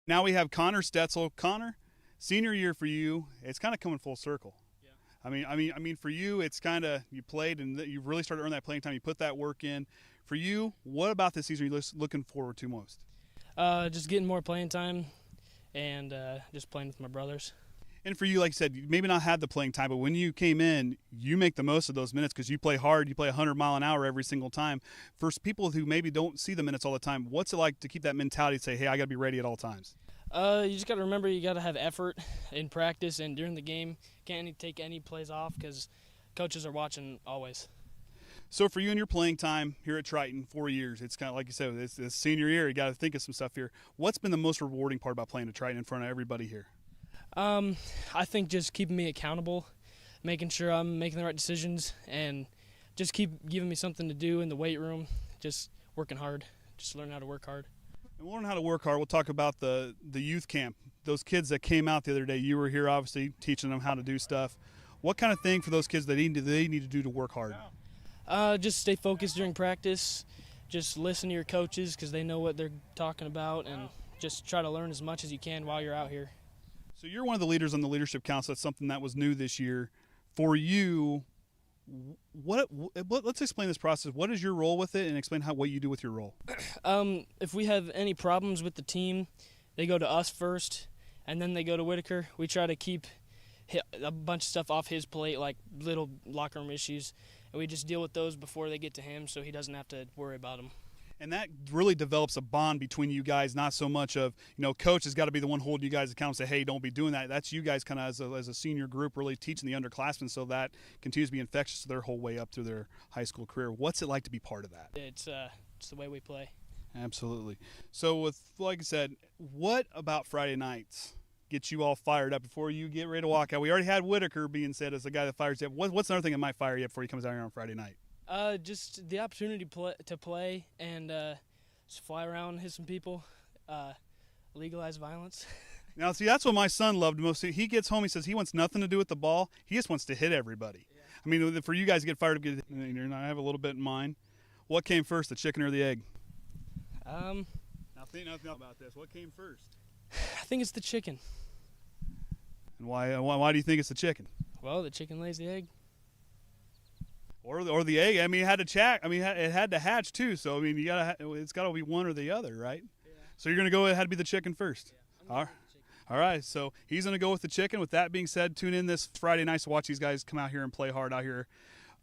Now we have Connor Stetzel. Connor, senior year for you, it's kind of coming full circle. Yeah. I mean, for you, it's kind of you played and you really started to earn that playing time. You put that work in. For you, what about this season are you looking forward to most? Just getting more playing time and just playing with my brothers. And for you, like you said, you maybe not had the playing time, but when you came in, you make the most of those minutes because you play hard. You play 100-mile-an-hour every single time. For people who maybe don't see the minutes all the time, what's it like to keep that mentality to say, hey, I got to be ready at all times? You just got to remember you got to have effort in practice and during the game. Can't take any plays off because coaches are watching always. So for you and your playing time here at Triton, 4 years, it's kind of like you said, it's senior year. You got to think of some stuff here. What's been the most rewarding part about playing at Triton in front of everybody here? I think just keeping me accountable, making sure I'm making the right decisions, and just keep giving me something to do in the weight room, just working hard, just learn how to work hard. And we'll learn how to work hard. We'll talk about the youth camp. Those kids that came out the other day, you were here obviously teaching them how to do stuff. What kind of thing for those kids that they need to do to work hard? Just stay focused during practice, just listen to your coaches because they know what they're talking about, and just try to learn as much as you can while you're out here. So you're one of the leaders on the leadership council. That's something that was new this year. For you, let's explain this process. What is your role with it, and explain what you do with your role? If we have any problems with the team, they go to us first, and then they go to Whitaker. We try to keep a bunch of stuff off his plate, like little locker room issues, and we just deal with those before they get to him so he doesn't have to worry about them. And that really develops a bond between you guys, not so much of, coach has got to be the one holding you guys accountable and say, hey, don't be doing that. That's you guys kind of as a senior group really teaching the underclassmen so that continues to be infectious their whole way up through their high school career. What's it like to be part of that? It's the way we play. Absolutely. So like I said, what about Friday nights gets you all fired up before you get ready to walk out? We already had Whitaker being said as the guy that fires you up. What's another thing that might fire you up before he comes out here on Friday night? Just the opportunity to play and just fly around, hit some people, legalize violence. Now, see, that's what my son loved most. He gets home, he says he wants nothing to do with the ball. He just wants to hit everybody. Yeah. I mean, for you guys to get fired up, I have a little bit in mind. What came first, the chicken or the egg? Now think nothing about this. What came first? I think it's the chicken. And why do you think it's the chicken? Well, the chicken lays the egg. Or the egg. I mean, it had to check. I mean, it had to hatch too. So I mean, it's got to be one or the other, right? Yeah. So you're gonna go. It had to be the chicken first. Yeah, All right. All right. So he's gonna go with the chicken. With that being said, tune in this Friday night to watch these guys come out here and play hard out here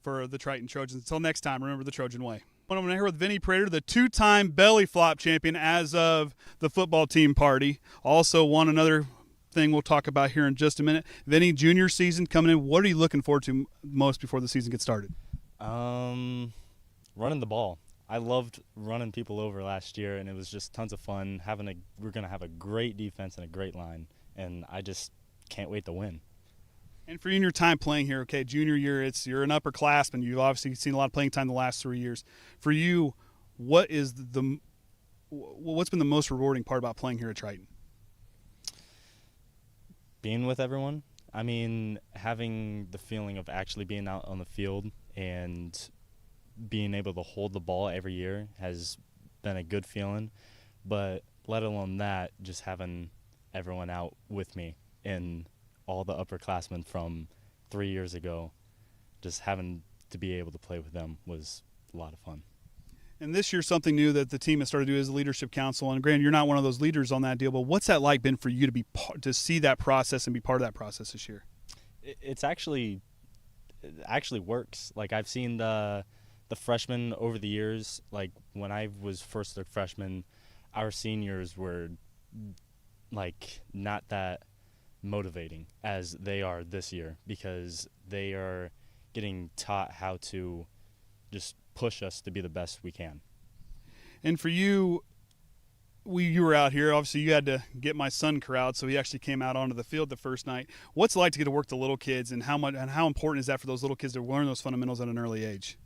for the Triton Trojans. Until next time, remember the Trojan way. I'm here with Vinny Prater, the two-time belly flop champion as of the football team party. Also won another thing we'll talk about here in just a minute. Vinny, junior season coming in. What are you looking forward to most before the season gets started? Running the ball. I loved running people over last year, and it was just tons of fun. We're going to have a great defense and a great line, and I just can't wait to win. And for you and your time playing here, okay, junior year, you're an upperclassman. You've obviously seen a lot of playing time the last 3 years. For you, what's been the most rewarding part about playing here at Triton? Being with everyone. I mean, having the feeling of actually being out on the field and being able to hold the ball every year has been a good feeling. But let alone that, just having everyone out with me and all the upperclassmen from 3 years ago, just having to be able to play with them was a lot of fun. And this year, something new that the team has started to do is the leadership council. And granted, you're not one of those leaders on that deal, but what's that like been for you to see that process and be part of that process this year? It actually works. Like, I've seen the freshmen over the years. Like, when I was first a freshman, our seniors were like not that motivating as they are this year, because they are getting taught how to just push us to be the best we can. And for you, you were out here. Obviously, you had to get my son corralled, so he actually came out onto the field the first night. What's it like to get to work the little kids, and how important is that for those little kids to learn those fundamentals at an early age?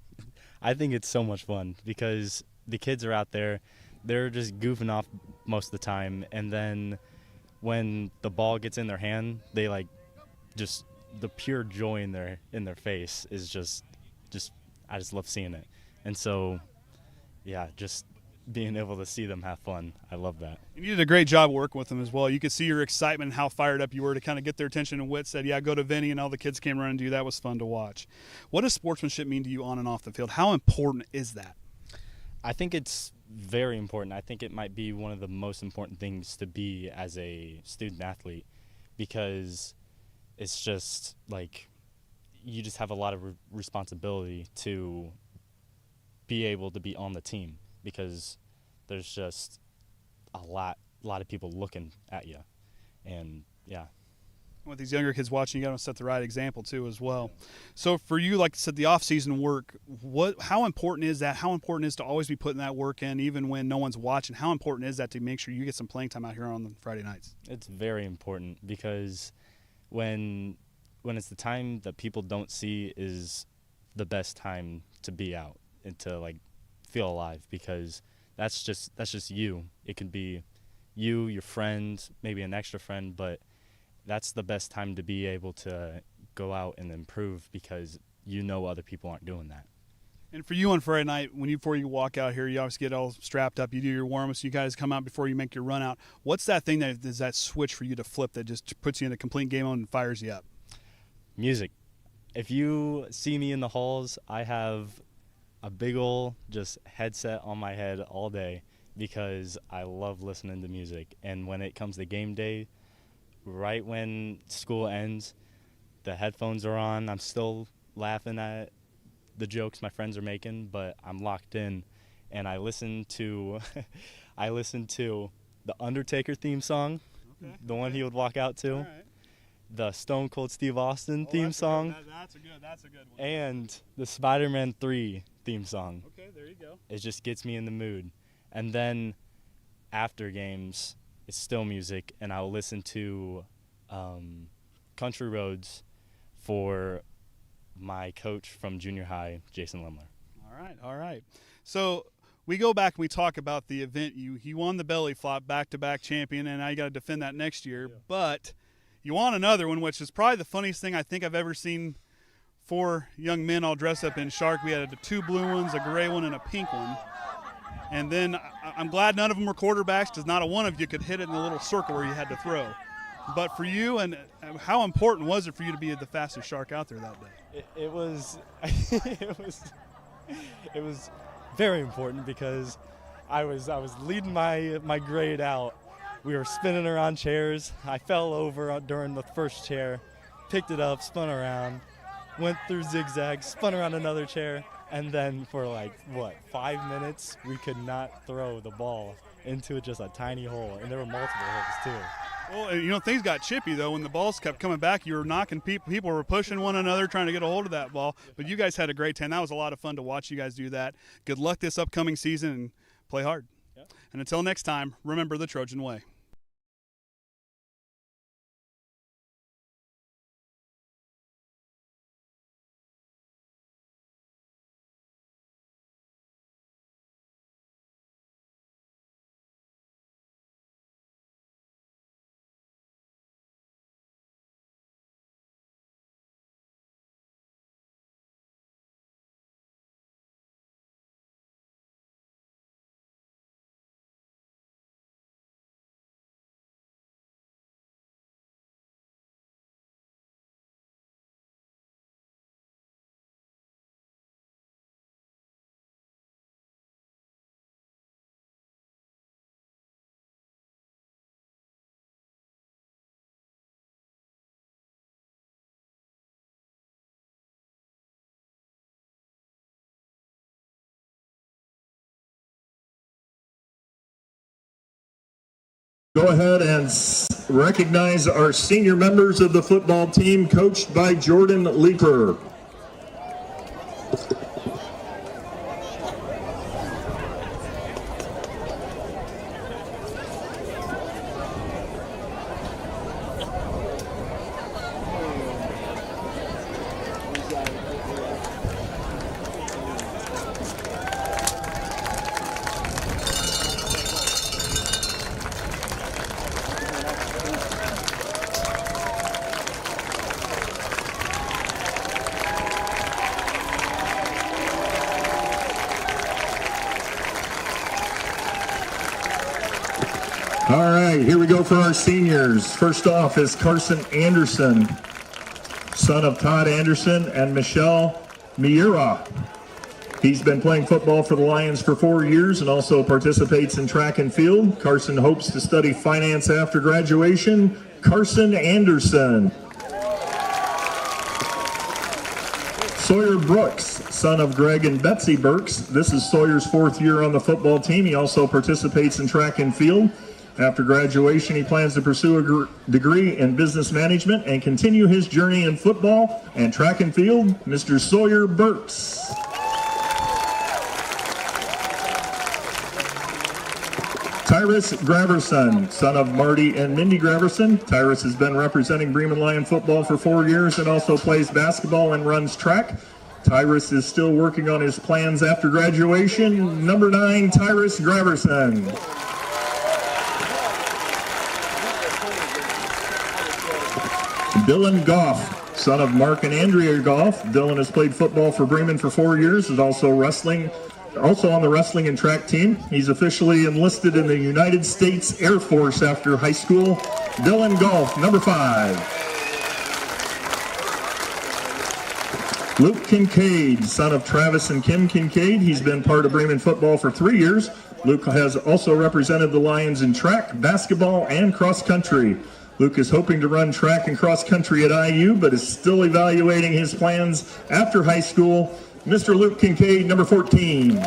I think it's so much fun because the kids are out there, they're just goofing off most of the time, and then when the ball gets in their hand, they just the pure joy in their face is just I just love seeing it. And so, yeah, just being able to see them have fun. I love that. And you did a great job working with them as well. You could see your excitement and how fired up you were to kind of get their attention. And Whit said, yeah, go to Vinny, and all the kids came running to you. That was fun to watch. What does sportsmanship mean to you on and off the field? How important is that? I think it's very important. I think it might be one of the most important things to be as a student athlete, because it's just like you just have a lot of responsibility to be able to be on the team, because there's just a lot of people looking at you. And yeah, with these younger kids watching, you got to set the right example too as well. So for you, like I said, the off-season work, how important is that? How important is to always be putting that work in even when no one's watching? How important is that to make sure you get some playing time out here on the Friday nights? It's very important, because when it's the time that people don't see is the best time to be out and to like feel alive, because that's just you. It can be you, your friend, maybe an extra friend, but that's the best time to be able to go out and improve, because you know other people aren't doing that. And for you on Friday night, before you walk out here, you obviously get all strapped up. You do your warm-ups. You guys come out before you make your run out. What's that thing that is that switch for you to flip that just puts you in a complete game on and fires you up? Music. If you see me in the halls, I have a big ol' just headset on my head all day, because I love listening to music. And when it comes to game day, right when school ends, the headphones are on. I'm still laughing at the jokes my friends are making, but I'm locked in, and I listen to the Undertaker theme song, the one he would walk out to, the Stone Cold Steve Austin theme song, that's a good one, and the Spider-Man 3 theme song. Okay, there you go. It just gets me in the mood. And then after games, it's still music, and I'll listen to Country Roads for my coach from junior high, Jason Limler. All right. So we go back and we talk about the event. He won the belly flop, back-to-back champion, and now you got to defend that next year. Yeah. But you won another one, which is probably the funniest thing I think I've ever seen. 4 young men all dressed up in shark. We had 2 blue ones, a gray one, and a pink one. And then I'm glad none of them were quarterbacks, because not a one of you could hit it in the little circle where you had to throw. But for you, and how important was it for you to be the fastest shark out there that day? It was it was very important, because I was leading my grade out. We were spinning around chairs. I fell over during the first chair, picked it up, spun around, went through zigzags, spun around another chair, and then for 5 minutes we could not throw the ball into just a tiny hole, and there were multiple holes too. Well, things got chippy though when the balls kept coming back. You were knocking people were pushing one another trying to get a hold of that ball. But you guys had a great time. That was a lot of fun to watch you guys do that. Good luck this upcoming season, and play hard. Yeah. And until next time, remember the Trojan way. Go ahead and recognize our senior members of the football team, coached by Jordan Leeper. All right, here we go for our seniors. First off is Carson Anderson, son of Todd Anderson and Michelle Miura. He's been playing football for the Lions for 4 years and also participates in track and field. Carson hopes to study finance after graduation. Carson Anderson. Sawyer Brooks, son of Greg and Betsy Burks. This is Sawyer's 4th year on the football team. He also participates in track and field. After graduation, he plans to pursue a degree in business management and continue his journey in football and track and field. Mr. Sawyer Burks. Tyrus Graverson, son of Marty and Mindy Graverson. Tyrus has been representing Bremen Lion football for 4 years and also plays basketball and runs track. Tyrus is still working on his plans after graduation. Number 9, Tyrus Graverson. Dylan Goff, son of Mark and Andrea Goff. Dylan has played football for Bremen for 4 years, is also on the wrestling and track team. He's officially enlisted in the United States Air Force after high school. Dylan Goff, number 5. Luke Kincaid, son of Travis and Kim Kincaid. He's been part of Bremen football for 3 years. Luke has also represented the Lions in track, basketball, and cross country. Luke is hoping to run track and cross country at IU, but is still evaluating his plans after high school. Mr. Luke Kincaid, number 14.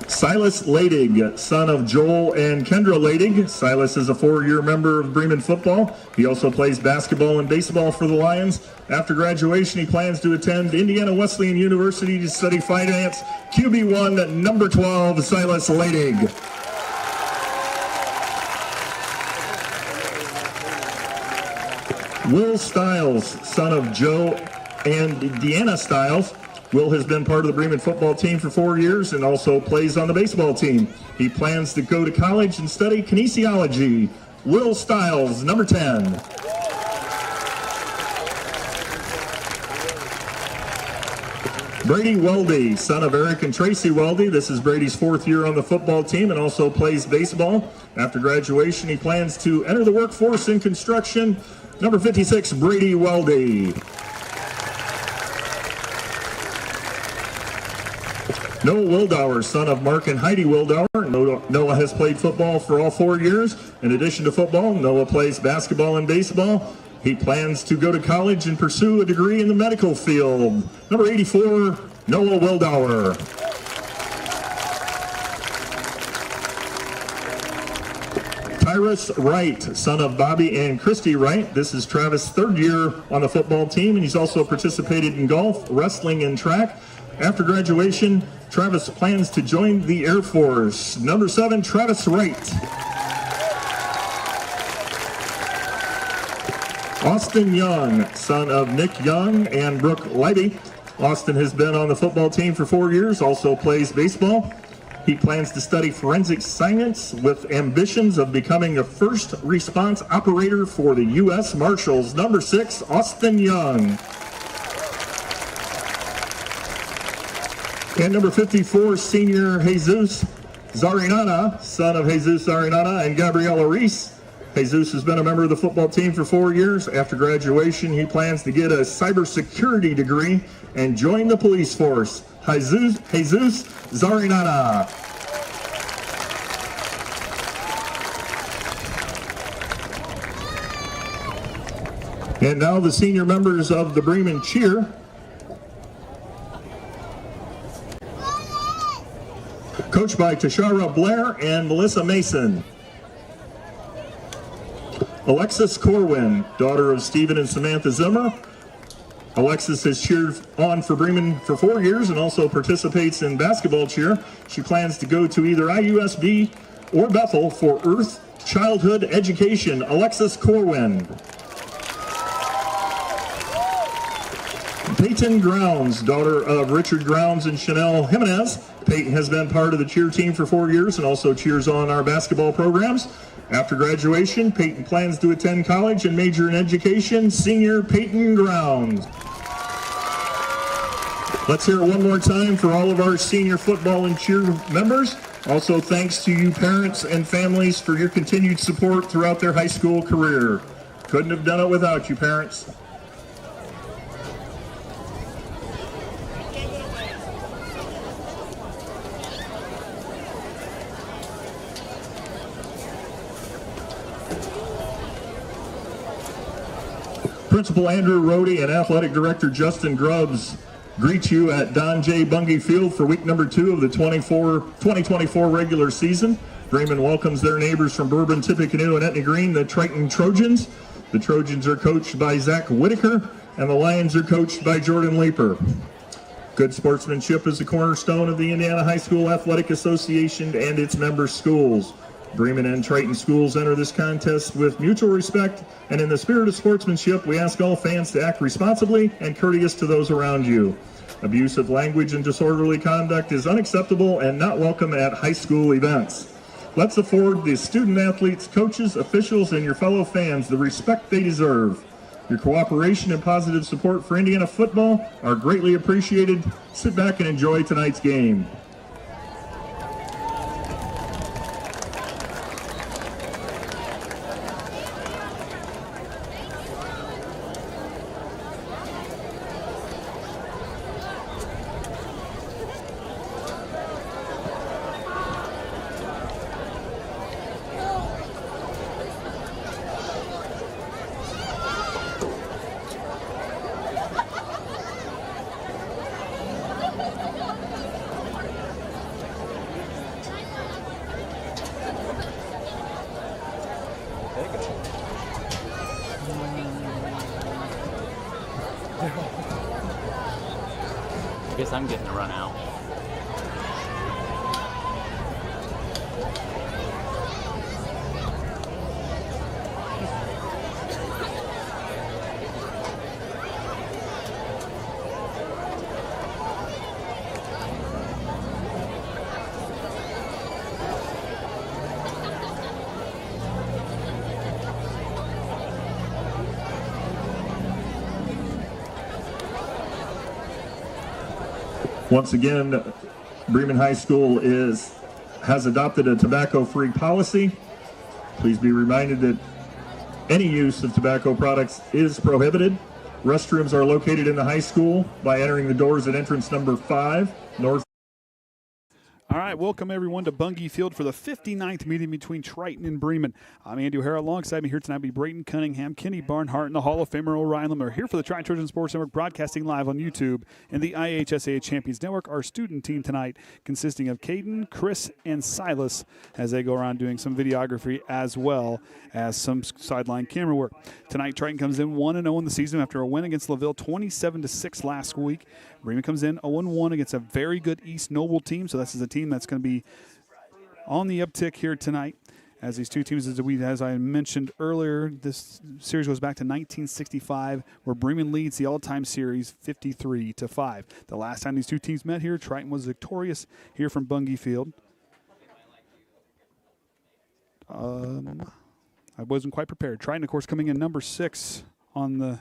Silas Ladig, son of Joel and Kendra Ladig. Silas is a 4-year member of Bremen football. He also plays basketball and baseball for the Lions. After graduation, he plans to attend Indiana Wesleyan University to study finance. QB1, number 12, Silas Ladig. Will Stiles, son of Joe and Deanna Stiles. Will has been part of the Bremen football team for 4 years and also plays on the baseball team. He plans to go to college and study kinesiology. Will Stiles, number 10. Brady Weldy, son of Eric and Tracy Weldy. This is Brady's 4th year on the football team and also plays baseball. After graduation, he plans to enter the workforce in construction. Number 56, Brady Weldy. Noah Wildauer, son of Mark and Heidi Wildauer. Noah has played football for all 4 years. In addition to football, Noah plays basketball and baseball. He plans to go to college and pursue a degree in the medical field. Number 84, Noah Wildauer. Tyrus Wright, son of Bobby and Christy Wright. This is Travis' 3rd year on the football team, and he's also participated in golf, wrestling, and track. After graduation, Travis plans to join the Air Force. Number 7, Travis Wright. Austin Young, son of Nick Young and Brooke Leiby. Austin has been on the football team for 4 years, also plays baseball. He plans to study forensic science with ambitions of becoming a first response operator for the U.S. Marshals. Number 6, Austin Young. And number 54, senior Jesus Zarinana, son of Jesus Zarinana and Gabriela Reese. Jesus has been a member of the football team for 4 years. After graduation, he plans to get a cybersecurity degree and join the police force. Jesus Zarinana. And now the senior members of the Bremen Cheer. Coached by Tashara Blair and Melissa Mason. Alexis Corwin, daughter of Stephen and Samantha Zimmer. Alexis has cheered on for Bremen for 4 years and also participates in basketball cheer. She plans to go to either IUSB or Bethel for Earth Childhood Education. Alexis Corwin. Peyton Grounds, daughter of Richard Grounds and Chanel Jimenez. Peyton has been part of the cheer team for 4 years and also cheers on our basketball programs. After graduation, Peyton plans to attend college and major in education. Senior Peyton Grounds. Let's hear it one more time for all of our senior football and cheer members. Also, thanks to you parents and families for your continued support throughout their high school career. Couldn't have done it without you, parents. Principal Andrew Rohde and Athletic Director Justin Grubbs greet you at Don J. Bungie Field for week number 2 of the 2024 regular season. Bremen welcomes their neighbors from Bourbon, Tippecanoe, and Etna Green, the Triton Trojans. The Trojans are coached by Zach Whitaker, and the Lions are coached by Jordan Leeper. Good sportsmanship is the cornerstone of the Indiana High School Athletic Association and its member schools. Bremen and Triton schools enter this contest with mutual respect, and in the spirit of sportsmanship, we ask all fans to act responsibly and courteous to those around you. Abusive language and disorderly conduct is unacceptable and not welcome at high school events. Let's afford the student athletes, coaches, officials, and your fellow fans the respect they deserve. Your cooperation and positive support for Indiana football are greatly appreciated. Sit back and enjoy tonight's game. I guess I'm getting the run out. Once again, Bremen High School has adopted a tobacco-free policy. Please be reminded that any use of tobacco products is prohibited. Restrooms are located in the high school by entering the doors at entrance number 5, north. All right, welcome everyone to Bungie Field for the 59th meeting between Triton and Bremen. I'm Andy O'Hara. Alongside me here tonight will be Brayton Cunningham, Kenny Barnhart, and the Hall of Famer Orion Limmer. Here for the Triton Trojan Sports Network, broadcasting live on YouTube and the IHSAA Champions Network. Our student team tonight consisting of Caden, Chris, and Silas as they go around doing some videography as well as some sideline camera work. Tonight, Triton comes in 1-0 in the season after a win against LaVille 27-6 last week. Bremen comes in 0-1 against a very good East Noble team, so this is a team that's going to be on the uptick here tonight. As these two teams, as I mentioned earlier, this series goes back to 1965, where Bremen leads the all-time series 53-5. The last time these two teams met here, Triton was victorious here from Bungie Field. I wasn't quite prepared. Triton, of course, coming in number 6 in the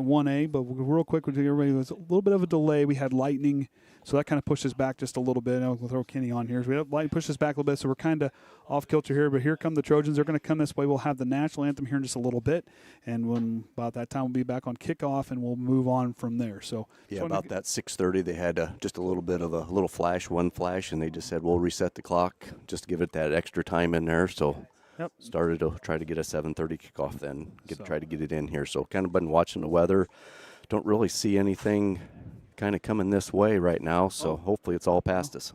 1A, but real quick, everybody, was a little bit of a delay. We had lightning, so that kind of pushed us back just a little bit. I'll throw Kenny on here. So we had lightning pushed us back a little bit, so we're kind of off kilter here. But here come the Trojans. They're going to come this way. We'll have the national anthem here in just a little bit, and when about that time, we'll be back on kickoff, and we'll move on from there. So yeah, about that 6:30, they had just a little bit of a little flash, one flash, and they just said we'll reset the clock just to give it that extra time in there. So. Yep. Started to try to get a 7:30 kickoff then, try to get it in here. So kind of been watching the weather. Don't really see anything kind of coming this way right now, so hopefully it's all past us.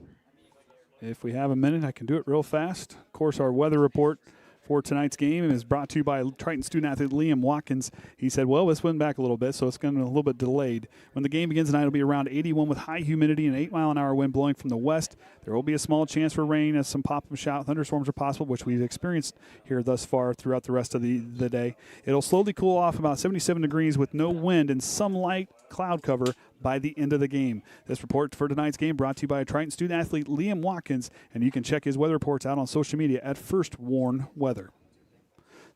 If we have a minute, I can do it real fast. Of course, our weather report for tonight's game is brought to you by Triton student athlete Liam Watkins. He said, well, this went back a little bit, so it's going to be a little bit delayed. When the game begins tonight, it'll be around 81 with high humidity and 8-mile-an-hour wind blowing from the west. There will be a small chance for rain as some pop-up shower thunderstorms are possible, which we've experienced here thus far throughout the rest of the day. It'll slowly cool off about 77 degrees with no wind and some light cloud cover by the end of the game. This report for tonight's game brought to you by Triton student athlete Liam Watkins, and you can check his weather reports out on social media at First Warn Weather.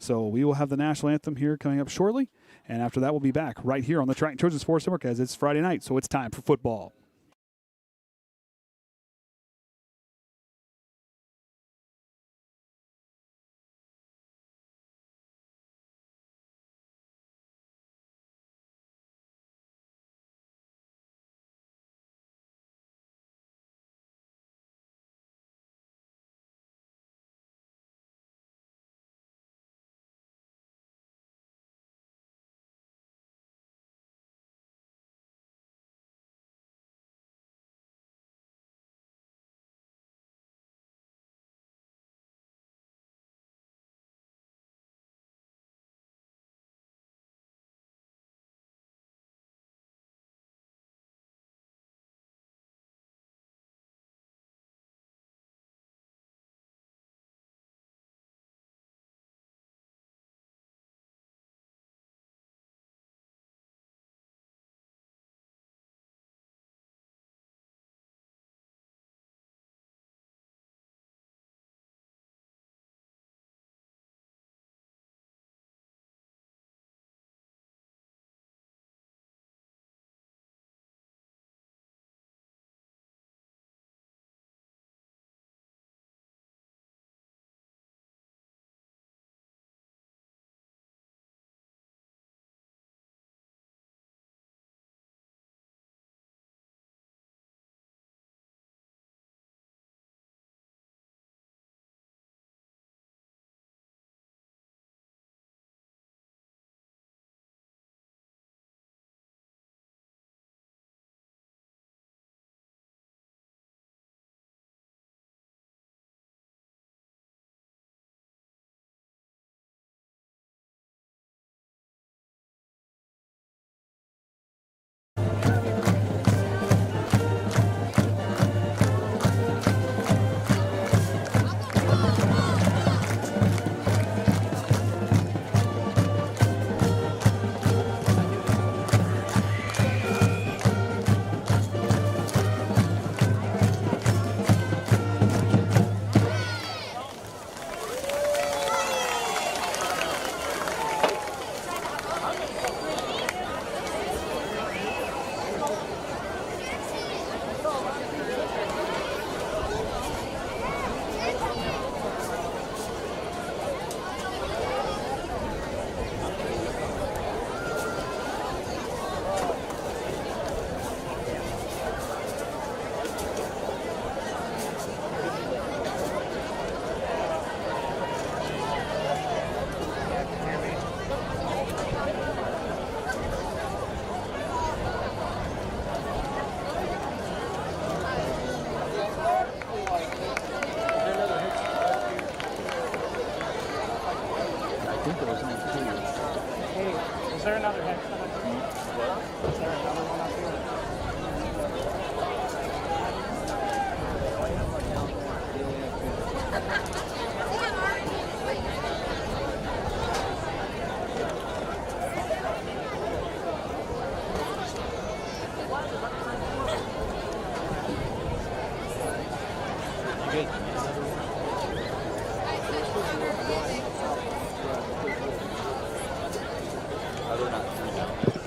So we will have the national anthem here coming up shortly, and after that we'll be back right here on the Triton Trojan Sports Network as it's Friday night, so it's time for football.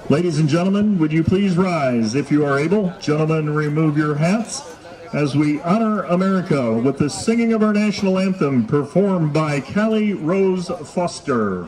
Ladies and gentlemen, would you please rise if you are able? Gentlemen, remove your hats as we honor America with the singing of our national anthem performed by Callie Rose Foster.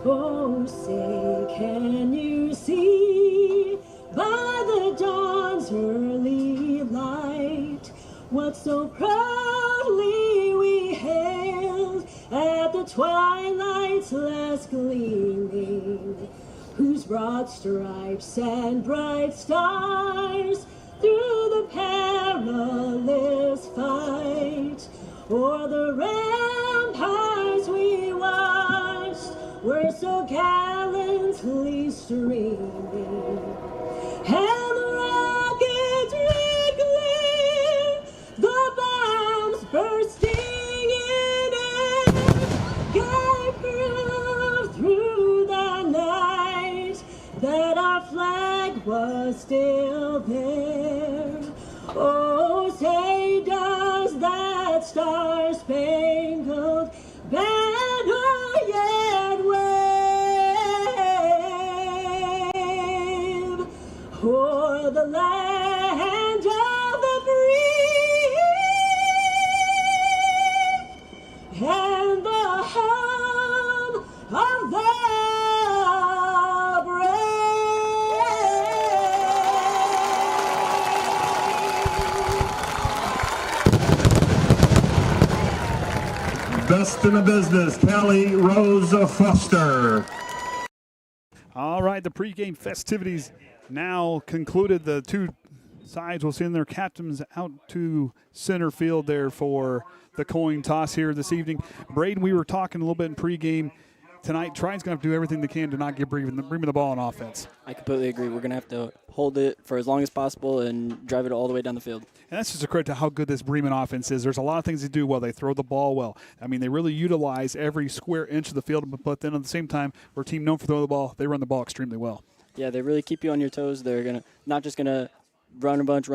Oh, say, can you see by the dawn's early light what so proudly we hailed at the twilight's last gleaming, whose broad stripes and bright stars through the perilous fight o'er the ramparts we watched were so gallantly streaming, and the rockets wriggling, the bombs bursting in air, gave proof through the night that our flag was still there. Oh, say does that star-spangled banner yet wave o'er the land of the free and the home of the Best in the business, Callie Rose Foster. All right, the pregame festivities now concluded. The two sides will send their captains out to center field there for the coin toss here this evening. Braden, we were talking a little bit in pregame. Tonight, Triton's going to have to do everything they can to not give Bremen the ball on offense. I completely agree. We're going to have to hold it for as long as possible and drive it all the way down the field. And that's just a credit to how good this Bremen offense is. There's a lot of things they do well. They throw the ball well. I mean, they really utilize every square inch of the field, but then at the same time, we're a team known for throwing the ball. They run the ball extremely well. Yeah, they really keep you on your toes. They're going to not just going to run a bunch,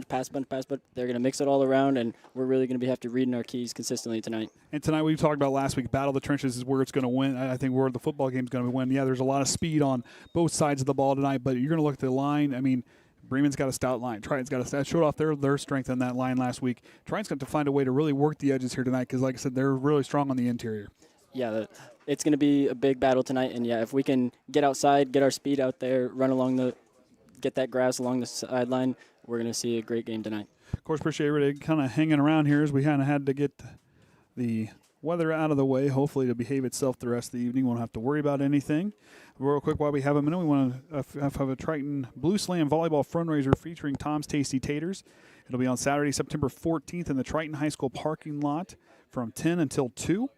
pass a bunch, but they're going to mix it all around, and we're really going to have to read our keys consistently tonight. And tonight, we talked about last week, battle of the trenches is where it's going to win. I think where the football game is going to win. Yeah, there's a lot of speed on both sides of the ball tonight, but you're going to look at the line. I mean, Bremen's got a stout line. Triton's got a showed off their strength in that line last week. Triton's got to find a way to really work the edges here tonight because, like I said, they're really strong on the interior. Yeah, it's going to be a big battle tonight, and yeah, if we can get outside, get our speed out there, get that grass along the sideline, we're going to see a great game tonight. Of course, appreciate everybody kind of hanging around here as we kind of had to get the weather out of the way, hopefully to behave itself the rest of the evening. We won't have to worry about anything. Real quick, while we have a minute, we want to have a Triton Blue Slam volleyball fundraiser featuring Tom's Tasty Taters. It'll be on Saturday, September 14th in the Triton High School parking lot from 10 until 2.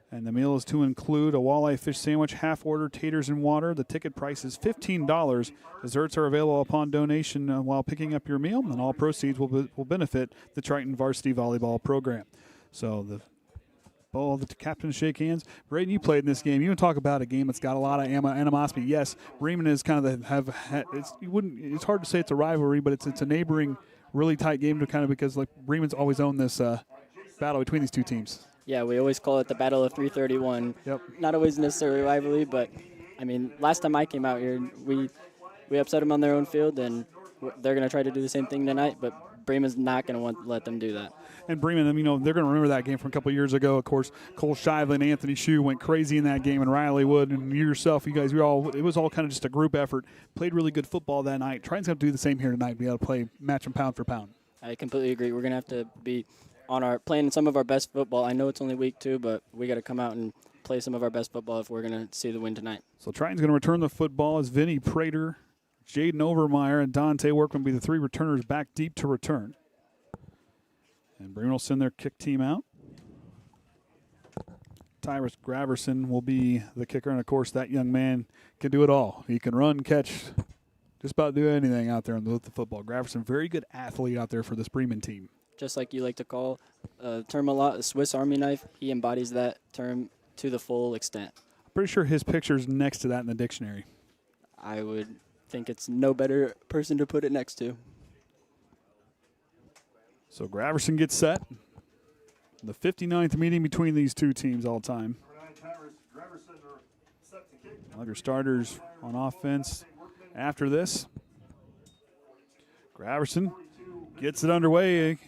And the meal is to include a walleye fish sandwich, half order, taters, and water. The ticket price is $15. Desserts are available upon donation while picking up your meal, and all proceeds will benefit the Triton Varsity Volleyball program. So the captains shake hands. Braden, you played in this game. You want to talk about a game that's got a lot of animosity. Yes, Bremen is kind of it's hard to say it's a rivalry, but it's a neighboring, really tight game to kind of because like Bremen's always owned this battle between these two teams. Yeah, we always call it the Battle of 331. Yep. Not always necessarily rivalry, but, I mean, last time I came out here, we upset them on their own field, and they're going to try to do the same thing tonight, but Bremen's not going to want to let them do that. And Bremen, they're going to remember that game from a couple of years ago. Of course, Cole Shively and Anthony Shue went crazy in that game, and Riley Wood and you yourself, it was all kind of just a group effort. Played really good football that night. Triton's going to do the same here tonight. We got to play match them pound for pound. I completely agree. We're going to have to be playing some of our best football. I know it's only week 2, but we got to come out and play some of our best football if we're going to see the win tonight. So Triton's going to return the football as Vinny Prater, Jaden Overmeyer, and Dante Workman be the 3 returners back deep to return. And Bremen will send their kick team out. Tyrus Graverson will be the kicker, and of course that young man can do it all. He can run, catch, just about do anything out there with the football. Graverson, very good athlete out there for this Bremen team. Just like you like to call a term a lot, a Swiss Army knife, he embodies that term to the full extent. I'm pretty sure his picture's next to that in the dictionary. I would think it's no better person to put it next to. So Graverson gets set. The 59th meeting between these two teams all time. All your starters on offense after this. Graverson gets it underway.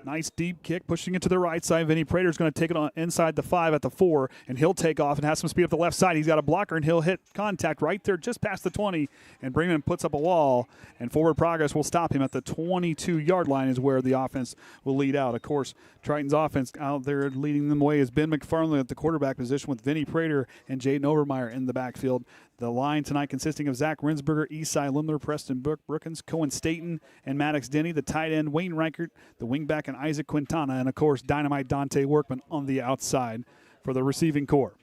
Nice deep kick, pushing it to the right side. Vinny Prater's going to take it on inside the 5 at the 4, and he'll take off and have some speed up the left side. He's got a blocker, and he'll hit contact right there just past the 20, and Bremen puts up a wall, and forward progress will stop him at the 22-yard line is where the offense will lead out. Of course, Triton's offense out there leading them away is Ben McFarland at the quarterback position with Vinny Prater and Jaden Overmeyer in the backfield. The line tonight consisting of Zach Rinsberger, Esai Lindler, Preston Brookins, Cohen Staten, and Maddox Denny. The tight end, Wayne Reichert, the wingback, and Isaac Quintana. And, of course, Dynamite Dante Workman on the outside for the receiving corps.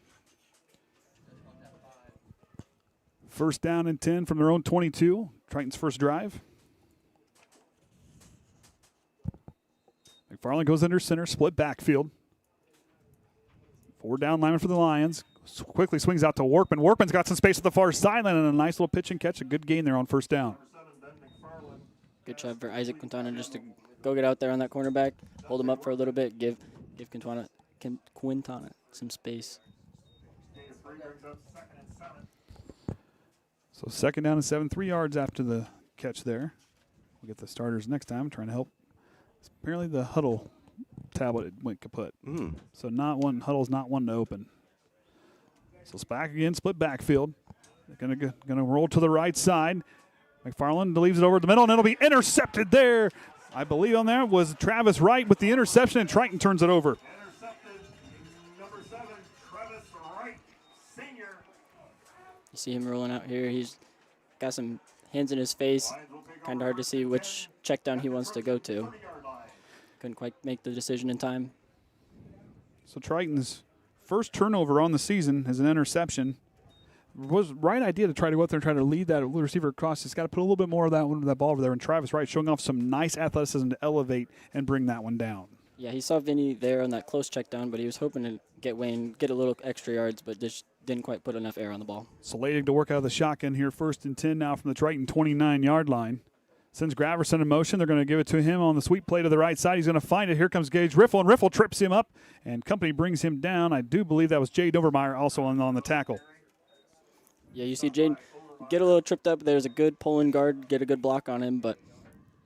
First down and 10 from their own 22. Triton's first drive. McFarland goes under center, split backfield. 4 down lineman for the Lions. Quickly swings out to Workman. Workman's got some space at the far sideline and a nice little pitch and catch. A good gain there on first down. Good job for Isaac Quintana just to go get out there on that cornerback, hold him up for a little bit, give Quintana some space. So second down and 7, 3 yards after the catch there. We'll get the starters next time, trying to help. Apparently the huddle tablet went kaput. So huddle's not one to open. So it's back again, split backfield. They're gonna roll to the right side. McFarland leaves it over the middle, and it'll be intercepted there. I believe on there was Travis Wright with the interception, and Triton turns it over. Intercepted, number 7, Travis Wright, senior. You see him rolling out here. He's got some hands in his face. Kind of hard to see which check down he wants to go to. Couldn't quite make the decision in time. So Triton's first turnover on the season is an interception. Was the right idea to try to go out there and try to lead that receiver across. He's got to put a little bit more of that ball over there. And Travis Wright showing off some nice athleticism to elevate and bring that one down. Yeah, he saw Vinny there on that close check down, but he was hoping to get Wayne, get a little extra yards, but just didn't quite put enough air on the ball. Slating to work out of the shotgun here, 1st and 10 now from the Triton 29-yard line. Sends Graverson in motion. They're going to give it to him on the sweep play to the right side. He's going to find it. Here comes Gage Riffle, and Riffle trips him up, and company brings him down. I do believe that was Jade Overmeyer also on the tackle. Yeah, you see Jaden get a little tripped up. There's a good pulling guard, get a good block on him, but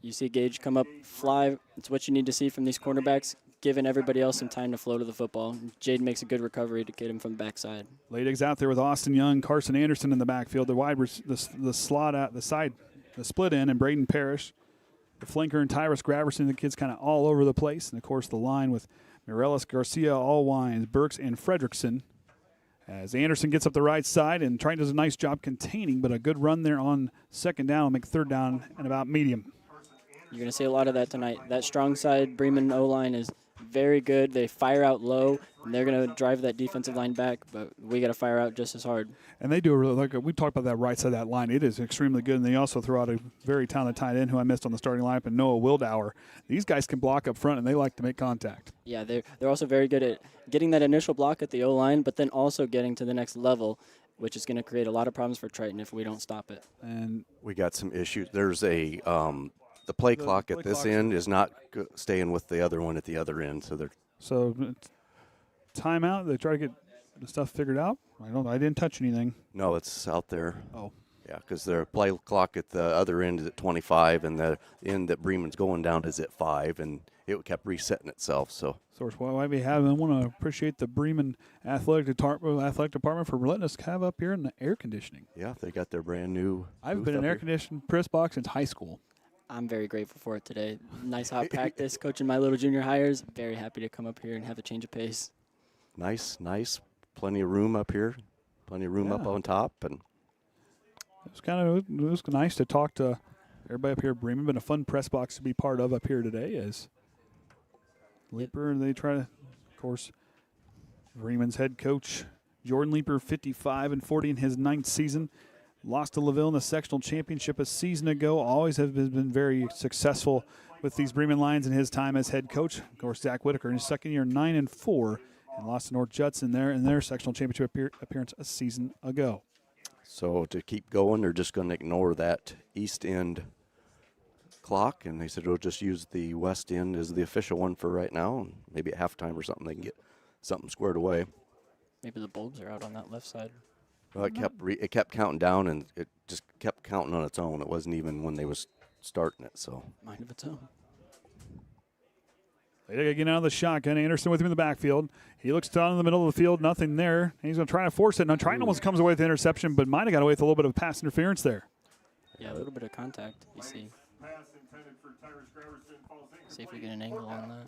you see Gage come up, fly. It's what you need to see from these cornerbacks, giving everybody else some time to flow to the football. Jaden makes a good recovery to get him from the backside. Ladig's out there with Austin Young, Carson Anderson in the backfield. The slot out the side, the split in, and Braden Parrish. The flanker and Tyrus Graverson, the kids kind of all over the place. And, of course, the line with Mireles Garcia, Allwines, Burks, and Fredrickson. As Anderson gets up the right side, and Triton does a nice job containing, but a good run there on second down will make third down and about medium. You're going to see a lot of that tonight. That strong side Bremen O-line is very good. They fire out low, and they're going to drive that defensive line back, but we got to fire out just as hard. And they do a really, we talked about that right side of that line. It is extremely good, and they also throw out a very talented tight end who I missed on the starting lineup, and Noah Wildauer. These guys can block up front, and they like to make contact. Yeah, they're also very good at getting that initial block at the O-line, but then also getting to the next level, which is going to create a lot of problems for Triton if we don't stop it. And we got some issues. There's a the play clock at this end is not staying with the other one at the other end, so timeout. They try to get the stuff figured out. I didn't touch anything. No, it's out there. Oh. Yeah, because their play clock at the other end is at 25, and the end that Bremen's going down is at 5, and it kept resetting itself. So why we have, I want to appreciate the Bremen athletic department for letting us have up here in the air conditioning. Yeah, they got their brand new. I've been in an air conditioned press box since high school. I'm very grateful for it today. Nice hot practice, coaching my little junior hires. Very happy to come up here and have a change of pace. Nice. Plenty of room up here. Plenty of room up on top, and it was nice to talk to everybody up here at Bremen. Been a fun press box to be part of up here today. As Leeper, and they try to, of course, Bremen's head coach, Jordan Leeper, 55-40 in his 9th season. Lost to LaVille in the sectional championship a season ago. Always have been very successful with these Bremen Lions in his time as head coach. Of course, Zach Whitaker in his second year, 9-4, and lost to North Judson there in their sectional championship appearance a season ago. So to keep going, they're just going to ignore that east end clock, and they said we'll just use the west end as the official one for right now, and maybe at halftime or something they can get something squared away. Maybe the bulbs are out on that left side. Well, it kept counting down, and it just kept counting on its own. It wasn't even when they was starting it. So Mind of its own. They got to get out of the shotgun. Anderson with him in the backfield. He looks down in the middle of the field, nothing there. He's going to try to force it. Now Triton almost comes away with the interception, but might have got away with a little bit of pass interference there. Yeah, a little bit of contact. You see. See if we get an angle on that.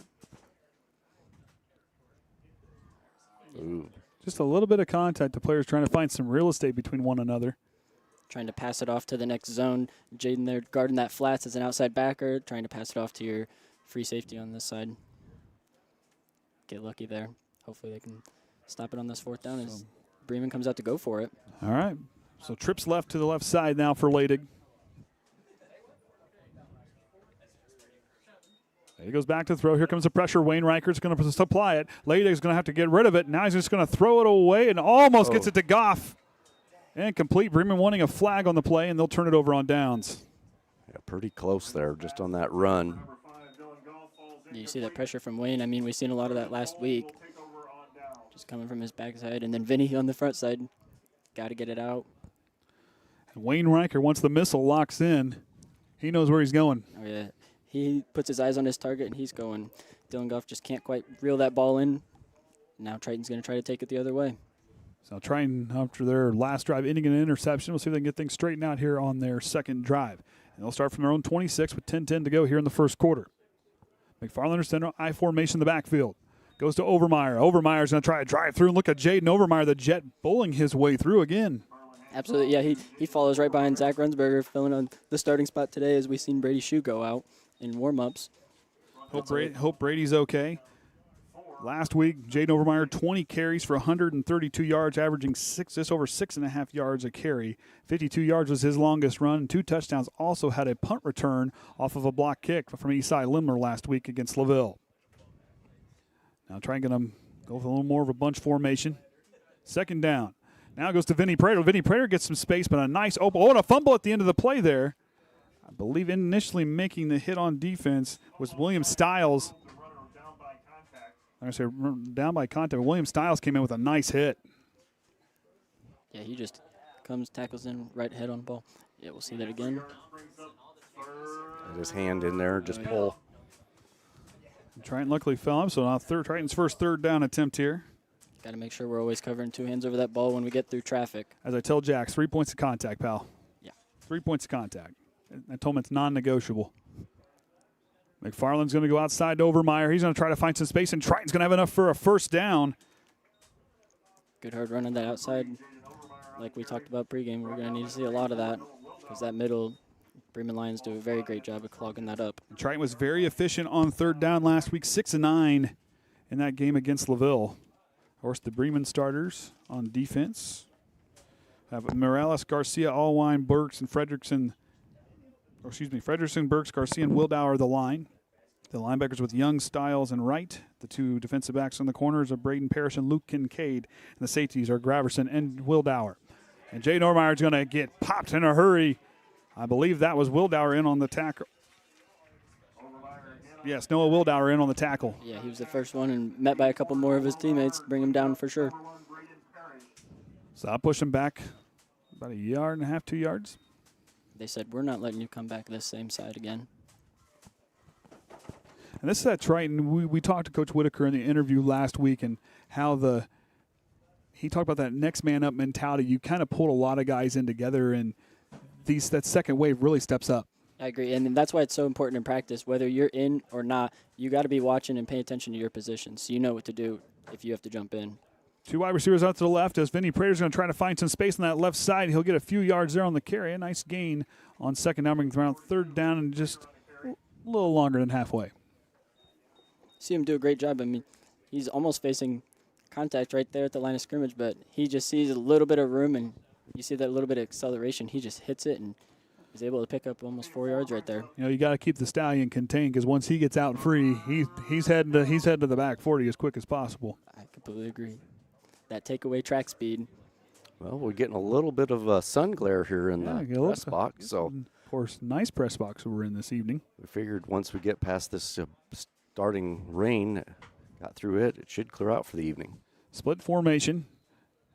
ooh. Just a little bit of contact. The players trying to find some real estate between one another. Trying to pass it off to the next zone. Jaden there guarding that flats as an outside backer, trying to pass it off to your free safety on this side. Get lucky there. Hopefully they can stop it on this 4th down as Bremen comes out to go for it. All right. So trips left to the left side now for Leidig. He goes back to throw. Here comes the pressure. Wayne Reicher's going to supply it. Leidig's going to have to get rid of it. Now he's just going to throw it away and almost gets it to Goff. Incomplete. Bremen wanting a flag on the play, and they'll turn it over on downs. Yeah, pretty close there, just on that run. You see that pressure from Wayne. I mean, we've seen a lot of that last week. Just coming from his backside. And then Vinny on the front side. Got to get it out. And Wayne Reicher, once the missile locks in, he knows where he's going. Oh, yeah. He puts his eyes on his target, and he's going. Dylan Goff just can't quite reel that ball in. Now Triton's going to try to take it the other way. So Triton, after their last drive, ending in an interception. We'll see if they can get things straightened out here on their second drive. And they'll start from their own 26 with 10:10 to go here in the first quarter. McFarland center, I formation in the backfield. Goes to Overmeyer. Overmeyer's going to try to drive through, and look at Jaden Overmeyer, the Jet, bowling his way through again. Absolutely, yeah. He follows right behind Zach Runsberger, filling on the starting spot today as we've seen Brady Shue go out in warm-ups. Hope Brady's okay. Last week, Jaden Overmeyer, 20 carries for 132 yards, averaging just over 6.5 yards a carry. 52 yards was his longest run. 2 touchdowns. Also had a punt return off of a block kick from Esai Limler last week against LaVille. Now try and get him go with a little more of a bunch formation. Second down. Now it goes to Vinny Prater. Vinny Prater gets some space, but a nice open. Oh, and a fumble at the end of the play there. I believe initially making the hit on defense was William Stiles. I say down by contact. William Stiles came in with a nice hit. Yeah, he just comes, tackles in, right head on ball. Yeah, we'll see that again. Get his hand in there, just pull. Triton luckily fell up, so now Triton's first third down attempt here. Got to make sure we're always covering 2 hands over that ball when we get through traffic. As I tell Jax, 3 points of contact, pal. Yeah. 3 points of contact. I told him it's non-negotiable. McFarland's going to go outside to Overmeyer. He's going to try to find some space, and Triton's going to have enough for a first down. Good hard run on that outside. Like we talked about pregame, we're going to need to see a lot of that because that middle, Bremen Lions do a very great job of clogging that up. Triton was very efficient on third down last week, 6-9 in that game against LaVille. Of course, the Bremen starters on defense have Morales, Garcia, Allwine, Burks, and Fredrickson. Fredrickson, Burks, Garcia, and Wildauer the line. The linebackers with Young, Stiles, and Wright. The 2 defensive backs on the corners are Braden Parrish and Luke Kincaid. And the safeties are Graverson and Wildauer. And Jay Normeyer is going to get popped in a hurry. I believe that was Wildauer in on the tackle. Yes, Noah Wildauer in on the tackle. Yeah, he was the first one and met by a couple more of his teammates to bring him down for sure. So I'll push him back about 1.5 yards, 2 yards. They said, we're not letting you come back this same side again. And this is at Triton. We talked to Coach Whitaker in the interview last week and how he talked about that next man up mentality. You kind of pulled a lot of guys in together, and that second wave really steps up. I agree, and that's why it's so important in practice. Whether you're in or not, you got to be watching and paying attention to your position so you know what to do if you have to jump in. 2 wide receivers out to the left as Vinny Prater's going to try to find some space on that left side. He'll get a few yards there on the carry. A nice gain on second down, bringing around third down and just a little longer than halfway. see him do a great job. I mean, he's almost facing contact right there at the line of scrimmage, but he just sees a little bit of room, and you see that little bit of acceleration. He just hits it and is able to pick up almost 4 yards right there. You know, you got to keep the stallion contained because once he gets out free, he's heading to the back 40 as quick as possible. I completely agree. That takeaway track speed. Well, we're getting a little bit of sun glare here in the press box, so of course, nice press box we're in this evening. we figured once we get past this starting rain, got through it, it should clear out for the evening. Split formation,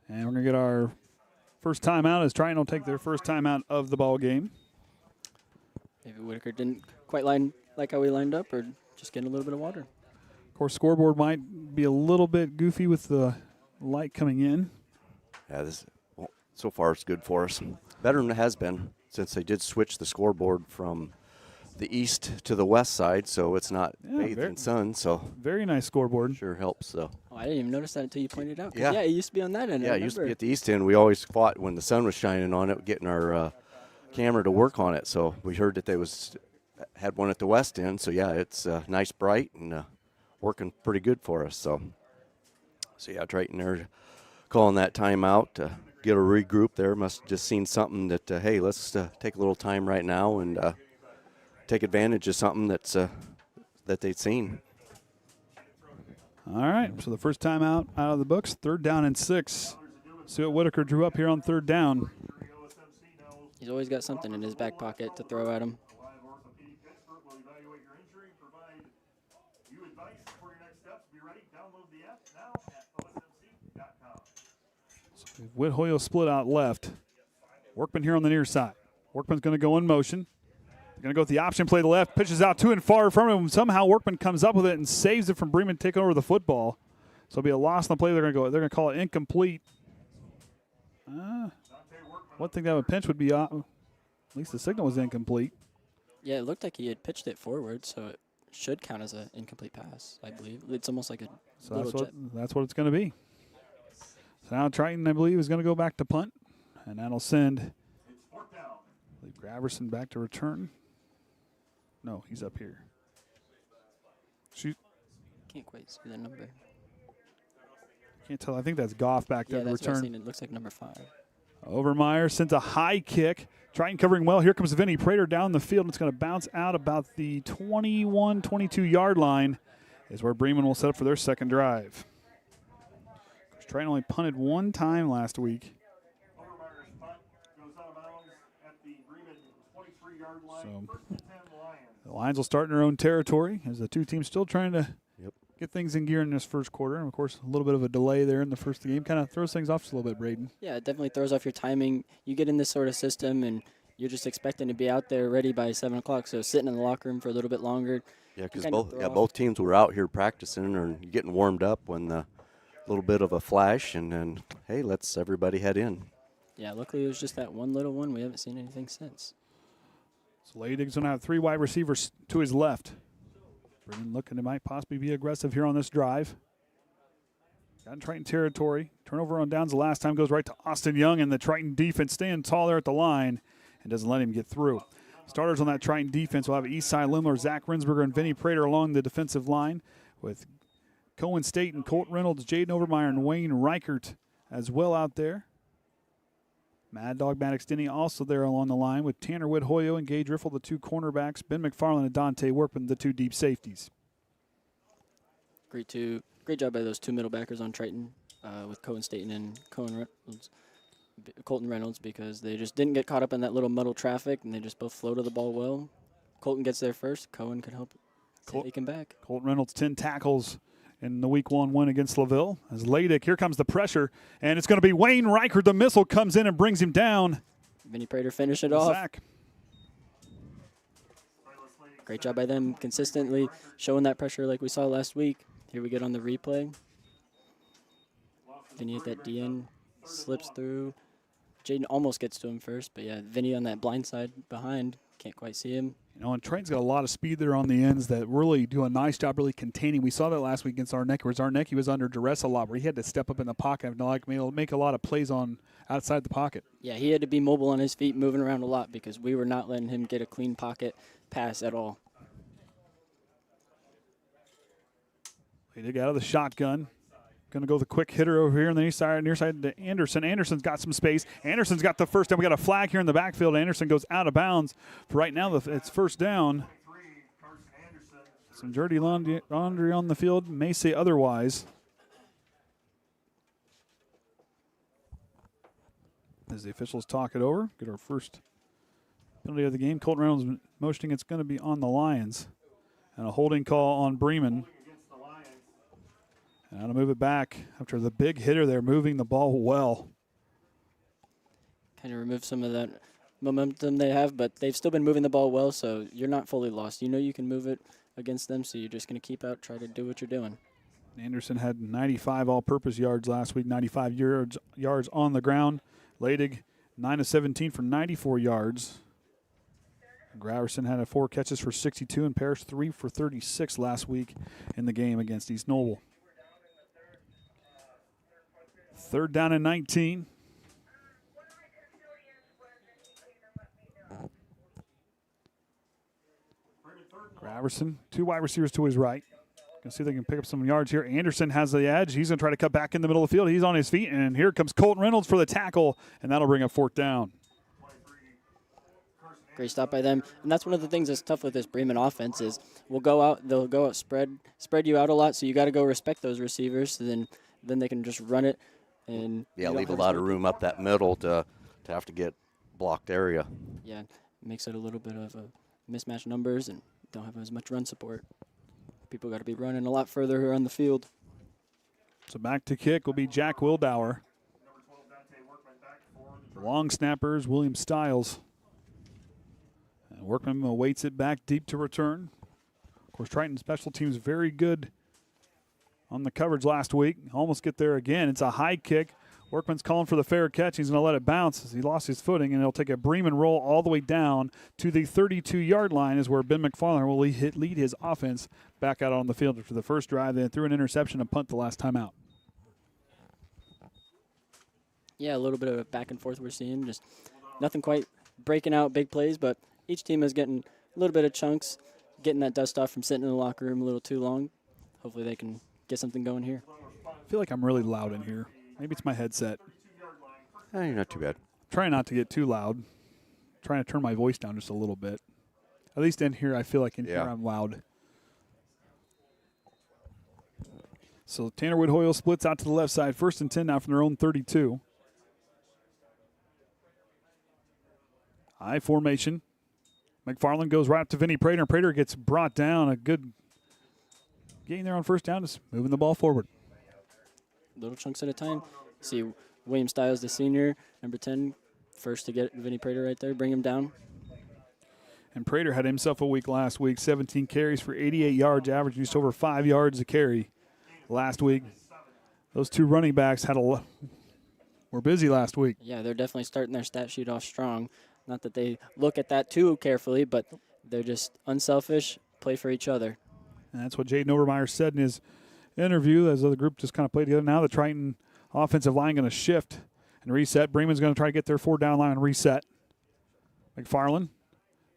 and we're gonna get our first timeout as Triton will take their first timeout of the ball game. Maybe Whitaker didn't quite line like how we lined up, or just getting a little bit of water. Of course, scoreboard might be a little bit goofy with the light coming in. Yeah, so far it's good for us. Better than it has been since they did switch the scoreboard from the east to the west side, so it's not bathed in sun. So very nice scoreboard. Sure helps, though. Oh, I didn't even notice that until you pointed it out. Yeah, it used to be on that end. Yeah, it used to be at the east end. We always fought when the sun was shining on it, getting our camera to work on it. So we heard that they had one at the west end. So yeah, it's nice, bright, and working pretty good for us. So yeah, Triton there calling that timeout to get a regroup there. Must have just seen something that hey, let's take a little time right now and take advantage of something that they'd seen. All right, so the first time out of the books, 3rd down and 6. See what Whitaker drew up here on 3rd down. He's always got something in his back pocket to throw at him. So Whithoyle split out left. Workman here on the near side. Workman's going to go in motion. Going to go with the option play to the left, pitches out to and far from him. Somehow Workman comes up with it and saves it from Bremen taking over the football. So it'll be a loss on the play. They're going to call it incomplete. One thing that would pinch would be at least the signal was incomplete. Yeah, it looked like he had pitched it forward, so it should count as an incomplete pass, I believe. It's almost like a little jet. That's what it's going to be. So now Triton, I believe, is going to go back to punt, and that'll send Graverson back to return. No, he's up here. Shoot. Can't quite see the number. Can't tell. I think that's Goff back there to that's return. what I've seen. It looks like number 5. Overmeyer sends a high kick. Triton covering well. Here comes Vinny Prater down the field. It's going to bounce out about the 21, 22-yard line is where Bremen will set up for their second drive. Triton only punted one time last week. So the Lions will start in their own territory as the two teams still trying to get things in gear in this first quarter. And, of course, a little bit of a delay there in the first game. Kind of throws things off just a little bit, Braden. Yeah, it definitely throws off your timing. You get in this sort of system, and you're just expecting to be out there ready by 7 o'clock. So sitting in the locker room for a little bit longer. Yeah, because both teams were out here practicing or getting warmed up when the little bit of a flash, and then, hey, let's everybody head in. Yeah, luckily it was just that one little one. We haven't seen anything since. So Leidig's going to have 3 wide receivers to his left. Bremen looking to might possibly be aggressive here on this drive. Got in Triton territory. Turnover on downs the last time goes right to Austin Young, and the Triton defense staying tall there at the line and doesn't let him get through. Starters on that Triton defense will have Eastside Limler, Zach Rinsberger, and Vinny Prater along the defensive line with Cohen State and Colt Reynolds, Jaden Overmeyer, and Wayne Reichert as well out there. Mad Dog Maddox Denny also there along the line with Tanner Whithoyo and Gage Riffle, the 2 cornerbacks, Ben McFarland and Dante Workman, the 2 deep safeties. Great job by those 2 middle backers on Triton with Cohen State and Colton Reynolds, because they just didn't get caught up in that little muddle traffic, and they just both floated the ball well. Colton gets there first. Cohen could help take him back. Colton Reynolds, 10 tackles in the Week 1 win against LaVille. As Leidig, here comes the pressure, and it's going to be Wayne Reichert. The missile comes in and brings him down. Vinny Prater finished it off. Zach. Great job by them consistently showing that pressure like we saw last week. Here we get on the replay. Vinny at that DN, slips through. Jaden almost gets to him first, but yeah, Vinny on that blind side behind. Can't quite see him. You know, and Triton's got a lot of speed there on the ends that really do a nice job really containing. We saw that last week against Arnecki, where Arnecki was under duress a lot, where he had to step up in the pocket and make a lot of plays on outside the pocket. Yeah, he had to be mobile on his feet, moving around a lot, because we were not letting him get a clean pocket pass at all. Leidig out of the shotgun. Going to go the quick hitter over here on the near side to Anderson. Anderson's got some space. Anderson's got the first down. We got a flag here in the backfield. Anderson goes out of bounds. For right now, it's first down. Some dirty laundry on the field. May say otherwise. As the officials talk it over, get our first penalty of the game. Colton Reynolds motioning it's going to be on the Lions. And a holding call on Bremen. And to move it back after the big hitter there, moving the ball well. Kind of remove some of that momentum they have, but they've still been moving the ball well, so you're not fully lost. You know you can move it against them, so you're just going to keep out, try to do what you're doing. Anderson had 95 all-purpose yards last week, 95 yards on the ground. Leidig, 9 of 17 for 94 yards. Graverson had 4 catches for 62, and Parrish 3 for 36 last week in the game against East Noble. Third down and 19. Graverson, 2 wide receivers to his right. Gonna see if they can pick up some yards here. Anderson has the edge. He's gonna try to cut back in the middle of the field. He's on his feet, and here comes Colton Reynolds for the tackle, and that'll bring up 4th down. Great stop by them. And that's one of the things that's tough with this Bremen offense is they'll go out, spread you out a lot, so you got to go respect those receivers, so then they can just run it. And leave a lot of room up that middle to have to get blocked area. Yeah, it makes it a little bit of a mismatched numbers and don't have as much run support. People got to be running a lot further here on the field. So back to kick will be Jack Wildauer. Long snappers, William Stiles. And Workman awaits it back deep to return. Of course, Triton special teams very good on the coverage last week. Almost get there again. It's a high kick. Workman's calling for the fair catch. He's going to let it bounce as he lost his footing, and he'll take a Bremen roll all the way down to the 32-yard line is where Ben McFarland will lead his offense back out on the field for the first drive. Then threw an interception and punt the last time out. Yeah, a little bit of a back and forth we're seeing. Just nothing quite breaking out big plays, but each team is getting a little bit of chunks, getting that dust off from sitting in the locker room a little too long. Hopefully they can get something going here. I feel like I'm really loud in here. Maybe it's my headset. You're not too bad. Trying not to get too loud. Trying to turn my voice down just a little bit. At least in here, I feel like in here I'm loud. So Tanner Woodhoyle splits out to the left side. 1st and 10 now from their own 32. I formation. McFarland goes right up to Vinny Prater, and Prater gets brought down. A good gain there on 1st down, just moving the ball forward. Little chunks at a time. See William Stiles, the senior, number 10, first to get Vinny Prater right there, bring him down. And Prater had himself a week last week, 17 carries for 88 yards, averaging just over 5 yards a carry last week. Those 2 running backs were busy last week. Yeah, they're definitely starting their stat sheet off strong. Not that they look at that too carefully, but they're just unselfish, play for each other. And that's what Jaden Overmeyer said in his interview as the group just kind of played together. Now the Triton offensive line going to shift and reset. Bremen's going to try to get their 4-down line and reset. McFarland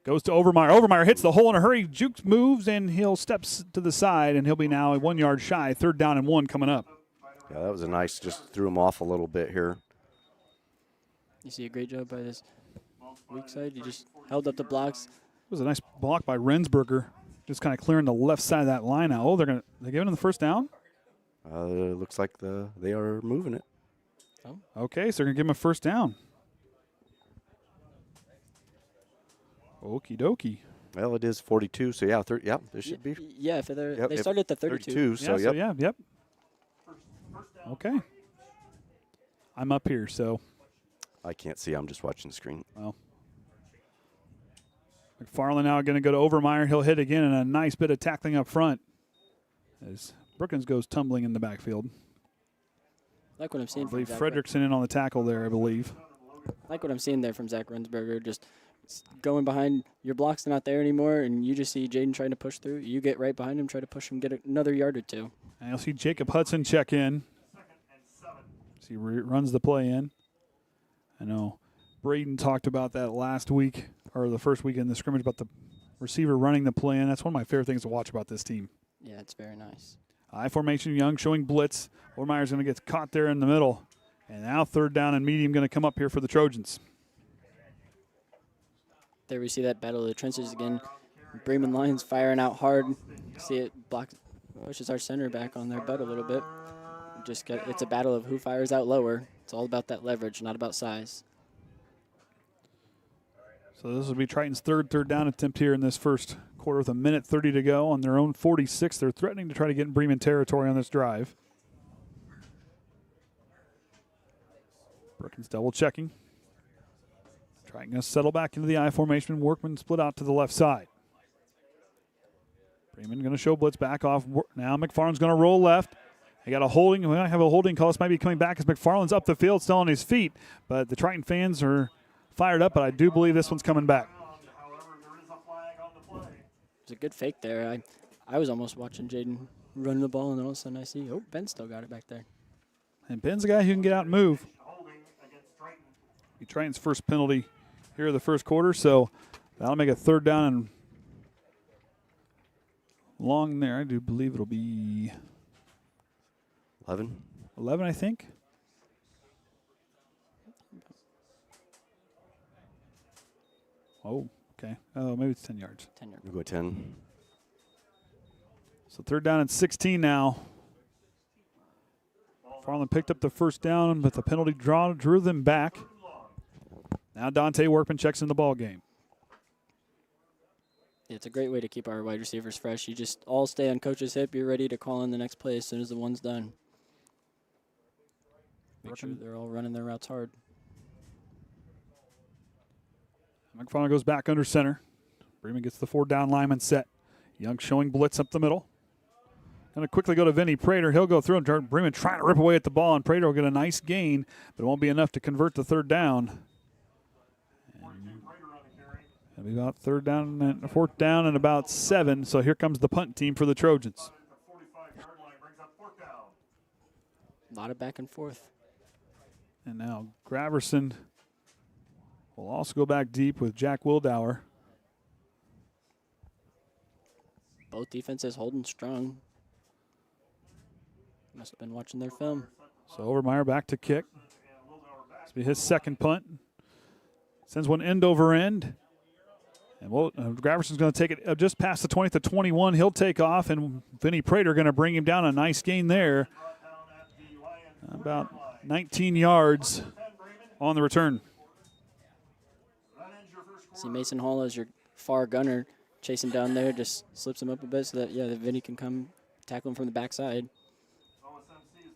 goes to Overmeyer. Overmeyer hits the hole in a hurry. Jukes moves, and he'll steps to the side, and he'll be now 1 yard shy. 3rd down and 1 coming up. Yeah, that was a nice, just threw him off a little bit here. You see a great job by this weak side. You just held up the blocks. It was a nice block by Rensberger, just kind of clearing the left side of that line out. Oh, they're giving him the 1st down? Looks like they are moving it. Oh. Okay, so they're going to give him a 1st down. Okie dokie. Well, it is 42, so yeah, it should be. Yeah, if they started at the 32. So yep. Okay. I'm up here, so. I can't see. I'm just watching the screen. Well. McFarland now going to go to Overmeyer. He'll hit again, and a nice bit of tackling up front as Brookins goes tumbling in the backfield. Like what I'm seeing. I believe Fredrickson in on the tackle there, I believe. Like what I'm seeing there from Zach Rensberger, just going behind. Your block's not there anymore, and you just see Jaden trying to push through. You get right behind him, try to push him, get another yard or 2. And you'll see Jacob Hudson check in. So he runs the play in. I know Braden talked about that last week, or the first week in the scrimmage, about the receiver running the play in. That's one of my favorite things to watch about this team. Yeah, it's very nice. I formation, Young showing blitz. Ormeyer's going to get caught there in the middle. And now third down and medium going to come up here for the Trojans. There we see that battle of the trenches again. Bremen Lions firing out hard. See it pushes our center back on their butt a little bit. It's a battle of who fires out lower. It's all about that leverage, not about size. So this will be Triton's third down attempt here in this first quarter with 1:30 to go on their own 46. They're threatening to try to get in Bremen territory on this drive. Brookins double checking. Triton going to settle back into the I formation. Workman split out to the left side. Bremen going to show blitz back off. Now McFarland's going to roll left. They got a holding. We might have a holding call. This might be coming back as McFarland's up the field, still on his feet. But the Triton fans are fired up, but I do believe this one's coming back. It's a good fake there. I was almost watching Jaden run the ball, and all of a sudden I see, oh, Ben still got it back there. And Ben's a guy who can get out and move. Triton's first penalty here in the first quarter, so that'll make a third down and long there. I do believe it'll be 11, I think. Oh, okay. Oh, maybe it's 10 yards. 10 yards. We'll go 10. So third down and 16 now. Farland picked up the first down, but the penalty drew them back. Now Dante Workman checks in the ball game. Yeah, it's a great way to keep our wide receivers fresh. You just all stay on coach's hip. You're ready to call in the next play as soon as the one's done. Make sure they're all running their routes hard. McFarland goes back under center. Bremen gets the 4-down lineman set. Young showing blitz up the middle. Going to quickly go to Vinny Prater. He'll go through and Bremen trying to rip away at the ball, and Prater will get a nice gain, but it won't be enough to convert the third down. It'll be about fourth down and about 7. So here comes the punt team for the Trojans. A lot of back and forth. And now Graverson will also go back deep with Jack Wildauer. Both defenses holding strong. Must have been watching their film. So Overmeyer back to kick. This will be his second punt. Sends one end over end. And Graverson's going to take it just past the 20 to 21. He'll take off, and Vinny Prater going to bring him down. A nice gain there. About 19 yards on the return. See Mason Hall as your far gunner chasing down there, just slips him up a bit so that, that Vinny can come tackle him from the backside.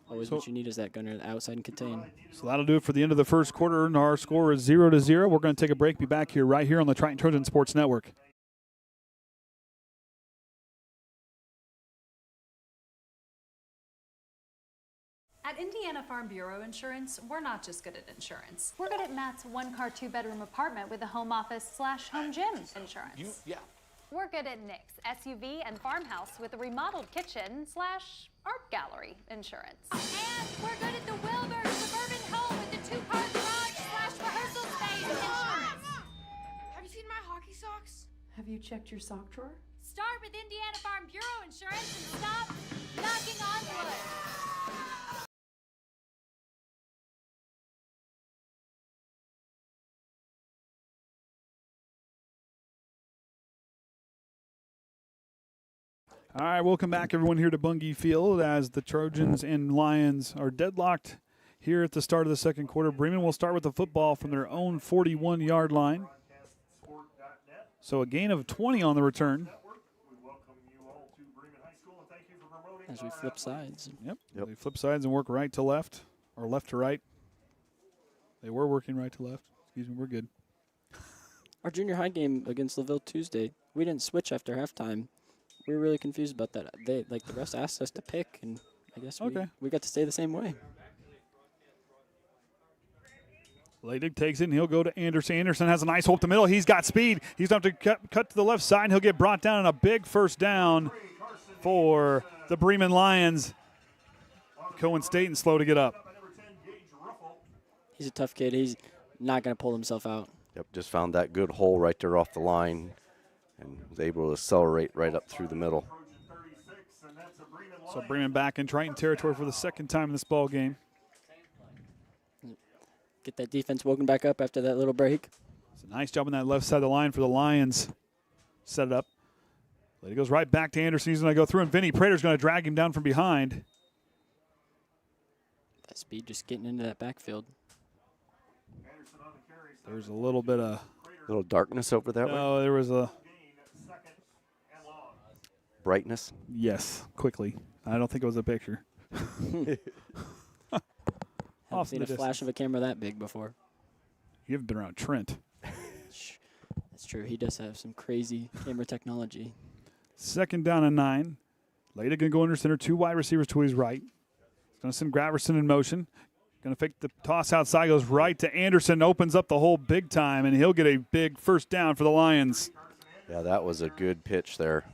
Always what you need is that gunner outside and contain. So that'll do it for the end of the first quarter, and our score is 0-0. We're going to take a break. Be back here right here on the Triton Trojan Sports Network. At Indiana Farm Bureau Insurance, we're not just good at insurance. We're good at Matt's one-car, two-bedroom apartment with a home office/home gym insurance. We're good at Nick's SUV and farmhouse with a remodeled kitchen/art gallery insurance. And we're good at the Wilbur suburban home with the two-car garage/rehearsal space insurance. Have you seen my hockey socks? Have you checked your sock drawer? Start with Indiana Farm Bureau Insurance and stop knocking on wood. All right, welcome back, everyone, here to Bungie Field as the Trojans and Lions are deadlocked here at the start of the second quarter. Bremen will start with the football from their own 41-yard line. So a gain of 20 on the return. As we flip sides. Yep. They flip sides and work right to left, or left to right. They were working right to left. Excuse me, we're good. Our junior high game against LaVille Tuesday, we didn't switch after halftime. We were really confused about that. The refs asked us to pick, and I guess we got to stay the same way. Leidig takes it, and he'll go to Anderson. Anderson has a nice hole up the middle. He's got speed. He's going to have to cut to the left side, and he'll get brought down, and a big first down for the Bremen Lions. Cohen Staten slow to get up. He's a tough kid. He's not going to pull himself out. Yep, just found that good hole right there off the line and was able to accelerate right up through the middle. So Bremen back in Triton territory for the second time in this ball game. Get that defense woken back up after that little break. It's a nice job on that left side of the line for the Lions. Set it up. It goes right back to Anderson. He's going to go through, and Vinny Prater's going to drag him down from behind. That speed just getting into that backfield. There's a little bit of little darkness over that way. No, there was a brightness. Yes, quickly. I don't think it was a picture. Haven't seen a flash of a camera that big before. You haven't been around Trent. That's true. He does have some crazy camera technology. 2nd down and 9. Leda going to go under center. 2 wide receivers to his right. He's going to send Graverson in motion. Going to fake the toss outside. Goes right to Anderson. Opens up the hole big time, and he'll get a big first down for the Lions. Yeah, that was a good pitch there.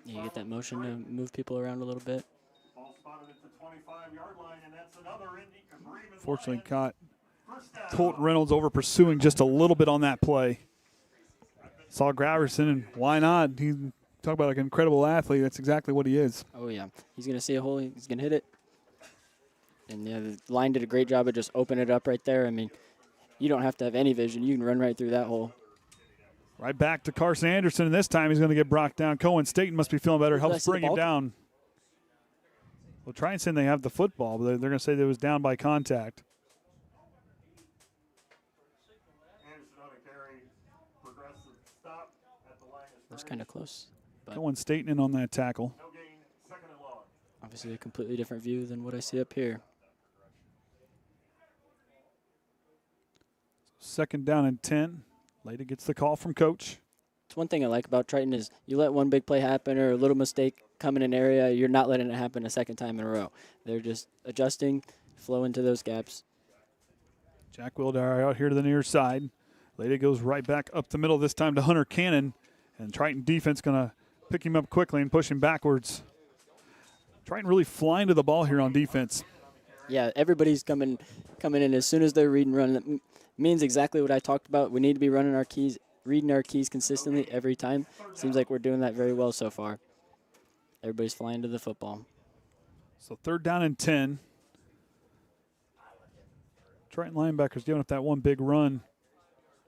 Yeah, you get that motion to move people around a little bit. Fortunately caught Colt Reynolds over pursuing just a little bit on that play. Saw Graverson, and why not? He talk about like an incredible athlete. That's exactly what he is. Oh, yeah. He's going to see a hole. He's going to hit it. And yeah, the line did a great job of just opening it up right there. I mean, you don't have to have any vision. You can run right through that hole. Right back to Carson Anderson, and this time he's going to get brought down. Cohen Staten must be feeling better. Helps bring him down. We'll try and say they have the football, but they're going to say that it was down by contact. That's kind of close. But Cohen Staten in on that tackle. Obviously a completely different view than what I see up here. 2nd down and 10. Leda gets the call from coach. It's one thing I like about Triton is you let one big play happen or a little mistake come in an area, you're not letting it happen a second time in a row. They're just adjusting, flow into those gaps. Jack Wildauer out here to the near side. Leda goes right back up the middle, this time to Hunter Cannon. And Triton defense going to pick him up quickly and push him backwards. Triton really flying to the ball here on defense. Yeah, everybody's coming in as soon as they're reading run. That means exactly what I talked about. We need to be running our keys, reading our keys consistently every time. Seems like we're doing that very well so far. Everybody's flying to the football. So 3rd down and 10. Triton linebackers giving up that one big run.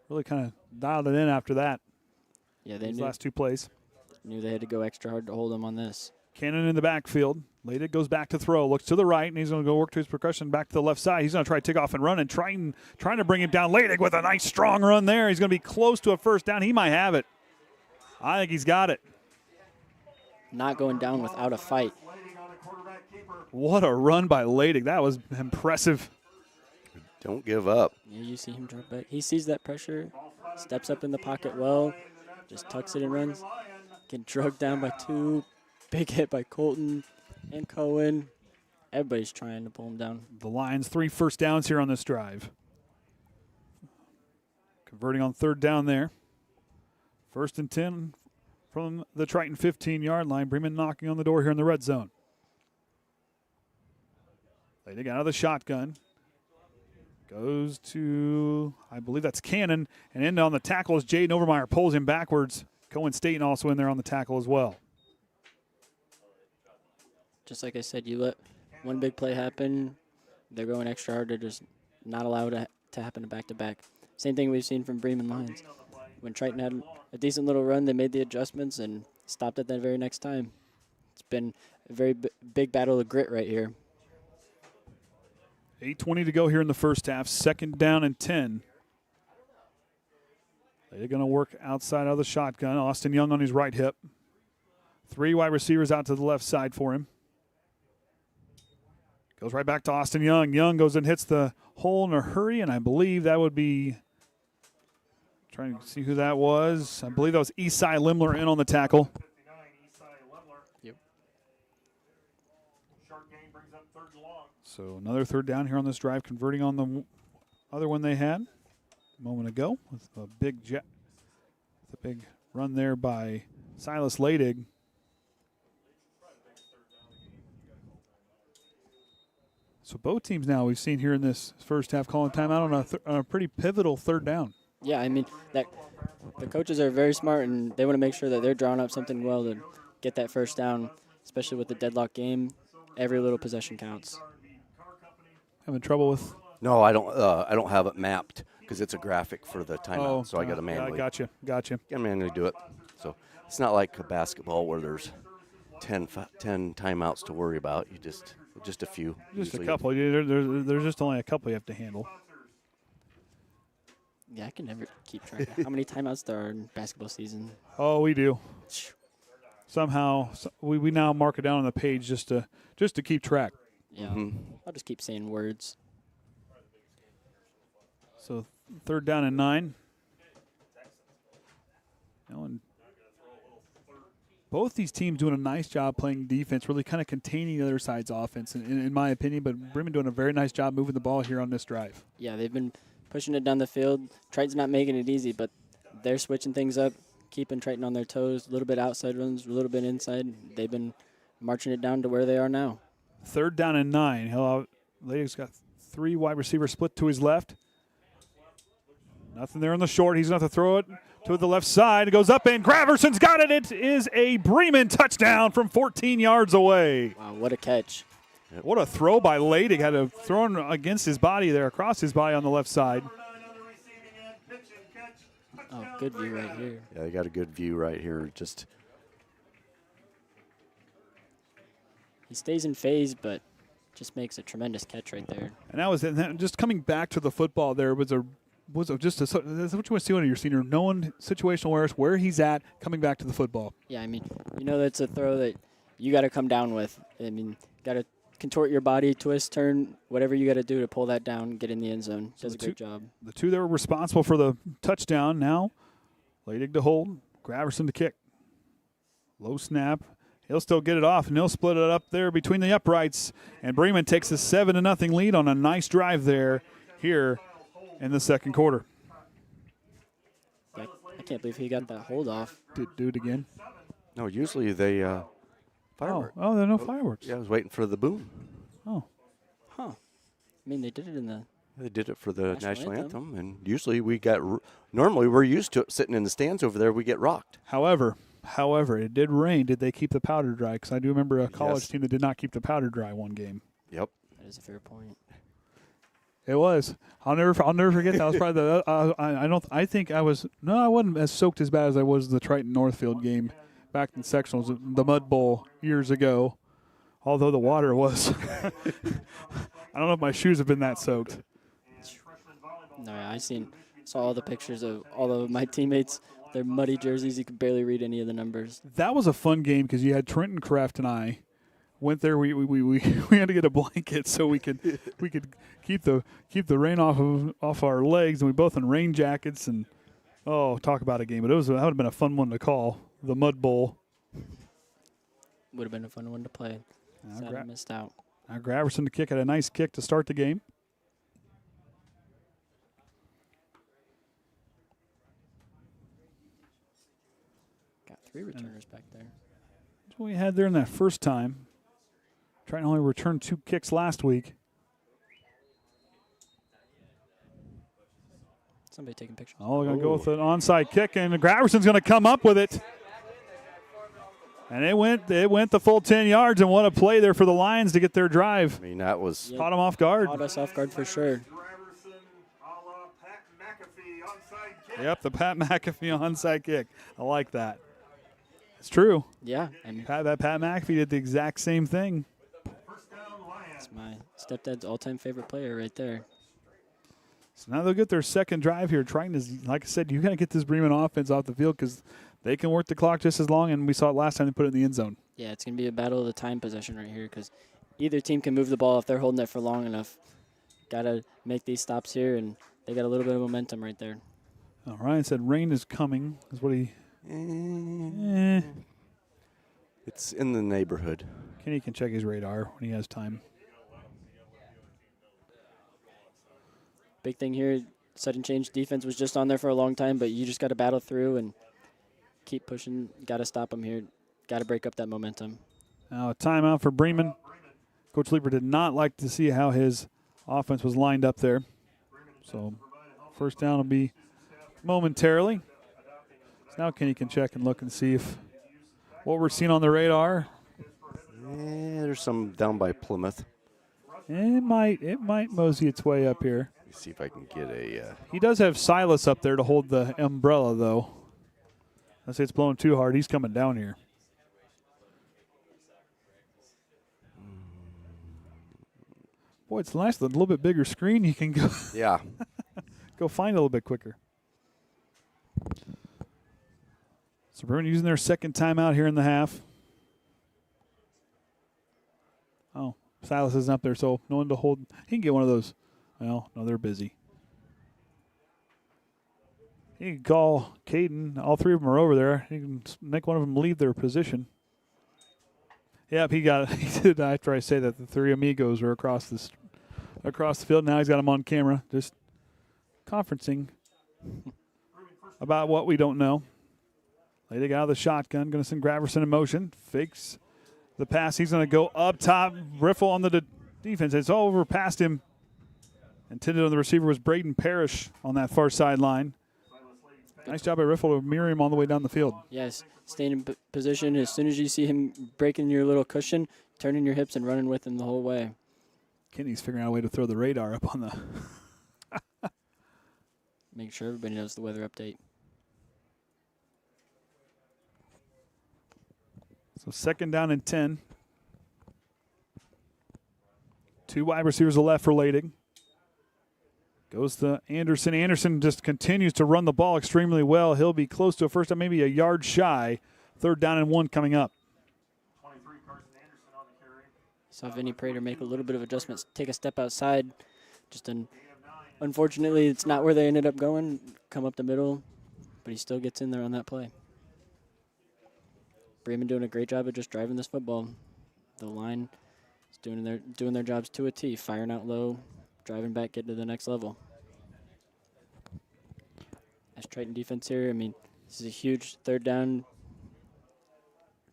Really kind of dialed it in after that. Yeah, they These knew, last 2 plays. Knew they had to go extra hard to hold them on this. Cannon in the backfield. Leda goes back to throw. Looks to the right, and he's going to go work to his percussion back to the left side. He's going to try to take off and run, and trying to bring him down. Leda with a nice strong run there. He's going to be close to a first down. He might have it. I think he's got it. Not going down without a fight. What a run by Leydig. That was impressive. Don't give up. Yeah, you see him drop back. He sees that pressure, steps up in the pocket well, just tucks it and runs. Get drugged down by 2. Big hit by Colton and Cohen. Everybody's trying to pull him down. The Lions 3 first downs here on this drive. Converting on 3rd down there. 1st and 10 from the Triton 15-yard line. Bremen knocking on the door here in the red zone. Leydig out of the shotgun. Goes to, I believe that's Cannon. And in on the tackle is Jaden Overmeyer. Pulls him backwards. Cohen Staten also in there on the tackle as well. Just like I said, you let one big play happen, they're going extra hard. They're just not allowed to happen back-to-back. Same thing we've seen from Bremen Lions. When Triton had a decent little run, they made the adjustments and stopped it that very next time. It's been a very big battle of grit right here. 8:20 to go here in the first half. 2nd down and 10. They're going to work outside of the shotgun. Austin Young on his right hip. 3 wide receivers out to the left side for him. Goes right back to Austin Young. Young goes and hits the hole in a hurry, and I believe that would be, trying to see who that was. I believe that was Esai Limler in on the tackle. Yep. So another 3rd down here on this drive, converting on the other one they had a moment ago with a big run there by Silas Leydig. So both teams now we've seen here in this first half calling timeout on a pretty pivotal 3rd down. Yeah, I mean, the coaches are very smart, and they want to make sure that they're drawing up something well to get that first down. especially with the deadlock game. Every little possession counts. Having trouble with? No, I don't have it mapped because it's a graphic for the timeout, so I got to manually. Yeah, gotcha. Got to manually do it. So it's not like a basketball where there's 10 timeouts to worry about. You just a few. Just usually. a couple. There's just only a couple you have to handle. Yeah, I can never keep track of how many timeouts there are in basketball season. Oh, we do. Somehow we now mark it down on the page just to keep track. Yeah, I'll just keep saying words. So 3rd down and 9. And both these teams doing a nice job playing defense, really kind of containing the other side's offense, in my opinion. But Bremen doing a very nice job moving the ball here on this drive. Yeah, they've been pushing it down the field. Triton's not making it easy, but they're switching things up, keeping Triton on their toes, a little bit outside runs, a little bit inside. They've been marching it down to where they are now. 3rd down and 9. Lady's got 3 wide receivers split to his left. Nothing there on the short. He's going to have to throw it to the left side. It goes up, and Graverson's got it. It is a Bremen touchdown from 14 yards away. Wow, what a catch. What a throw by Leidig. Had a thrown against his body there, across his body on the left side. Oh, good view right here. Yeah, they got a good view right here. He stays in phase, but just makes a tremendous catch right there. And that was it. Just coming back to the football there was that's what you want to see when you're senior. Knowing situational awareness, where he's at, coming back to the football. Yeah, I mean, that's a throw that you got to come down with. I mean, got to contort your body, twist, turn, whatever you got to do to pull that down, get in the end zone. Does a great job. The 2 that were responsible for the touchdown now. Leidig to hold, Graverson to kick. Low snap. He'll still get it off, and he'll split it up there between the uprights. And Bremen takes a 7-0 lead on a nice drive there here in the second quarter. I can't believe he got that hold off. Do it again. No, usually they fireworks. Oh, there are no fireworks. Yeah, I was waiting for the boom. Oh. Huh. I mean, they did it in the... They did it for the national anthem, and usually normally we're used to it sitting in the stands over there, we get rocked. However, it did rain. Did they keep the powder dry? Because I do remember a college team that did not keep the powder dry one game. Yep. That is a fair point. It was. I'll never forget that. Was probably the. I wasn't as soaked as bad as I was the Triton Northfield game back in sectionals, the Mud Bowl years ago. Although the water was, I don't know if my shoes have been that soaked. No, I saw all the pictures of all of my teammates. Their muddy jerseys. You could barely read any of the numbers. That was a fun game because you had Trenton Kraft and I went there. We had to get a blanket so we could keep the rain off our legs, and we both in rain jackets, and talk about a game. But that would have been a fun one to call, the Mud Bowl. Would have been a fun one to play. Sad I missed out. Now Graverson to kick, had a nice kick to start the game. Got 3 returners back there. That's what we had there in that first time. Trying to only return 2 kicks last week. Somebody taking pictures. Oh, we're going to go with an onside kick, and Graverson's going to come up with it. And it went the full 10 yards, and what a play there for the Lions to get their drive. I mean, that was... Caught them off guard. Caught us off guard for sure. Yep, the Pat McAfee onside kick. I like that. It's true. Yeah. I mean, Pat McAfee did the exact same thing. That's my stepdad's all-time favorite player right there. So now they'll get their second drive here. Triton is, like I said, you got to get this Bremen offense off the field because they can work the clock just as long, and we saw it last time they put it in the end zone. Yeah, it's going to be a battle of the time possession right here because either team can move the ball if they're holding it for long enough. Got to make these stops here, and they got a little bit of momentum right there. Ryan said rain is coming. Is what he... It's in the neighborhood. Kenny can check his radar when he has time. Big thing here, sudden change defense was just on there for a long time, but you just got to battle through and keep pushing. Got to stop them here. Got to break up that momentum. Now a timeout for Bremen. Coach Lieber did not like to see how his offense was lined up there. So first down will be momentarily. So now Kenny can check and look and see if what we're seeing on the radar. There's some down by Plymouth. It might mosey its way up here. Let me see if I can get a. He does have Silas up there to hold the umbrella, though. Let's say it's blowing too hard. He's coming down here. Boy, it's nice. A little bit bigger screen. You can go. Yeah. Go find a little bit quicker. So Bremen using their second timeout here in the half. Oh, Silas isn't up there, so no one to hold. He can get one of those. Well, no, they're busy. He can call Caden. All three of them are over there. He can make one of them leave their position. Yep, he got it. He did after I say that the three amigos were across the field. Now he's got them on camera, just conferencing about what we don't know. They got out of the shotgun. Going to send Graverson in motion. Fakes the pass. He's going to go up top. Riffle on the defense. It's all over past him. Intended on the receiver was Braden Parrish on that far sideline. Nice job by Riffle to mirror him all the way down the field. Yes, staying in position. As soon as you see him breaking your little cushion, turning your hips and running with him the whole way. Kenny's figuring out a way to throw the radar up on the. Make sure everybody knows the weather update. So second down and 10. Two wide receivers left for Lading. Goes to Anderson. Anderson just continues to run the ball extremely well. He'll be close to a first down, maybe a yard shy. Third down and 1 coming up. Saw Vinny Prater make a little bit of adjustments, take a step outside. Just unfortunately, it's not where they ended up going. Come up the middle, but he still gets in there on that play. Bremen doing a great job of just driving this football. The line is doing their jobs to a T, firing out low, driving back, getting to the next level. As Triton defense here, I mean, this is a huge third down,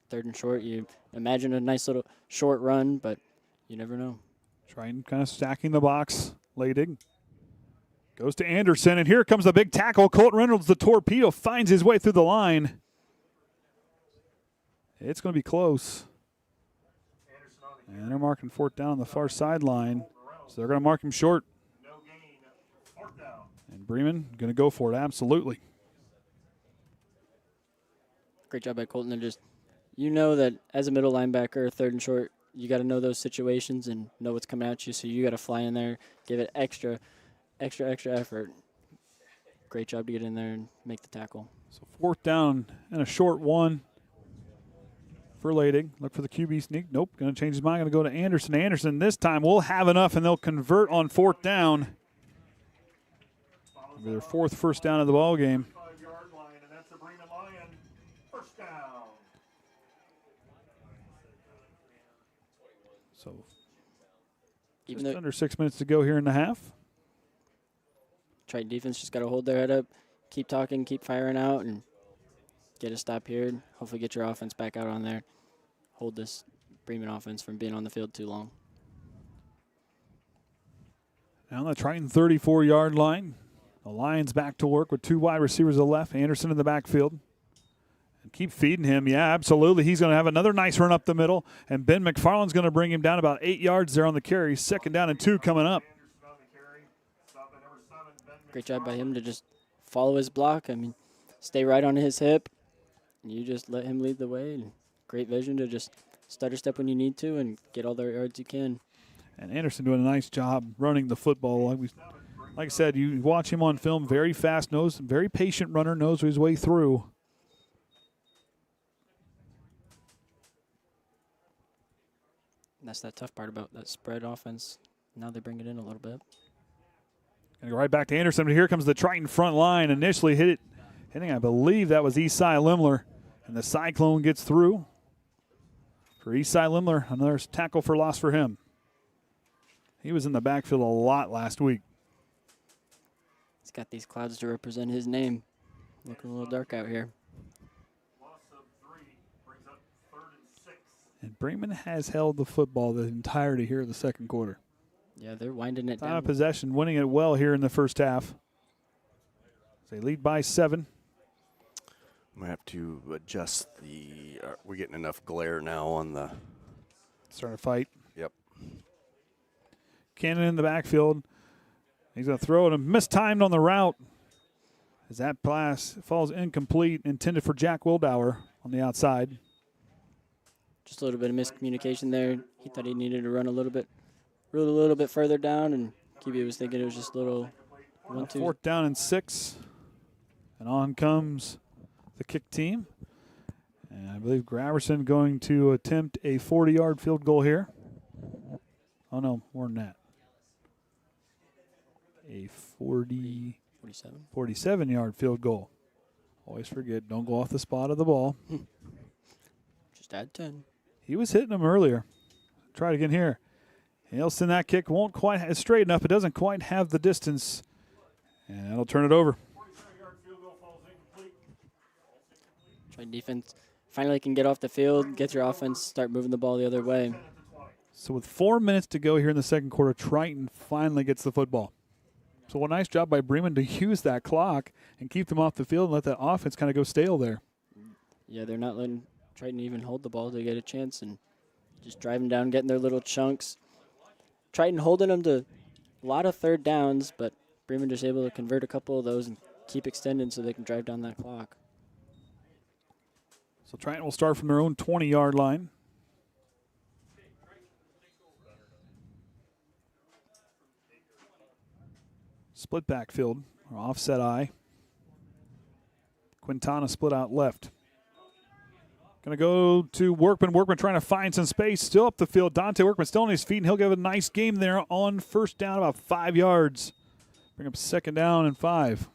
third and short. You imagine a nice little short run, but you never know. Triton kind of stacking the box. Lading goes to Anderson, and here comes the big tackle. Colton Reynolds, the torpedo, finds his way through the line. It's going to be close. And they're marking fourth down on the far sideline. So they're going to mark him short. And Bremen going to go for it, absolutely. Great job by Colton. And just, you know that as a middle linebacker, third and short, you got to know those situations and know what's coming at you. So you got to fly in there, give it extra effort. Great job to get in there and make the tackle. So fourth down and a short one for Lading. Look for the QB sneak. Nope, going to change his mind. Going to go to Anderson. Anderson this time will have enough, and they'll convert on fourth down. It'll be their fourth first down of the ball game. So just under 6 minutes to go here in the half. Triton defense just got to hold their head up, keep talking, keep firing out, and get a stop here. Hopefully get your offense back out on there. Hold this Bremen offense from being on the field too long. Now on the Triton 34-yard line. The Lions back to work with two wide receivers to the left. Anderson in the backfield. And keep feeding him. Yeah, absolutely. He's going to have another nice run up the middle. And Ben McFarland's going to bring him down about 8 yards there on the carry. Second down and 2 coming up. Great job by him to just follow his block. I mean, stay right on his hip. And you just let him lead the way. And great vision to just stutter step when you need to and get all the yards you can. And Anderson doing a nice job running the football. Like I said, you watch him on film, very fast-nosed, very patient runner, knows his way through. And that's that tough part about that spread offense. Now they bring it in a little bit. Going to go right back to Anderson. Here comes the Triton front line. Initially hitting, I believe that was Esai Limler. And the Cyclone gets through. For Esai Limler, another tackle for loss for him. He was in the backfield a lot last week. He's got these clouds to represent his name. Looking a little dark out here. And Bremen has held the football the entirety here of the second quarter. Yeah, they're winding it down. Time of possession, winning it well here in the first half. They lead by 7. I'm going to have to adjust the we're getting enough glare now on the Starting to fight. Yep. Cannon in the backfield. He's going to throw it and mistimed on the route. As that pass falls incomplete, intended for Jack Wildauer on the outside. Just a little bit of miscommunication there. He thought he needed to run a little bit further down, and QB was thinking it was just a little 1-2. 4th down and 6. And on comes the kick team. And I believe Graverson going to attempt a 40-yard field goal here. Oh, no, more than that. A 47-yard field goal. Always forget, don't go off the spot of the ball. Just add 10. He was hitting them earlier. Try it again here. Hailston, that kick won't quite straight enough. It doesn't quite have the distance. And that'll turn it over. Triton defense finally can get off the field, get your offense, start moving the ball the other way. So with 4 minutes to go here in the second quarter, Triton finally gets the football. So a nice job by Bremen to use that clock and keep them off the field and let that offense kind of go stale there. Yeah, they're not letting Triton even hold the ball to get a chance and just driving down, getting their little chunks. Triton holding them to a lot of third downs, but Bremen just able to convert a couple of those and keep extending so they can drive down that clock. So Triton will start from their own 20-yard line. Split backfield, or offset eye. Quintana split out left. Going to go to Workman. Workman trying to find some space. Still up the field. Dante Workman still on his feet, and he'll give a nice game there on 1st down, about 5 yards. Bring up 2nd down and 5.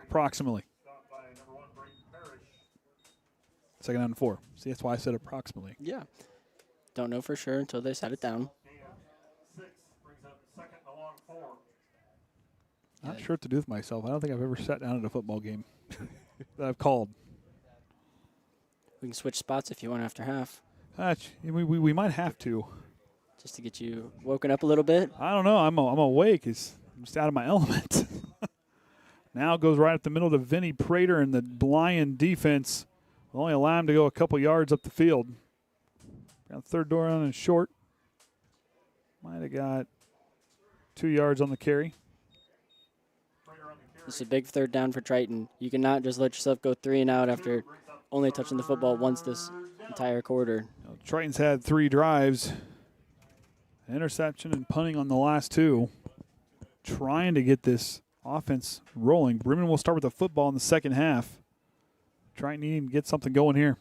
Approximately. 2nd down and 4. See, that's why I said approximately. Yeah. Don't know for sure until they set it down. Not sure what to do with myself. I don't think I've ever sat down at a football game that I've called. We can switch spots if you want after half. We might have to. Just to get you woken up a little bit? I don't know. I'm awake. I'm just out of my element. Now goes right up the middle to Vinny Prater and the Lion defense. Will only allow him to go a couple yards up the field. Got 3rd down and short. Might have got 2 yards on the carry. This is a big 3rd down for Triton. You cannot just let yourself go 3 and out after only touching the football once this entire quarter. Triton's had 3 drives. Interception and punting on the last 2. Trying to get this offense rolling. Bremen will start with the football in the second half. Triton needing to get something going here.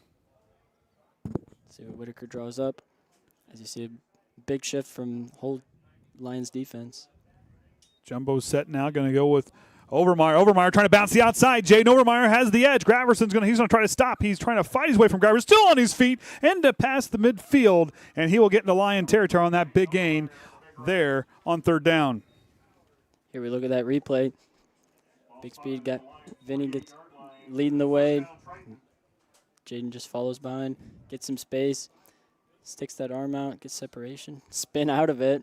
See what Whitaker draws up. As you see, a big shift from whole Lions defense. Jumbo's set now, going to go with Overmeyer. Overmeyer trying to bounce the outside. Jaden Overmeyer has the edge. Graverson's he's going to try to stop. He's trying to fight his way from Graverson. Still on his feet and to pass the midfield, and he will get into Lion territory on that big gain there on 3rd down. Here we look at that replay. Big speed got Vinny gets leading the way. Jaden just follows behind, gets some space, sticks that arm out, gets separation, spin out of it,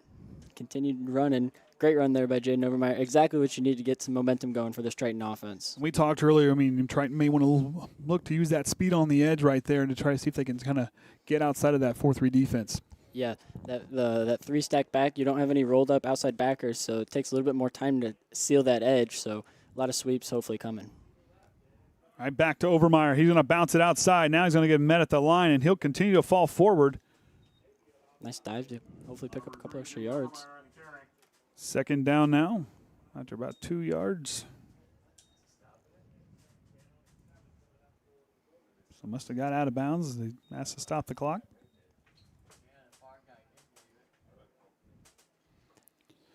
continued running. Great run there by Jaden Overmeyer. Exactly what you need to get some momentum going for this Triton offense. We talked earlier, Triton may want to look to use that speed on the edge right there and to try to see if they can kind of get outside of that 4-3 defense. Yeah, that 3-stack back, you don't have any rolled up outside backers, so it takes a little bit more time to seal that edge, so a lot of sweeps hopefully coming. All right, back to Overmeyer. He's going to bounce it outside. Now he's going to get met at the line, and he'll continue to fall forward. Nice dive to hopefully pick up a couple extra yards. 2nd down now, after about 2 yards. So must have got out of bounds. They asked to stop the clock.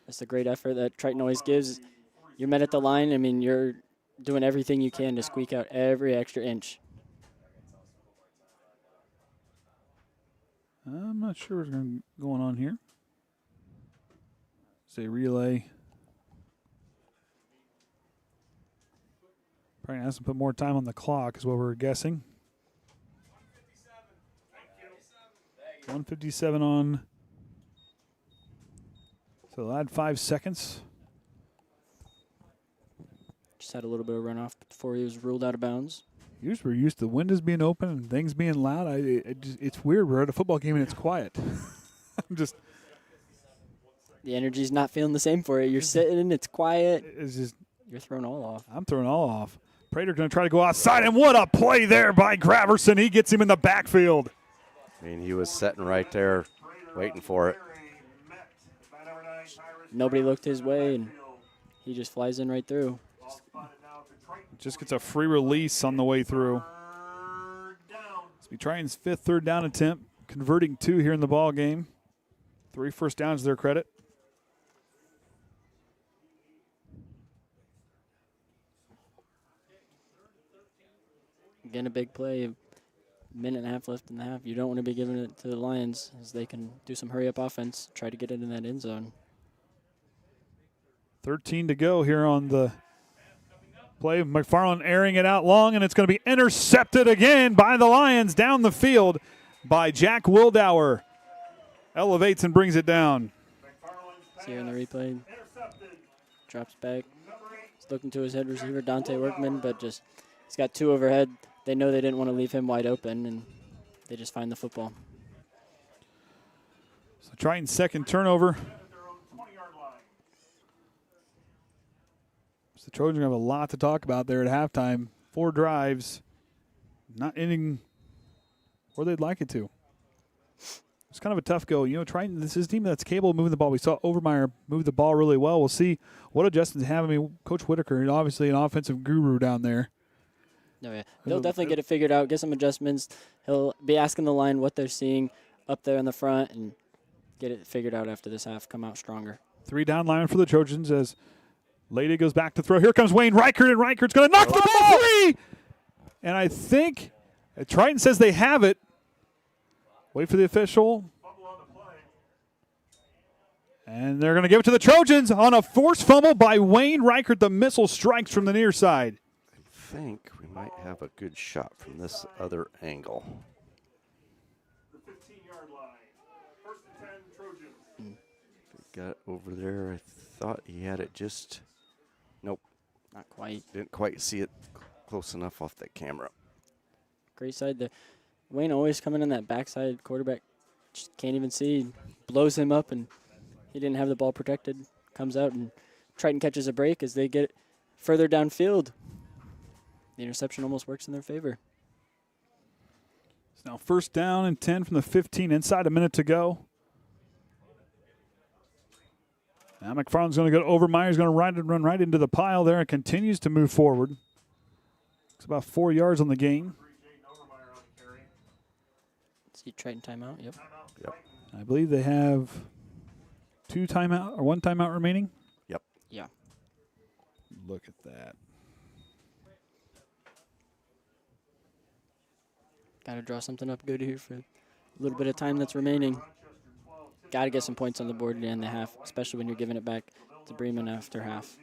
That's a great effort that Triton always gives. You're met at the line. You're doing everything you can to squeak out every extra inch. I'm not sure what's going on here. Say relay. Probably has to put more time on the clock is what we're guessing. 1:57 on. So they'll add 5 seconds. Just had a little bit of runoff before he was ruled out of bounds. Usually we're used to windows being open and things being loud. It's weird. We're at a football game and it's quiet. I'm just. The energy's not feeling the same for it. You're sitting, it's quiet. It's just. You're thrown all off. I'm throwing all off. Prater going to try to go outside, and what a play there by Graverson. He gets him in the backfield. I mean, he was sitting right there waiting for it. Nobody looked his way, and he just flies in right through. Just gets a free release on the way through. It's be Triton's 5th third down attempt, converting 2 here in the ball game. 3 first downs to their credit. Again, a big play. A minute and a half left in the half. You don't want to be giving it to the Lions as they can do some hurry-up offense, try to get it in that end zone. 13 to go here on the play. McFarland airing it out long, and it's going to be intercepted again by the Lions down the field by Jack Wildauer. Elevates and brings it down. See here in the replay. Drops back. He's looking to his head receiver, Dante Workman, but just he's got 2 overhead. They know they didn't want to leave him wide open, and they just find the football. So Triton's 2nd turnover. So the Trojans have a lot to talk about there at halftime. 4 drives, not ending where they'd like it to. It's kind of a tough go. You know, Triton, this is a team that's capable of moving the ball. We saw Overmeyer move the ball really well. We'll see what adjustments have. I mean, Coach Whitaker, obviously an offensive guru down there. No, yeah. They'll definitely get it figured out, get some adjustments. He'll be asking the line what they're seeing up there in the front and get it figured out after this half, come out stronger. 3 down linemen for the Trojans as Lady goes back to throw. Here comes Wayne Reichert, and Reichert's going to knock the ball free. And I think Triton says they have it. Wait for the official. And they're going to give it to the Trojans on a forced fumble by Wayne Reichert. The missile strikes from the near side. I think we might have a good shot from this other angle. The 15-yard line. 1st and 10 Trojans. Got it over there. I thought he had it just. Nope. Not quite. Didn't quite see it close enough off that camera. Great side there. Wayne always coming in that backside. Quarterback just can't even see. Blows him up, and he didn't have the ball protected. Comes out, and Triton catches a break as they get it further downfield. The interception almost works in their favor. It's now 1st down and 10 from the 15, inside a minute to go. Now McFarland's going to go to Overmeyer. He's going to run right into the pile there and continues to move forward. It's about 4 yards on the game. See Triton timeout, yep. I believe they have 1 timeout remaining. Yep. Yeah. Look at that. Got to draw something up good here for a little bit of time that's remaining. Got to get some points on the board in the half, especially when you're giving it back to Bremen after half.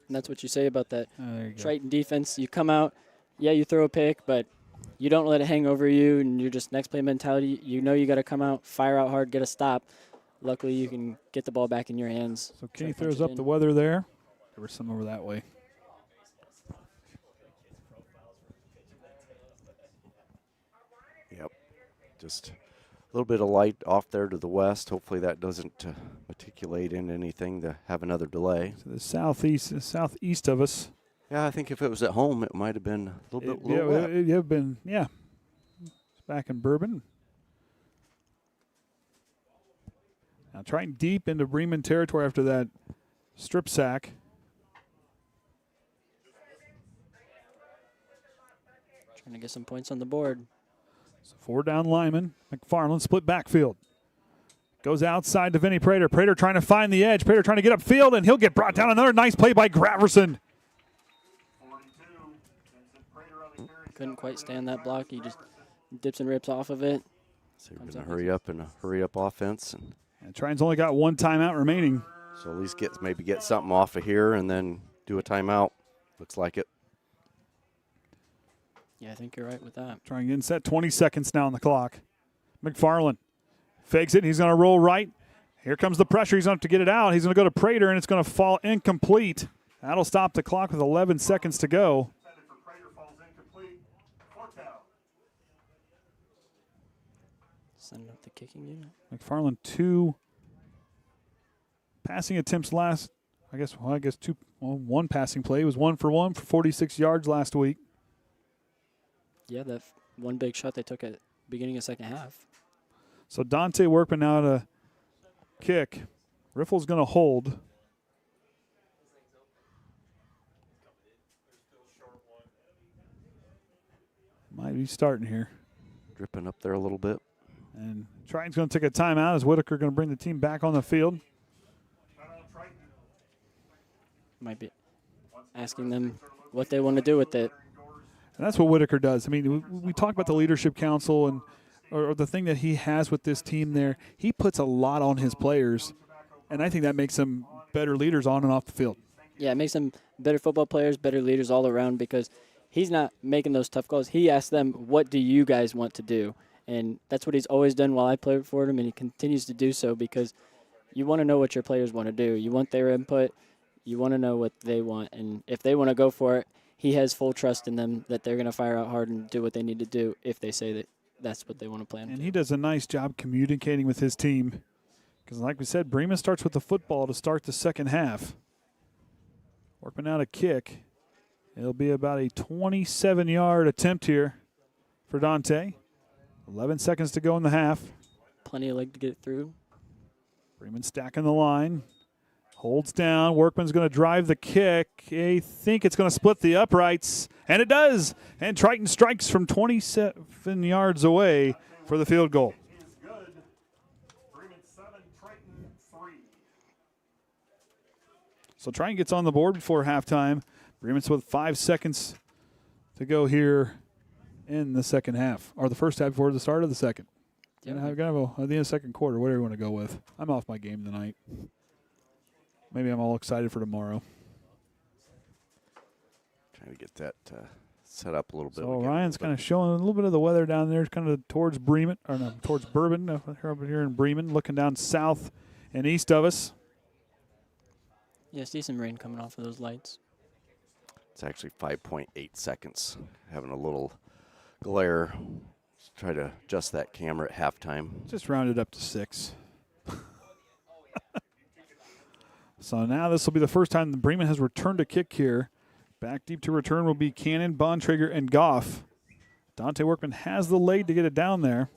And that's what you say about that Triton defense. You come out, yeah, you throw a pick, but you don't let it hang over you, and you're just next play mentality. You know you got to come out, fire out hard, get a stop. Luckily, you can get the ball back in your hands. So Kenny throws up the weather there. There was some over that way. Yep. Just a little bit of light off there to the west. Hopefully that doesn't matriculate into anything to have another delay. To the southeast of us. Yeah, I think if it was at home, it might have been a little bit wet. It have been, yeah. It's back in Bourbon. Now trying deep into Bremen territory after that strip sack. Trying to get some points on the board. So 4 down linemen. McFarland split backfield. Goes outside to Vinny Prater. Prater trying to find the edge. Prater trying to get upfield, and he'll get brought down. Another nice play by Graverson. Couldn't quite stand that block. He just dips and rips off of it. So you're going to hurry up and a hurry-up offense. And Triton's only got 1 timeout remaining. So at least maybe get something off of here and then do a timeout. Looks like it. Yeah, I think you're right with that. Trying to get set. 20 seconds now on the clock. McFarland fakes it. He's going to roll right. Here comes the pressure. He's going to have to get it out. He's going to go to Prater, and it's going to fall incomplete. That'll stop the clock with 11 seconds to go. Send up the kicking unit. McFarland 2 passing attempts last. One passing play. He was 1 for 1 for 46 yards last week. Yeah, that one big shot they took at the beginning of second half. So Dante Workman now to kick. Riffle's going to hold. Might be starting here. Dripping up there a little bit. And Triton's going to take a timeout as Whitaker going to bring the team back on the field. Might be asking them what they want to do with it. And that's what Whitaker does. I mean, we talk about the leadership council and or the thing that he has with this team there. He puts a lot on his players, and I think that makes them better leaders on and off the field. Yeah, it makes them better football players, better leaders all around because he's not making those tough calls. He asks them, what do you guys want to do? And that's what he's always done while I played for him, and he continues to do so because you want to know what your players want to do. You want their input. You want to know what they want. And if they want to go for it, he has full trust in them that they're going to fire out hard and do what they need to do if they say that that's what they want to plan. And he does a nice job communicating with his team because, like we said, Bremen starts with the football to start the second half. Workman out a kick. It'll be about a 27-yard attempt here for Dante. 11 seconds to go in the half. Plenty of leg to get through. Bremen stacking the line. Holds down. Workman's going to drive the kick. I think it's going to split the uprights, and it does. And Triton strikes from 27 yards away for the field goal. So Triton gets on the board before halftime. Bremen's with 5 seconds to go here in the second half, or the first half before the start of the second. Yep. At the end of the second quarter, whatever you want to go with. I'm off my game tonight. Maybe I'm all excited for tomorrow. Trying to get that set up a little bit. So Ryan's kind of showing a little bit of the weather down there, kind of towards Bremen, or no, towards Bourbon, up here in Bremen, looking down south and east of us. Yeah, see some rain coming off of those lights. It's actually 5.8 seconds. Having a little glare. Let's try to adjust that camera at halftime. Just round it up to 6. So now this will be the first time that Bremen has returned a kick here. Back deep to return will be Cannon, Bontrager, and Goff. Dante Workman has the leg to get it down there.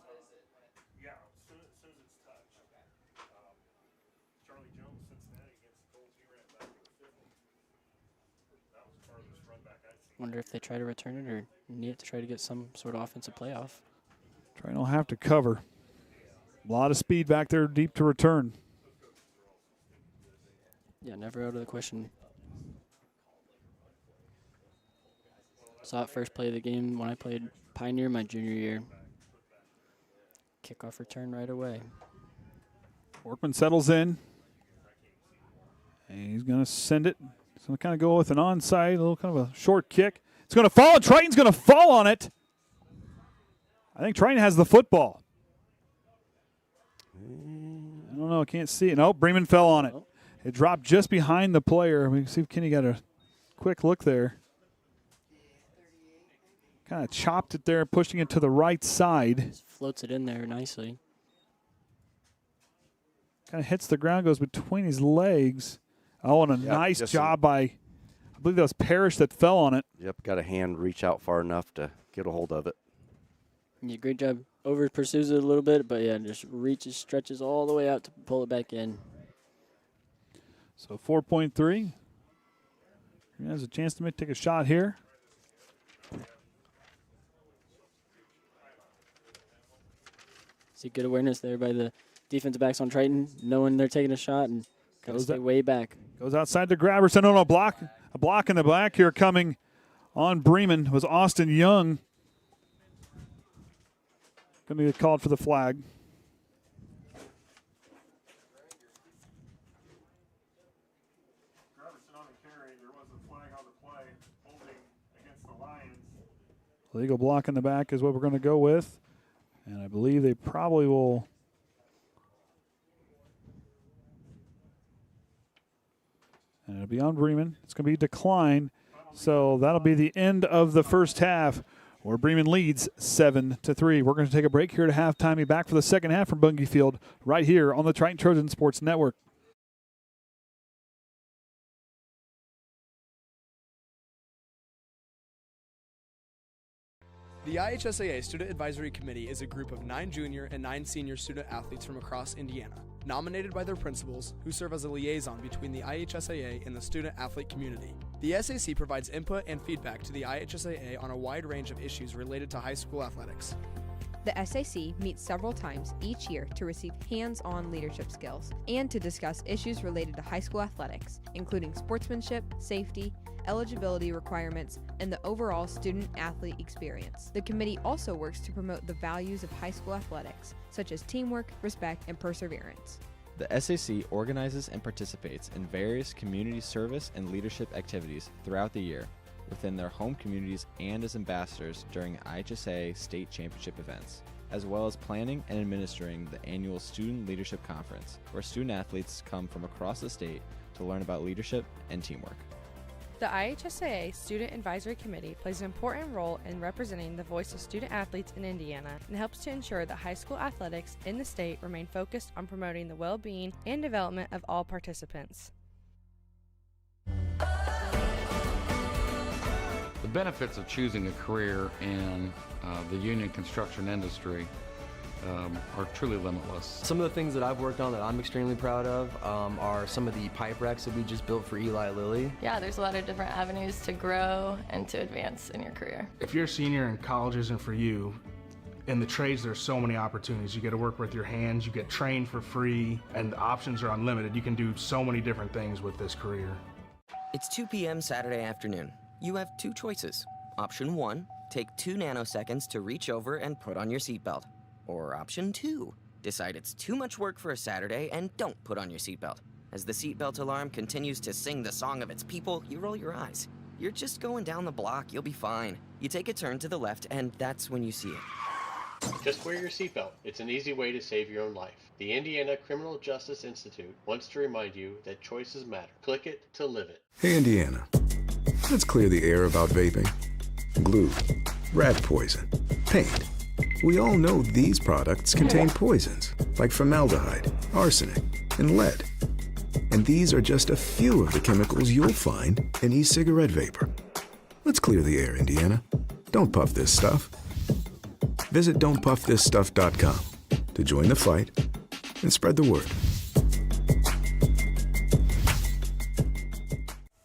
Wonder if they try to return it or need to try to get some sort of offensive playoff. Triton will have to cover. A lot of speed back there deep to return. Yeah, never out of the question. Saw it first play of the game when I played Pioneer my junior year. Kickoff return right away. Workman settles in. And he's going to send it. He's going to kind of go with an onside, a little kind of a short kick. It's going to fall, and Triton's going to fall on it. I think Triton has the football. I don't know. I can't see it. No, Bremen fell on it. It dropped just behind the player. We can see if Kenny got a quick look there. Kind of chopped it there, pushing it to the right side. Just floats it in there nicely. Kind of hits the ground, goes between his legs. Oh, and a nice job by, I believe that was Parrish that fell on it. Yep, got a hand reach out far enough to get a hold of it. Yeah, great job. Over pursues it a little bit, but yeah, just reaches, stretches all the way out to pull it back in. So 4.3. He has a chance to take a shot here. See good awareness there by the defensive backs on Triton, knowing they're taking a shot and gotta stay way back. Goes outside to grabber. Send on a block in the back here coming on Bremen was Austin Young. Going to get called for the flag. Legal block in the back is what we're going to go with. And I believe they probably will And it'll be on Bremen. It's going to be decline. So that'll be the end of the first half, where Bremen leads 7-3. We're going to take a break here at halftime. Be back for the second half from Bunge Field right here on the Triton Trojan Sports Network. The IHSAA Student Advisory Committee is a group of 9 junior and 9 senior student athletes from across Indiana, nominated by their principals, who serve as a liaison between the IHSAA and the student athlete community. The SAC provides input and feedback to the IHSAA on a wide range of issues related to high school athletics. The SAC meets several times each year to receive hands-on leadership skills and to discuss issues related to high school athletics, including sportsmanship, safety, eligibility requirements, and the overall student-athlete experience. The committee also works to promote the values of high school athletics, such as teamwork, respect, and perseverance. The SAC organizes and participates in various community service and leadership activities throughout the year within their home communities and as ambassadors during IHSA state championship events, as well as planning and administering the annual Student Leadership Conference, where student athletes come from across the state to learn about leadership and teamwork. The IHSAA Student Advisory Committee plays an important role in representing the voice of student athletes in Indiana and helps to ensure that high school athletics in the state remain focused on promoting the well-being and development of all participants. The benefits of choosing a career in the union construction industry are truly limitless. Some of the things that I've worked on that I'm extremely proud of are some of the pipe racks that we just built for Eli Lilly. Yeah, there's a lot of different avenues to grow and to advance in your career. If you're a senior and college isn't for you, in the trades there's so many opportunities. You get to work with your hands, you get trained for free, and the options are unlimited. You can do so many different things with this career. It's 2 p.m. Saturday afternoon. You have 2 choices. Option 1, take 2 nanoseconds to reach over and put on your seatbelt. Or option 2, decide it's too much work for a Saturday and don't put on your seatbelt. As the seatbelt alarm continues to sing the song of its people, you roll your eyes. You're just going down the block, you'll be fine. You take a turn to the left and that's when you see it. Just wear your seatbelt. It's an easy way to save your own life. The Indiana Criminal Justice Institute wants to remind you that choices matter. Click it to live it. Hey, Indiana. Let's clear the air about vaping. Glue, rat poison, paint. We all know these products contain poisons like formaldehyde, arsenic, and lead. And these are just a few of the chemicals you'll find in e-cigarette vapor. Let's clear the air, Indiana. Don't puff this stuff. Visit don'tpuffthisstuff.com to join the fight and spread the word.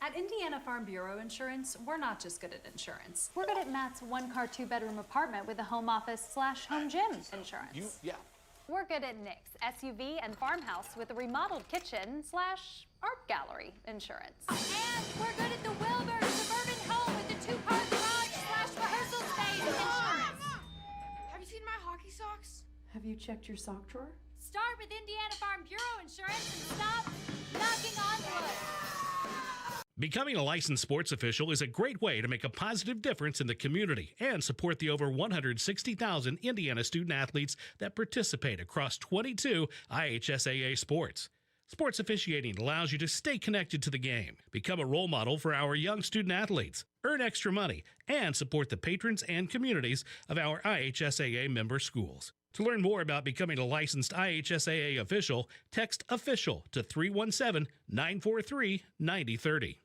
At Indiana Farm Bureau Insurance, we're not just good at insurance. We're good at Matt's 1-car, 2-bedroom apartment with a home office/home gym insurance. We're good at Nick's SUV and farmhouse with a remodeled kitchen/art gallery insurance. And we're good at the Wilbur suburban home with the 2-car garage/rehearsal space insurance. Have you seen my hockey socks? Have you checked your sock drawer? Start with Indiana Farm Bureau Insurance and stop knocking on wood. Becoming a licensed sports official is a great way to make a positive difference in the community and support the over 160,000 Indiana student athletes that participate across 22 IHSAA sports. Sports officiating allows you to stay connected to the game, become a role model for our young student athletes, earn extra money, and support the patrons and communities of our IHSAA member schools. To learn more about becoming a licensed IHSAA official, text OFFICIAL to 317-943-9030.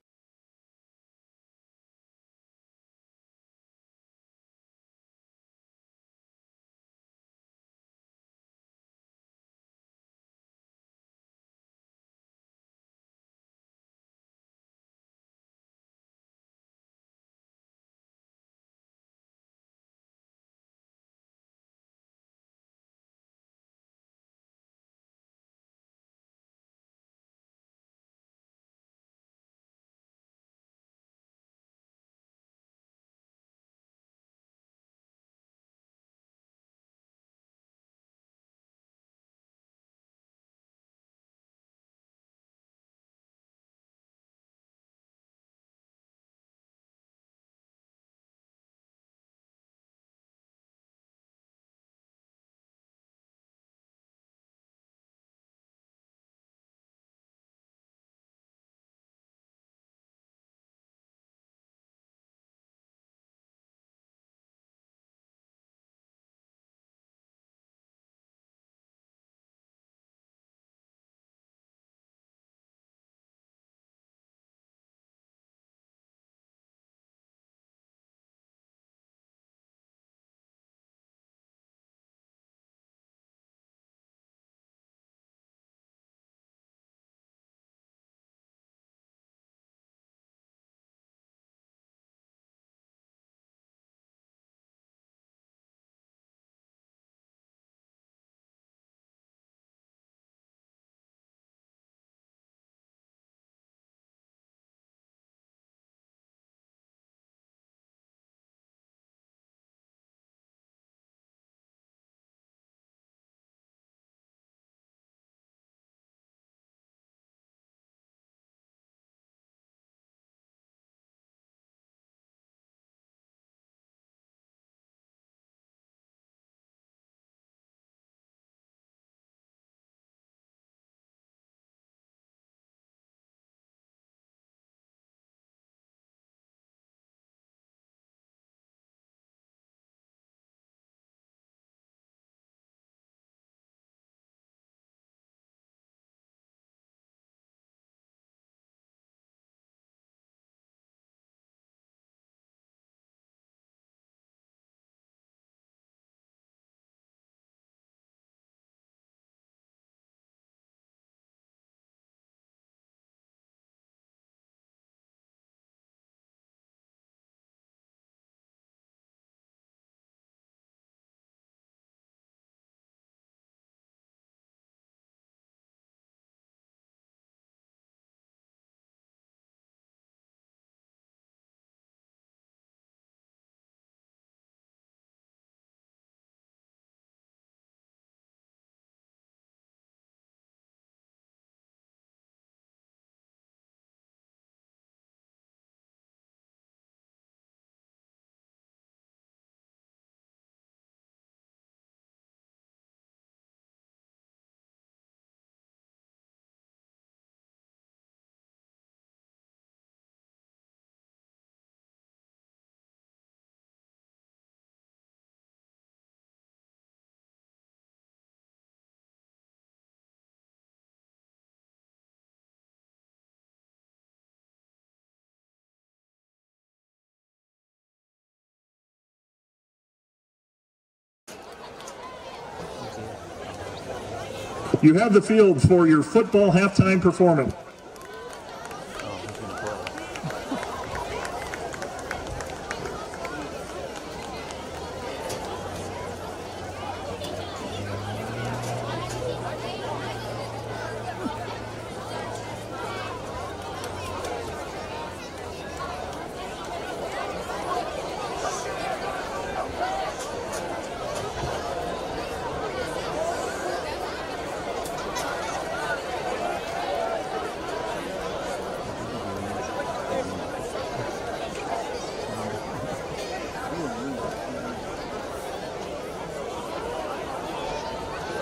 You have the field for your football halftime performance.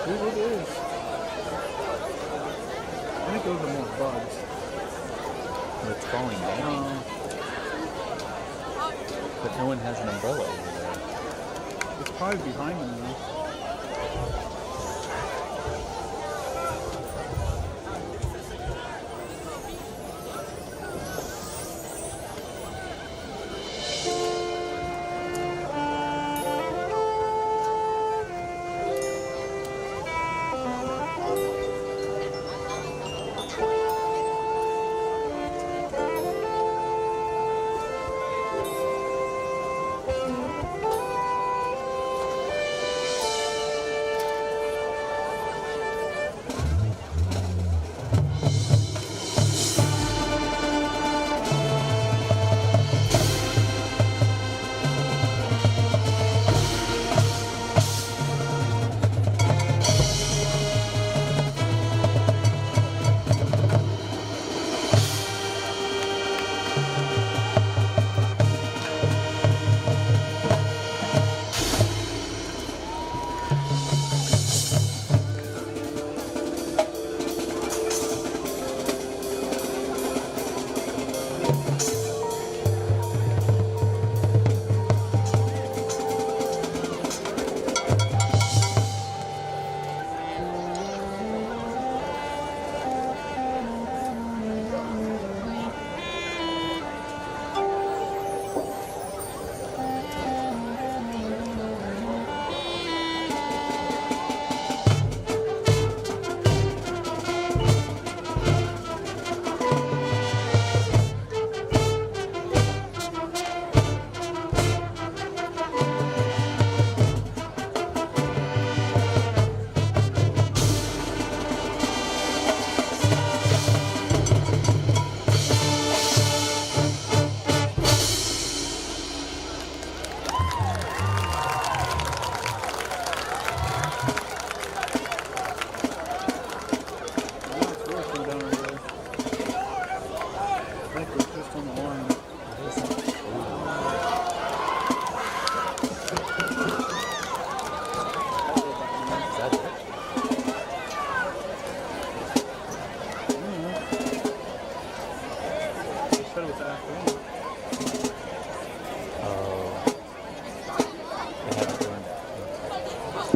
It is. I think those are more bugs. It's falling down. But no one has an umbrella over there. It's probably behind them though.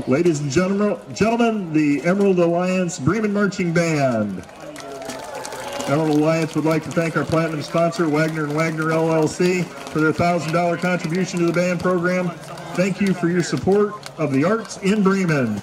Ladies and gentlemen, the Emerald Alliance Bremen Marching Band. Emerald Alliance would like to thank our platinum sponsor, Wagner & Wagner LLC, for their $1,000 contribution to the band program. Thank you for your support of the arts in Bremen.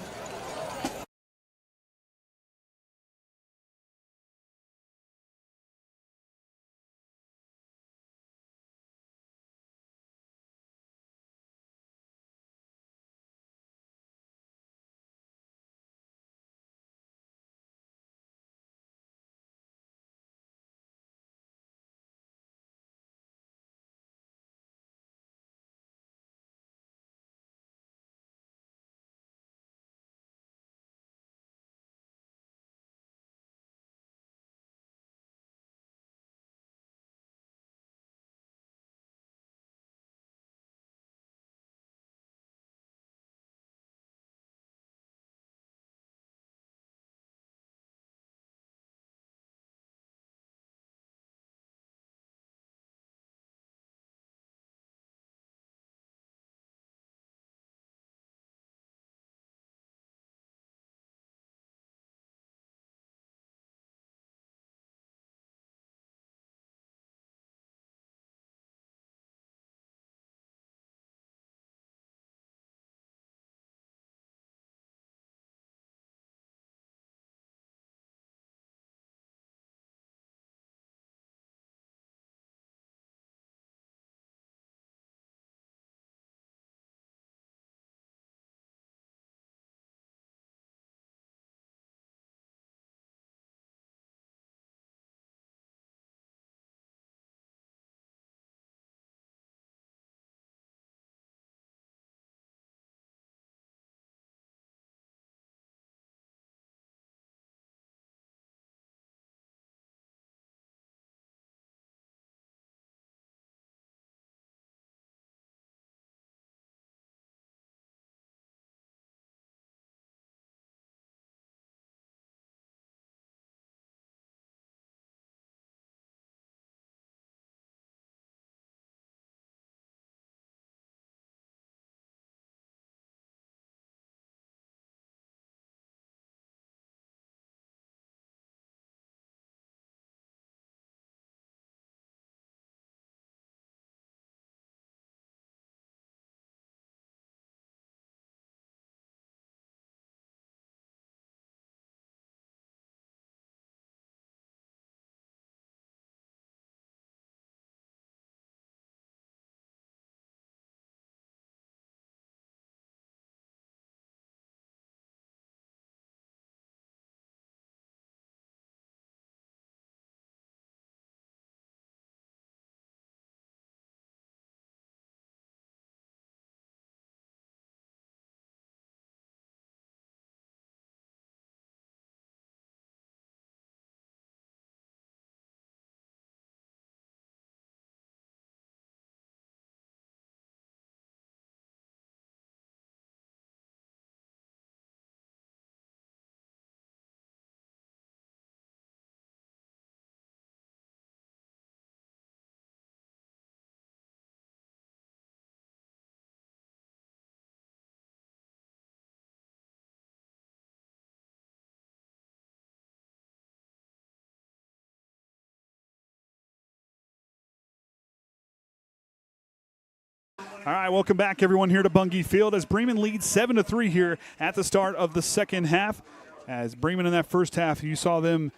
All right, welcome back, everyone, here to Bungie Field as Bremen leads 7-3 here at the start of the second half. As Bremen in that first half, you saw them,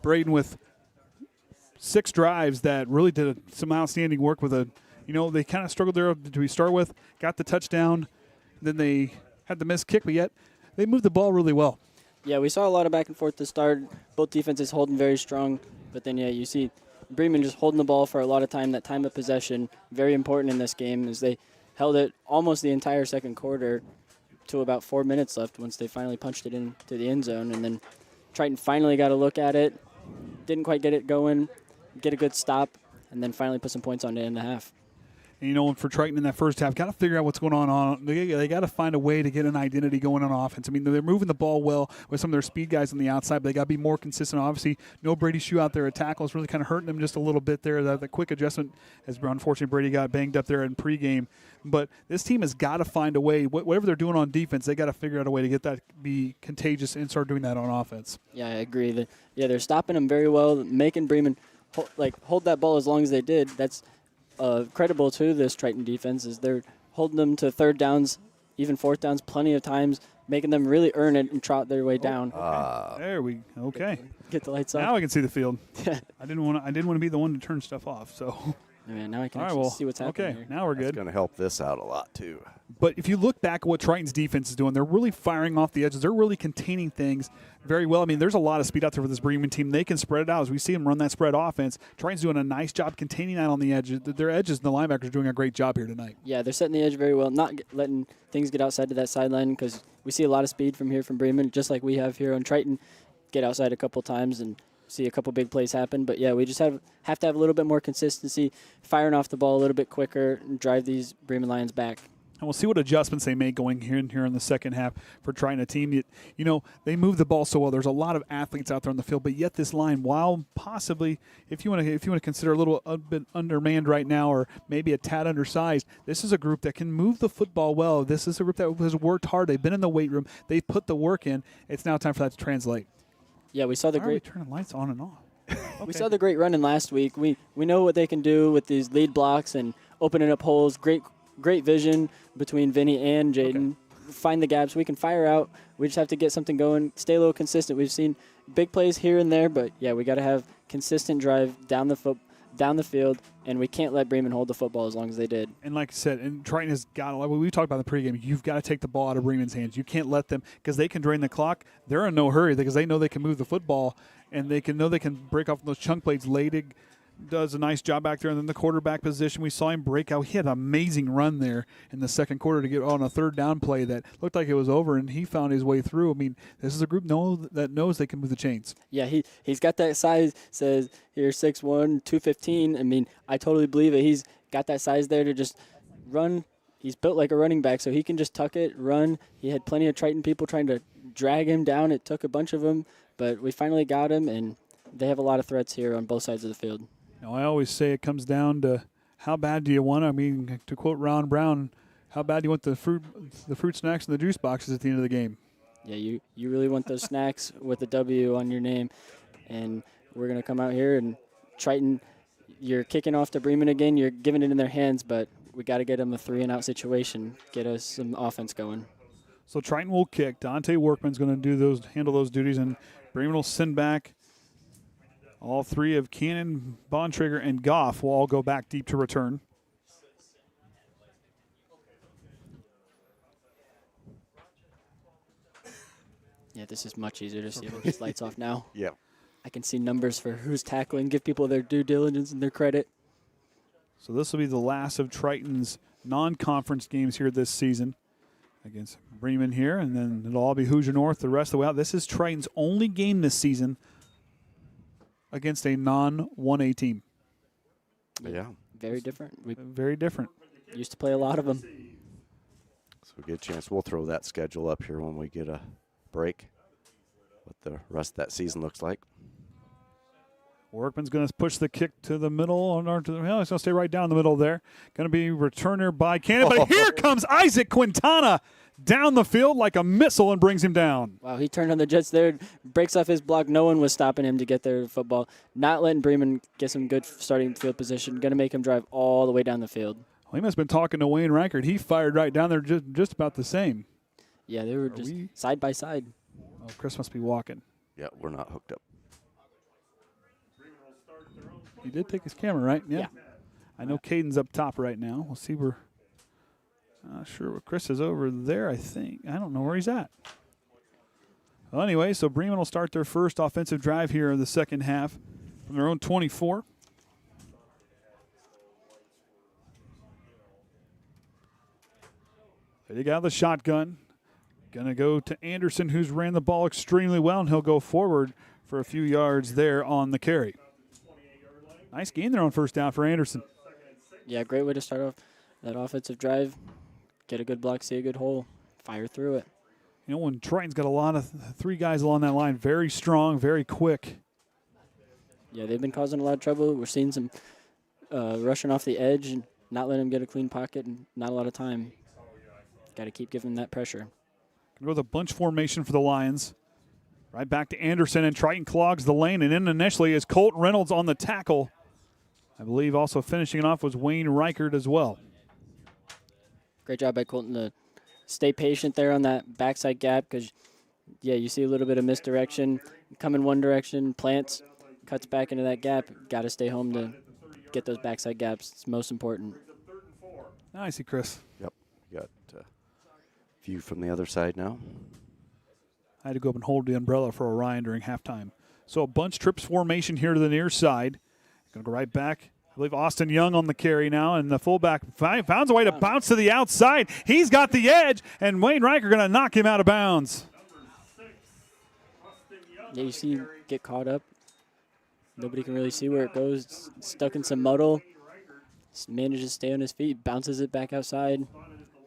Braden, with 6 drives that really did some outstanding work with they kind of struggled there to start with, got the touchdown, then they had the missed kick, but yet they moved the ball really well. Yeah, we saw a lot of back and forth to start. Both defenses holding very strong, but then, you see Bremen just holding the ball for a lot of time. That time of possession, very important in this game, as they held it almost the entire second quarter to about 4 minutes left once they finally punched it into the end zone. And then Triton finally got a look at it, didn't quite get it going, get a good stop, and then finally put some points on the end of the half. And, for Triton in that first half, got to figure out what's going on. They got to find a way to get an identity going on offense. I mean, they're moving the ball well with some of their speed guys on the outside, but they got to be more consistent. Obviously, no Brady Shoe out there at tackle is really kind of hurting them just a little bit there. The quick adjustment, as unfortunately Brady got banged up there in pregame. But this team has got to find a way. Whatever they're doing on defense, they got to figure out a way to get that be contagious and start doing that on offense. Yeah, I agree. They're stopping them very well, making Bremen hold that ball as long as they did. That's credible to this Triton defense, is they're holding them to third downs, even fourth downs, plenty of times, making them really earn it and trot their way down. There we okay. Get the lights off. Now I can see the field. I didn't want to be the one to turn stuff off. So. Yeah, now I can see what's happening. Okay, here. now we're good. It's going to help this out a lot too. But if you look back at what Triton's defense is doing, they're really firing off the edges. They're really containing things very well. I mean, there's a lot of speed out there for this Bremen team. They can spread it out. As we see them run that spread offense, Triton's doing a nice job containing that on the edges. Their edges and the linebackers are doing a great job here tonight. Yeah, they're setting the edge very well, not letting things get outside to that sideline, because we see a lot of speed from Bremen, just like we have here on Triton. Get outside a couple times and see a couple big plays happen. But, yeah, we just have to have a little bit more consistency, firing off the ball a little bit quicker, and drive these Bremen Lions back. And we'll see what adjustments they make going here in the second half for Triton, a team that, they move the ball so well. There's a lot of athletes out there on the field, but yet this line, while possibly, if you want to consider a bit undermanned right now or maybe a tad undersized, this is a group that can move the football well. This is a group that has worked hard. They've been in the weight room. They've put the work in. It's now time for that to translate. Yeah, we saw the great. Turning lights on and off. Okay. We saw the great running last week. We know what they can do with these lead blocks and opening up holes. Great vision between Vinny and Jaden. Okay. Find the gaps. We can fire out. We just have to get something going. Stay a little consistent. We've seen big plays here and there, but yeah, we got to have consistent drive down the field, and we can't let Bremen hold the football as long as they did. And like I said, and Triton has got a lot. We talked about in the pregame. You've got to take the ball out of Bremen's hands. You can't let them, because they can drain the clock. They're in no hurry because they know they can move the football, and they can break off those chunk plays. Leidig does a nice job back there, and then the quarterback position, we saw him break out. He had an amazing run there in the second quarter to get on a third down play that looked like it was over, and he found his way through. I mean, this is a group that knows they can move the chains. Yeah, he's got that size, says here 6'1", 215. I mean, I totally believe it. He's got that size there to just run. He's built like a running back, so he can just tuck it, run. He had plenty of Triton people trying to drag him down. It took a bunch of them, but we finally got him, and they have a lot of threats here on both sides of the field. Now, I always say it comes down to how bad do you want it? I mean, to quote Ron Brown, how bad do you want the fruit snacks and the juice boxes at the end of the game? Yeah, you really want those snacks with a W on your name. And we're going to come out here, and Triton, you're kicking off to Bremen again. You're giving it in their hands, but we got to get them a 3-and-out situation, get us some offense going. So Triton will kick. Dante Workman's going to handle those duties, and Bremen will send back. All three of Cannon, Bontrager, and Goff will all go back deep to return. Yeah, this is much easier to see with these lights off now. Yep. I can see numbers for who's tackling, give people their due diligence and their credit. So this will be the last of Triton's non-conference games here this season against Bremen here, and then it'll all be Hoosier North the rest of the way out. This is Triton's only game this season against a non-1A team. Yeah. Very different. Very different. Used to play a lot of them. So we get a chance. We'll throw that schedule up here when we get a break, what the rest of that season looks like. Workman's going to push the kick to the middle. He's going to stay right down the middle there. Going to be returner by Cannon. But here comes Isaac Quintana down the field like a missile and brings him down. Wow, he turned on the Jets there, breaks off his block. No one was stopping him to get their football. Not letting Bremen get some good starting field position. Going to make him drive all the way down the field. Well, he must have been talking to Wayne Reichert. He fired right down there just about the same. Yeah, they were just side by side. Oh, Chris must be walking. Yeah, we're not hooked up. He did take his camera, right? Yeah. I know Caden's up top right now. We'll see where. Not sure where Chris is over there, I think. I don't know where he's at. Well, anyway, so Bremen will start their first offensive drive here in the second half from their own 24. They dig out the shotgun. Going to go to Anderson, who's ran the ball extremely well, and he'll go forward for a few yards there on the carry. Nice gain there on first down for Anderson. Yeah, great way to start off that offensive drive. Get a good block, see a good hole, fire through it. You know, when Triton's got a lot of three guys along that line, very strong, very quick. Yeah, they've been causing a lot of trouble. We're seeing some rushing off the edge and not letting them get a clean pocket and not a lot of time. Got to keep giving them that pressure. Going to go with a bunch formation for the Lions. Right back to Anderson, and Triton clogs the lane, and in initially is Colt Reynolds on the tackle. I believe also finishing it off was Wayne Reichert as well. Great job by Colton to stay patient there on that backside gap because, yeah, you see a little bit of misdirection. Come in one direction, plants, cuts back into that gap. Got to stay home to get those backside gaps. It's most important. I see, Chris. Yep. Got view from the other side now. I had to go up and hold the umbrella for Orion during halftime. So a bunch trips formation here to the near side. Going to go right back. I believe Austin Young on the carry now, and the fullback finds a way to bounce to the outside. He's got the edge, and Wayne Reichert going to knock him out of bounds. Yeah, you see him get caught up. Nobody can really see where it goes. It's stuck in some muddle. Manages to stay on his feet, bounces it back outside.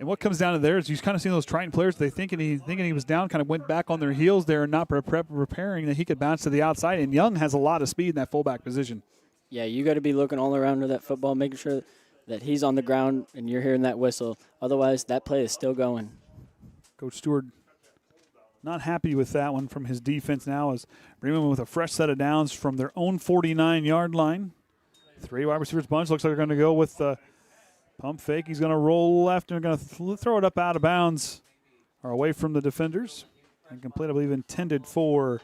And what comes down to there is you kind of see those Triton players, they thinking he was down, kind of went back on their heels there and not preparing that he could bounce to the outside. And Young has a lot of speed in that fullback position. Yeah, you got to be looking all around to that football, making sure that he's on the ground and you're hearing that whistle. Otherwise, that play is still going. Coach Stewart not happy with that one from his defense now as Bremen with a fresh set of downs from their own 49-yard line. Three wide receivers bunch. Looks like they're going to go with the pump fake. He's going to roll left and going to throw it up out of bounds or away from the defenders. And complete, I believe, intended for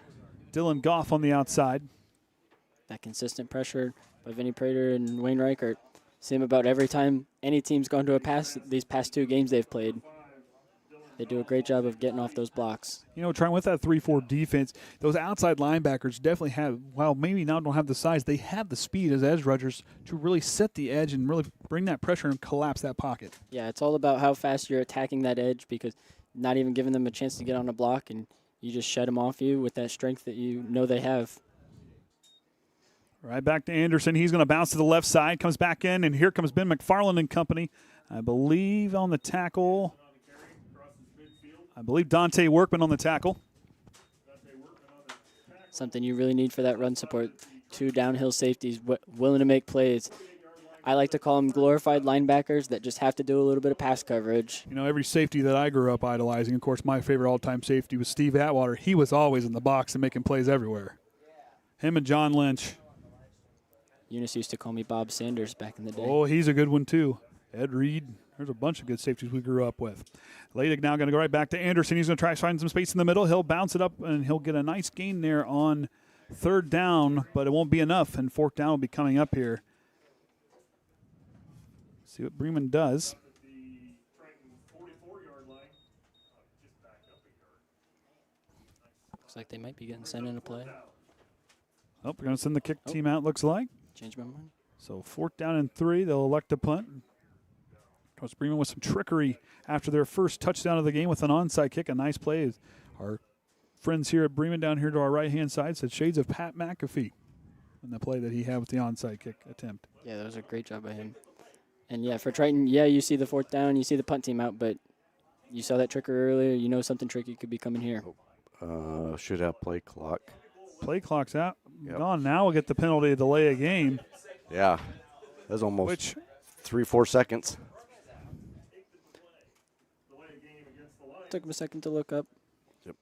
Dylan Goff on the outside. That consistent pressure by Vinny Prater and Wayne Reichert. See him about every time any team's gone to a pass these past two games they've played. They do a great job of getting off those blocks. You know, trying with that 3-4 defense, those outside linebackers definitely have, while maybe now don't have the size, they have the speed as edge rushers to really set the edge and really bring that pressure and collapse that pocket. Yeah, it's all about how fast you're attacking that edge because not even giving them a chance to get on a block and you just shut them off you with that strength that you know they have. Right back to Anderson. He's going to bounce to the left side, comes back in, and here comes Ben McFarland and company. I believe on the tackle. I believe Dante Workman on the tackle. Something you really need for that run support. Two downhill safeties willing to make plays. I like to call them glorified linebackers that just have to do a little bit of pass coverage. You know, every safety that I grew up idolizing, of course, my favorite all-time safety was Steve Atwater. He was always in the box and making plays everywhere. Him and John Lynch. Eunice used to call me Bob Sanders back in the day. Oh, he's a good one, too. Ed Reed. There's a bunch of good safeties we grew up with. Leidig now going to go right back to Anderson. He's going to try to find some space in the middle. He'll bounce it up, and he'll get a nice gain there on third down, but it won't be enough, and fourth down will be coming up here. See what Bremen does. Looks like they might be getting sent into play. Oh, we're going to send the kick team out, looks like. Change my mind. So fourth down and 3. They'll elect to punt. Coach Bremen with some trickery after their first touchdown of the game with an onside kick. A nice play. Our friends here at Bremen down here to our right-hand side said shades of Pat McAfee in the play that he had with the onside kick attempt. Yeah, that was a great job by him. And, yeah, for Triton, yeah, you see the fourth down, you see the punt team out, but you saw that trickery earlier. You know something tricky could be coming here. Should have play clock. Play clock's out. Yep. Gone. Now we'll get the penalty to delay a game. Yeah, that was almost 3-4 seconds. Took him a second to look up. Yep.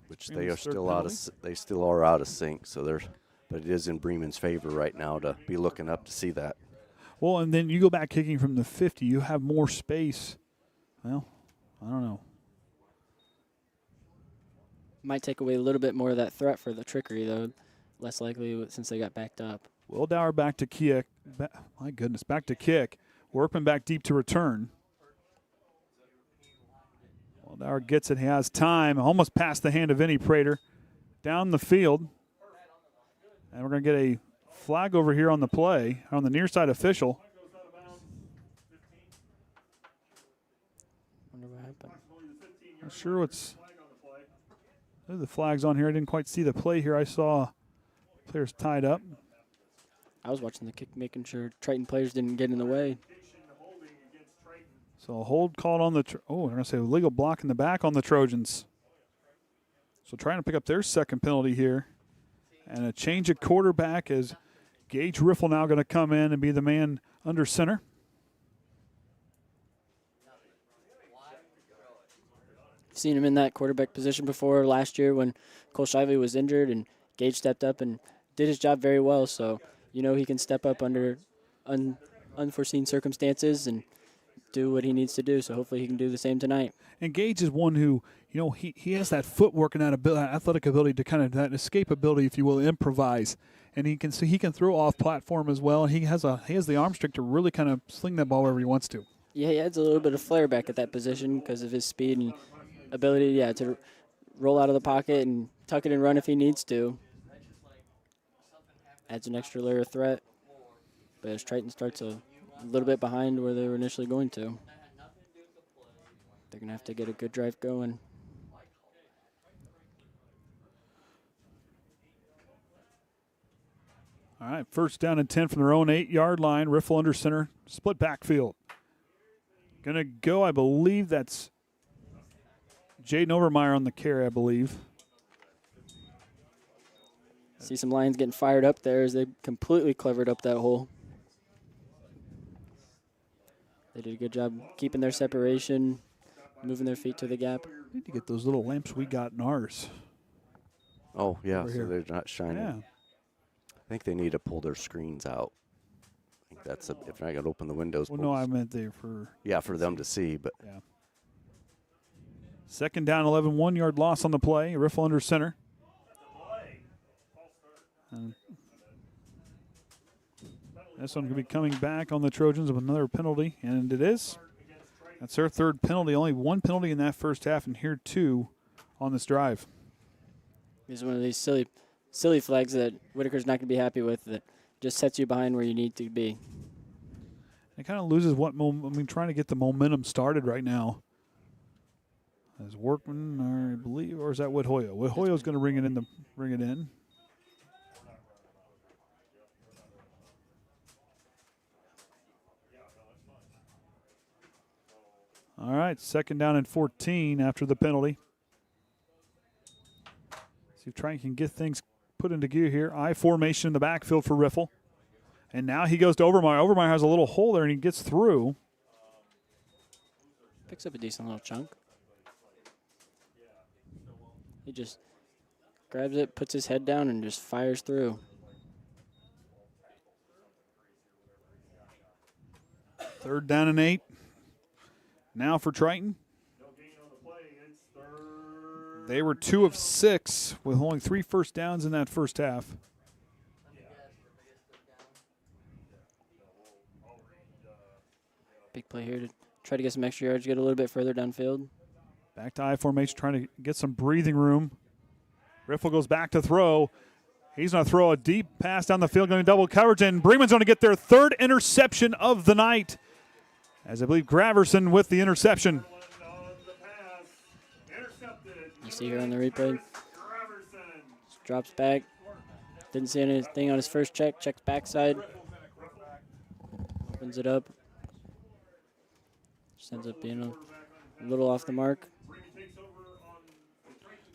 Which they are still out of. They still are out of sync. So there's, but it is in Bremen's favor right now to be looking up to see that. Well, and then you go back kicking from the 50, you have more space. Well, I don't know. Might take away a little bit more of that threat for the trickery, though. Less likely since they got backed up. Wildauer back to kick. My goodness, back to kick. Workman back deep to return. Wildauer gets it. He has time. Almost past the hand of Vinnie Prater. Down the field. And we're going to get a flag over here on the play, on the near side official. Wonder what happened. Not sure what's. The flag's on here. I didn't quite see the play here. I saw players tied up. I was watching the kick, making sure Triton players didn't get in the way. So a hold called on the. I'm going to say illegal block in the back on the Trojans. So trying to pick up their second penalty here. And a change of quarterback as Gage Riffle now going to come in and be the man under center. Seen him in that quarterback position before last year when Cole Shively was injured, and Gage stepped up and did his job very well. So, you know, he can step up under unforeseen circumstances and do what he needs to do. So hopefully he can do the same tonight. And Gage is one who, you know, he has that footwork and that athletic ability to kind of that escape ability, if you will, improvise. And he can throw off platform as well. And he has the arm strength to really kind of sling that ball wherever he wants to. Yeah, he adds a little bit of flair back at that position because of his speed and ability, to roll out of the pocket and tuck it and run if he needs to. Adds an extra layer of threat. But as Triton starts a little bit behind where they were initially going to, they're going to have to get a good drive going. All right, first down and 10 from their own 8-yard line. Riffle under center, split backfield. Going to go, I believe that's Jaden Overmeyer on the carry, I believe. See some Lions getting fired up there as they completely clevered up that hole. They did a good job keeping their separation, moving their feet to the gap. Need to get those little lamps we got in ours. Oh, yeah, Over so here. they're not shining. Yeah. I think they need to pull their screens out. I think that's if they're not going to open the windows. Well, pull no, the I meant they for. Yeah, for them to see, but. Yeah. Second down, 11, 1-yard loss on the play. Riffle under center. And this one going to be coming back on the Trojans with another penalty, and it is. That's their third penalty. Only one penalty in that first half, and here 2 on this drive. This is one of these silly flags that Whitaker's not going to be happy with, that just sets you behind where you need to be. It kind of loses trying to get the momentum started right now. As Workman, or I believe, or is that Woodhoyo? Woodhoyo's going to bring it in. All right, second down and 14 after the penalty. See if Triton can get things put into gear here. I formation in the backfield for Riffle. And now he goes to Overmeyer. Overmeyer has a little hole there, and he gets through. Picks up a decent little chunk. He just grabs it, puts his head down, and just fires through. Third down and 8. Now for Triton. They were 2 of 6 with only 3 first downs in that first half. Big play here to try to get some extra yards, get a little bit further downfield. Back to I formation, trying to get some breathing room. Riffle goes back to throw. He's going to throw a deep pass down the field, going to double coverage, and Bremen's going to get their third interception of the night. As I believe Graverson with the interception. You see here on the replay, just drops back. Didn't see anything on his first check. Checks backside. Opens it up. Just ends up being a little off the mark.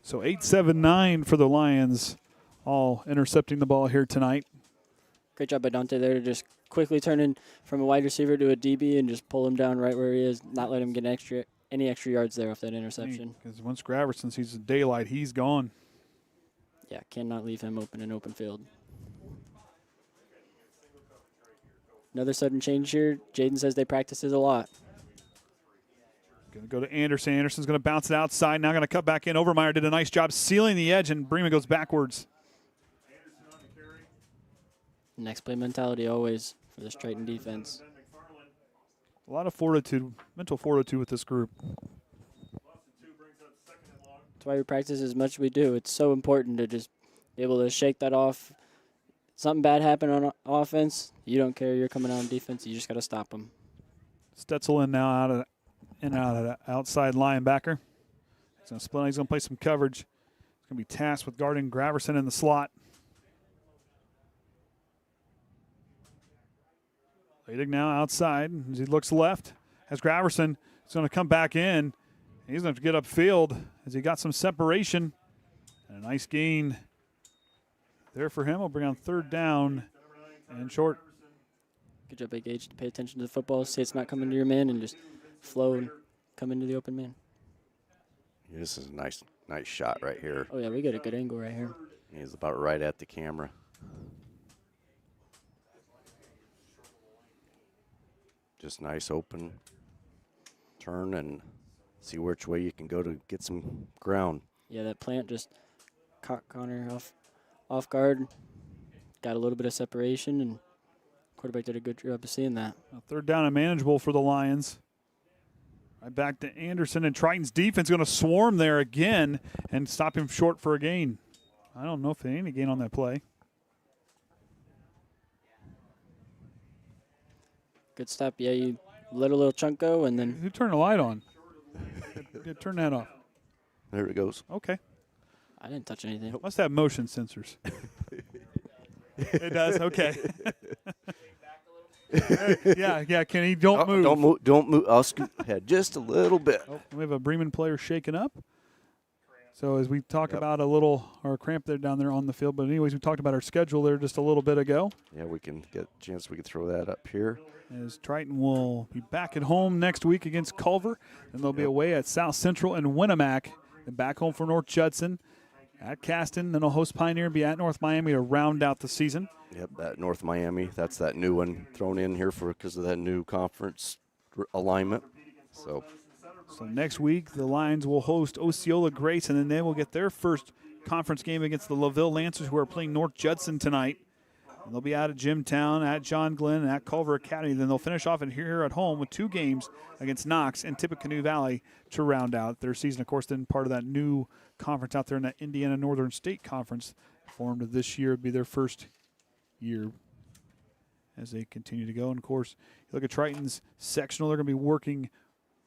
So 8-7-9 for the Lions, all intercepting the ball here tonight. Great job by Dante there to just quickly turn in from a wide receiver to a DB and just pull him down right where he is, not let him get any extra yards there off that interception. Because once Graverson sees the daylight, he's gone. Yeah, cannot leave him open in open field. Another sudden change here. Jaden says they practice it a lot. Going to go to Anderson. Anderson's going to bounce it outside. Now going to cut back in. Overmeyer did a nice job sealing the edge, and Bremen goes backwards. Next play mentality always for this Triton defense. A lot of fortitude, mental fortitude with this group. That's why we practice as much as we do. It's so important to just be able to shake that off. Something bad happened on offense, you don't care. You're coming out on defense. You just got to stop them. Stetzel in now out of the outside linebacker. He's going to split. He's going to play some coverage. He's going to be tasked with guarding Graverson in the slot. Leidig now outside as he looks left. Has Graverson. He's going to come back in. He's going to have to get upfield as he got some separation. And a nice gain there for him. We'll bring on third down and short. Good job, Big H, to pay attention to the football. See it's not coming to your man and just flow and come into the open man. Yeah, this is a nice shot right here. Oh, yeah, we got a good angle right here. He's about right at the camera. Just nice open turn and see which way you can go to get some ground. Yeah, that plant just caught Connor off guard. Got a little bit of separation, and quarterback did a good job of seeing that. Third down and manageable for the Lions. Right back to Anderson, and Triton's defense going to swarm there again and stop him short for a gain. I don't know if they need a gain on that play. Good stop. Yeah, you let a little chunk go, and then... Who turned the light on? Turn that off. There it goes. Okay. I didn't touch anything. Must have motion sensors. It does? Okay. Yeah, Kenny, don't move. Don't move. I'll scoot ahead just a little bit. Oh, we have a Bremen player shaken up. So as we talk about our cramp there down there on the field, but anyways, we talked about our schedule there just a little bit ago. Yeah, we can get a chance. We can throw that up here. As Triton will be back at home next week against Culver, and they'll be away at South Central and Winnemac, and back home for North Judson at Caston. Then they'll host Pioneer and be at North Miami to round out the season. Yep, that North Miami. That's that new one thrown in here because of that new conference alignment. So next week, the Lions will host Osceola Grace, and then they will get their first conference game against the LaVille Lancers, who are playing North Judson tonight. And they'll be out at Jimtown, at John Glenn, and at Culver Academy. Then they'll finish off here at home with 2 games against Knox and Tippecanoe Valley to round out their season. Of course, then part of that new conference out there in that Indiana Northern State Conference formed this year. Would be their first year as they continue to go. And, of course, you look at Triton's sectional. They're going to be working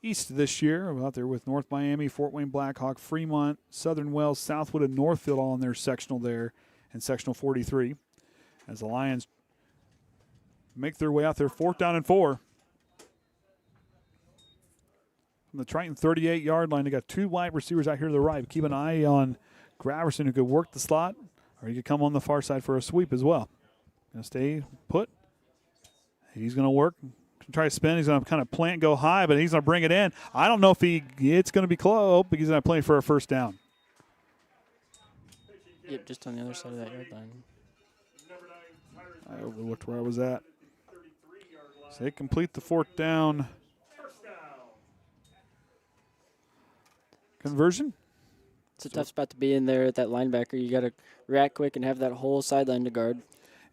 east this year. We're out there with North Miami, Fort Wayne Blackhawk, Fremont, Southern Wells, Southwood, and Northfield all in their sectional there in sectional 43. As the Lions make their way out there, 4th down and 4. From the Triton 38-yard line, they got 2 wide receivers out here to the right. Keep an eye on Graverson, who could work the slot, or he could come on the far side for a sweep as well. Going to stay put. He's going to work. Try to spin. He's going to kind of plant, go high, but he's going to bring it in. I don't know if it's going to be close, but he's going to play for a first down. Yep, just on the other side of that yard line. I overlooked where I was at. So they complete the 4th down conversion. It's a tough spot to be in there at that linebacker. You got to react quick and have that whole sideline to guard.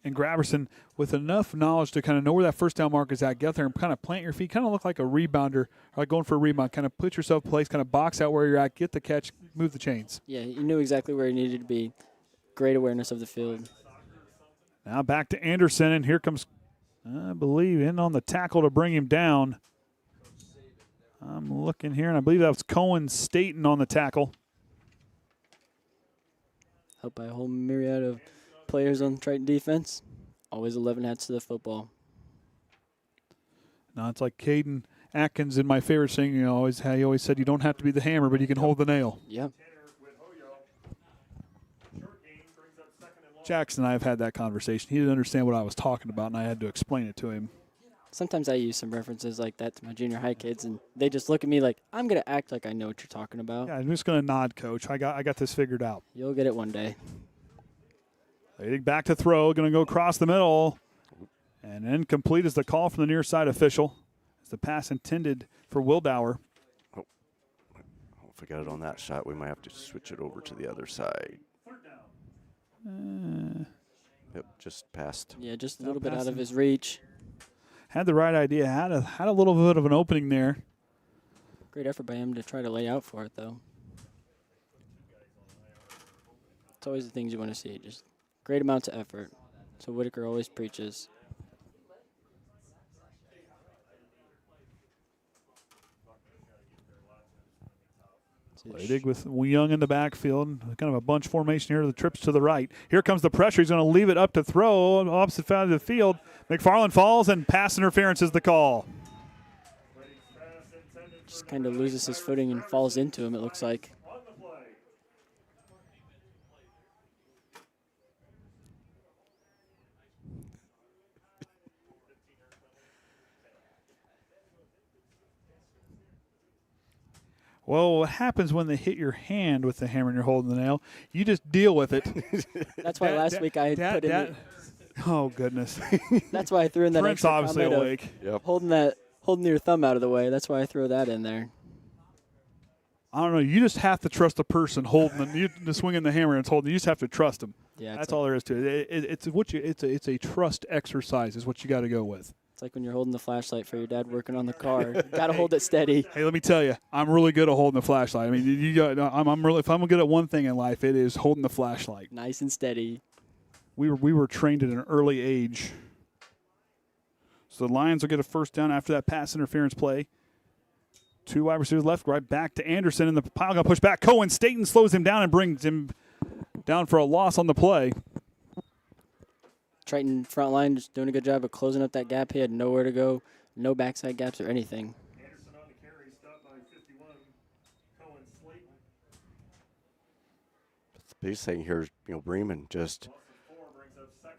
And Graverson, with enough knowledge to kind of know where that first down mark is at, get there and kind of plant your feet, kind of look like a rebounder, or like going for a rebound, kind of put yourself in place, kind of box out where you're at, get the catch, move the chains. Yeah, you knew exactly where he needed to be. Great awareness of the field. Now back to Anderson, and here comes, I believe, in on the tackle to bring him down. I'm looking here, and I believe that was Cohen Staten on the tackle. Helped by a whole myriad of players on Triton defense. Always 11 hats to the football. Now it's like Caden Atkins in my favorite saying, he always said you don't have to be the hammer, but you can hold the nail. Yeah. Jackson and I have had that conversation. He didn't understand what I was talking about, and I had to explain it to him. Sometimes I use some references like that to my junior high kids, and they just look at me like, I'm going to act like I know what you're talking about. Yeah, I'm just going to nod, Coach. I got this figured out. You'll get it one day. Back to throw, going to go across the middle. And incomplete is the call from the near side official. It's the pass intended for Wildauer. Oh, if I got it on that shot, we might have to switch it over to the other side. Yep, just passed. Yeah, just a little bit out of his reach. Had the right idea. Had a little bit of an opening there. Great effort by him to try to lay out for it, though. It's always the things you want to see. Just great amounts of effort. So Whitaker always preaches. Leidig with Young in the backfield. Kind of a bunch formation here. The trips to the right. Here comes the pressure. He's going to leave it up to throw on the opposite side of the field. McFarland falls, and pass interference is the call. Just kind of loses his footing and falls into him, it looks like. Well, what happens when they hit your hand with the hammer and you're holding the nail? You just deal with it. That's why last week I put in the, oh, goodness. That's why I threw in that Brent's extra obviously comment awake. Of holding your thumb out of the way. That's why I threw that in there. I don't know. You just have to trust the person holding the swinging the hammer and it's holding. You just have to trust them. Yeah, that's all there is to it. It's a trust exercise is what you got to go with. It's like when you're holding the flashlight for your dad working on the car. You got to hold it steady. Hey, let me tell you, I'm really good at holding the flashlight. I mean, I'm really, if I'm good at one thing in life, it is holding the flashlight. Nice and steady. We were trained at an early age. So the Lions will get a first down after that pass interference play. 2 wide receivers left, right back to Anderson, and the pile going to push back. Cohen Staten slows him down and brings him down for a loss on the play. Triton front line just doing a good job of closing up that gap. He had nowhere to go, no backside gaps or anything. The biggest thing here is, Bremen just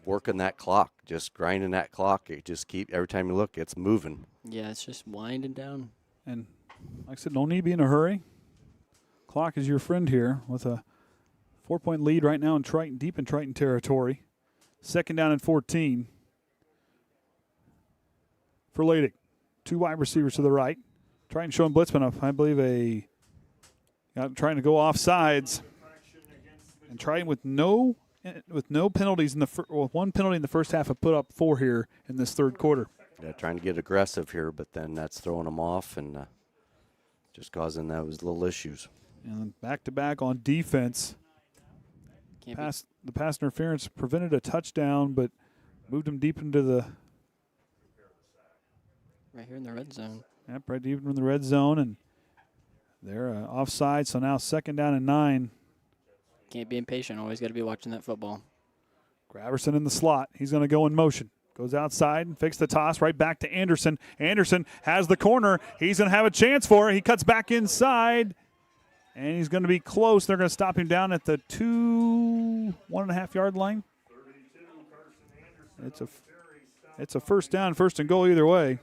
working that clock, just grinding that clock. It just every time you look, it's moving. Yeah, it's just winding down. And like I said, no need to be in a hurry. Clock is your friend here with a 4-point lead right now in Triton, deep in Triton territory. 2nd down and 14 for Leidig. 2 wide receivers to the right. Triton showing Blitzman up, I believe, trying to go off sides. And Triton with no penalties in the one penalty in the first half have put up 4 here in this third quarter. Yeah, trying to get aggressive here, but then that's throwing them off and just causing those little issues. And back-to-back on defense. The pass interference prevented a touchdown, but moved him deep into the... Right here in the red zone. Yep, right deep in the red zone, and they're offside, so now 2nd down and 9. Can't be impatient. Always got to be watching that football. Graverson in the slot. He's going to go in motion. Goes outside and fakes the toss right back to Anderson. Anderson has the corner. He's going to have a chance for it. He cuts back inside, and he's going to be close. They're going to stop him down at the 1.5 yard line. It's a first down, first and goal either way.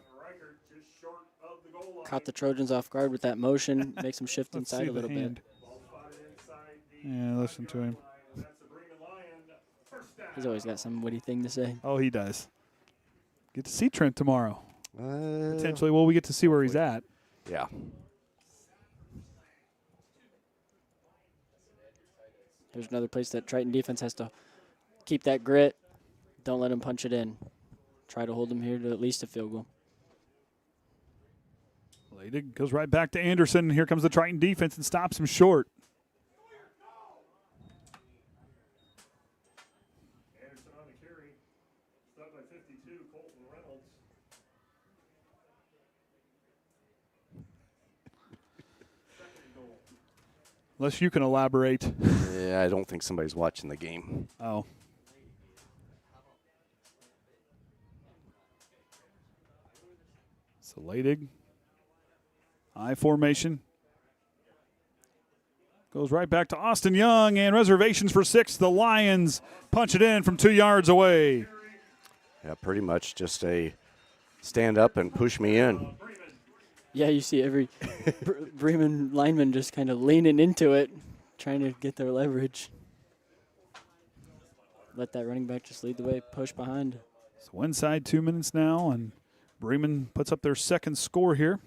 Caught the Trojans off guard with that motion. Makes them shift inside a little bit. Yeah, listen to him. He's always got some witty thing to say. Oh, he does. Get to see Trent tomorrow. Potentially. Well, we get to see where he's at. Yeah. There's another place that Triton defense has to keep that grit. Don't let him punch it in. Try to hold him here to at least a field goal. Leidig goes right back to Anderson. Here comes the Triton defense and stops him short. Anderson on the carry. Stopped by 52, Colton Reynolds. Unless you can elaborate. Yeah, I don't think somebody's watching the game. Oh. So Leidig. I formation. Goes right back to Austin Young, and reservations for 6. The Lions punch it in from 2 yards away. Yeah, pretty much just a stand up and push me in. Yeah, you see every Bremen lineman just kind of leaning into it, trying to get their leverage. Let that running back just lead the way, push behind. So inside 2 minutes now, and Bremen puts up their second score here.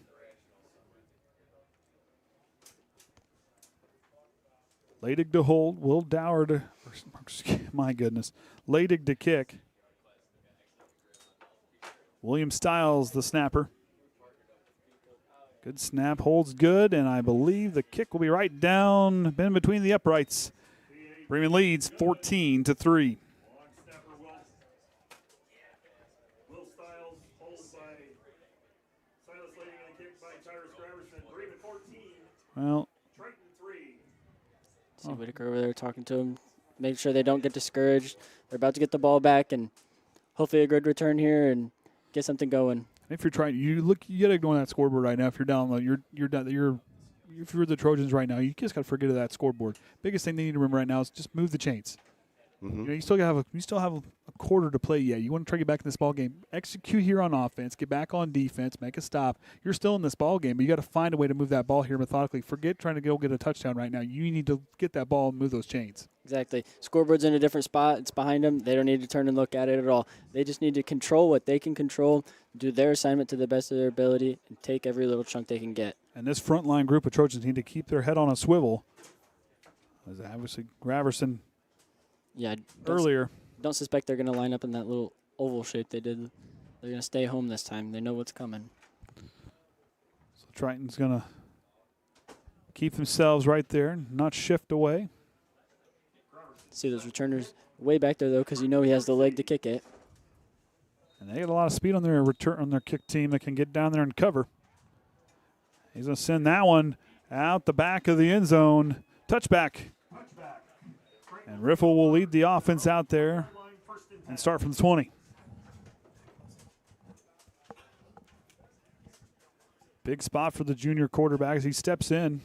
Leidig to hold, Will Dower to, my goodness, Leidig to kick. William Stiles, the snapper. Good snap, holds good, and I believe the kick will be right down, in between the uprights. Bremen leads 14-3. Well, see Whitaker over there talking to him, make sure they don't get discouraged. They're about to get the ball back, and hopefully a good return here and get something going. If you're trying, you got to ignore that scoreboard right now. If you're down, if you're the Trojans right now, you just got to forget that scoreboard. Biggest thing they need to remember right now is just move the chains. Mm-hmm. You still have a quarter to play yet. You want to try to get back in this ball game. Execute here on offense. Get back on defense. Make a stop. You're still in this ball game, but you got to find a way to move that ball here methodically. Forget trying to go get a touchdown right now. You need to get that ball and move those chains. Exactly. Scoreboard's in a different spot. It's behind them. They don't need to turn and look at it at all. They just need to control what they can control, do their assignment to the best of their ability, and take every little chunk they can get. And this frontline group of Trojans need to keep their head on a swivel. As obviously Graverson. Yeah, earlier. Don't suspect they're going to line up in that little oval shape they did. They're going to stay home this time. They know what's coming. So Triton's going to keep themselves right there, not shift away. See those returners way back there, though, because you know he has the leg to kick it. And they got a lot of speed on their return on their kick team that can get down there and cover. He's going to send that one out the back of the end zone. Touchback. And Riffle will lead the offense out there and start from the 20. Big spot for the junior quarterback as he steps in.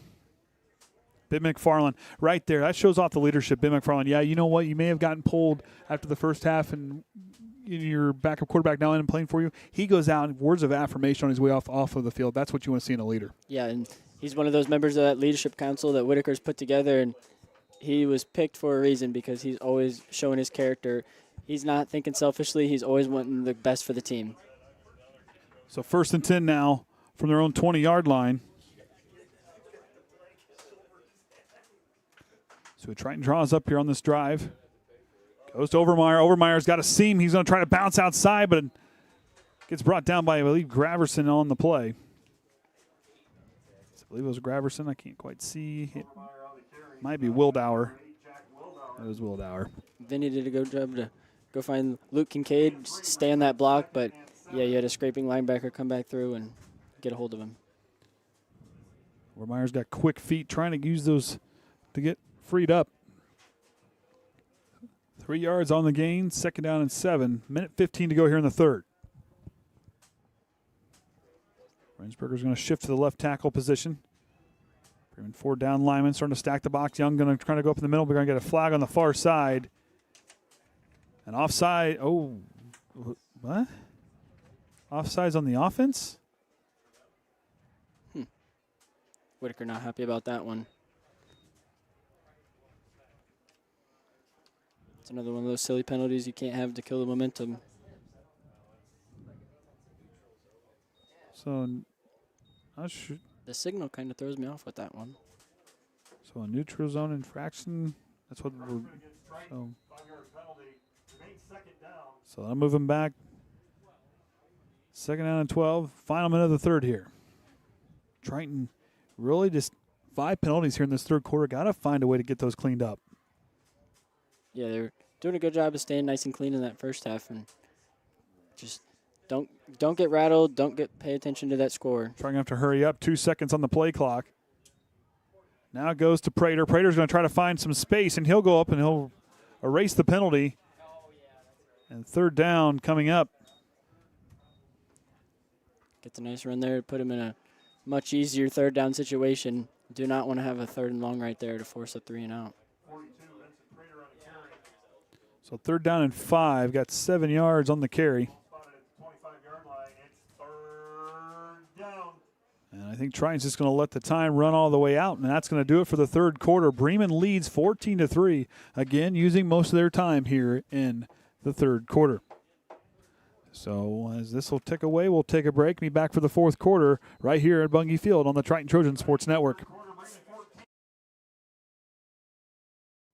Ben McFarland right there. That shows off the leadership. Ben McFarland, yeah, you know what? You may have gotten pulled after the first half and your backup quarterback now in and playing for you. He goes out and words of affirmation on his way off of the field. That's what you want to see in a leader. Yeah, and he's one of those members of that leadership council that Whitaker's put together, and he was picked for a reason because he's always showing his character. He's not thinking selfishly. He's always wanting the best for the team. So 1st and 10 now from their own 20-yard line. So Triton draws up here on this drive. Goes to Overmeyer. Overmeyer's got a seam. He's going to try to bounce outside, but gets brought down by, I believe, Graverson on the play. I believe it was Graverson. I can't quite see. It might be Wildower. It was Wildower. Vinny did a good job to go find Luke Kincaid, stay on that block, but, yeah, you had a scraping linebacker come back through and get a hold of him. Overmeyer's got quick feet, trying to use those to get freed up. 3 yards on the gain, 2nd down and 7. Minute 15 to go here in the third. Rensberger's going to shift to the left tackle position. Bremen 4 down linemen starting to stack the box. Young going to try to go up in the middle. We're going to get a flag on the far side. And offside. Oh, what? Offsides on the offense? Whitaker not happy about that one. It's another one of those silly penalties you can't have to kill the momentum. So, the signal kind of throws me off with that one. So a neutral zone infraction. That's what we're. So I'm moving back. 2nd down and 12. Final minute of the third here. Triton really just 5 penalties here in this third quarter. Got to find a way to get those cleaned up. Yeah, they're doing a good job of staying nice and clean in that first half, and just don't get rattled. Pay attention to that score. Trying to have to hurry up. 2 seconds on the play clock. Now it goes to Prater. Prater's going to try to find some space, and he'll go up and he'll erase the penalty. And 3rd down coming up. Gets a nice run there to put him in a much easier 3rd down situation. Do not want to have a 3rd and long right there to force a 3 and out. So 3rd down and 5. Got 7 yards on the carry. And I think Triton's just going to let the time run all the way out, and that's going to do it for the third quarter. Bremen leads 14-3, again using most of their time here in the third quarter. So as this will tick away, we'll take a break. Be back for the fourth quarter right here at Bungie Field on the Triton Trojan Sports Network.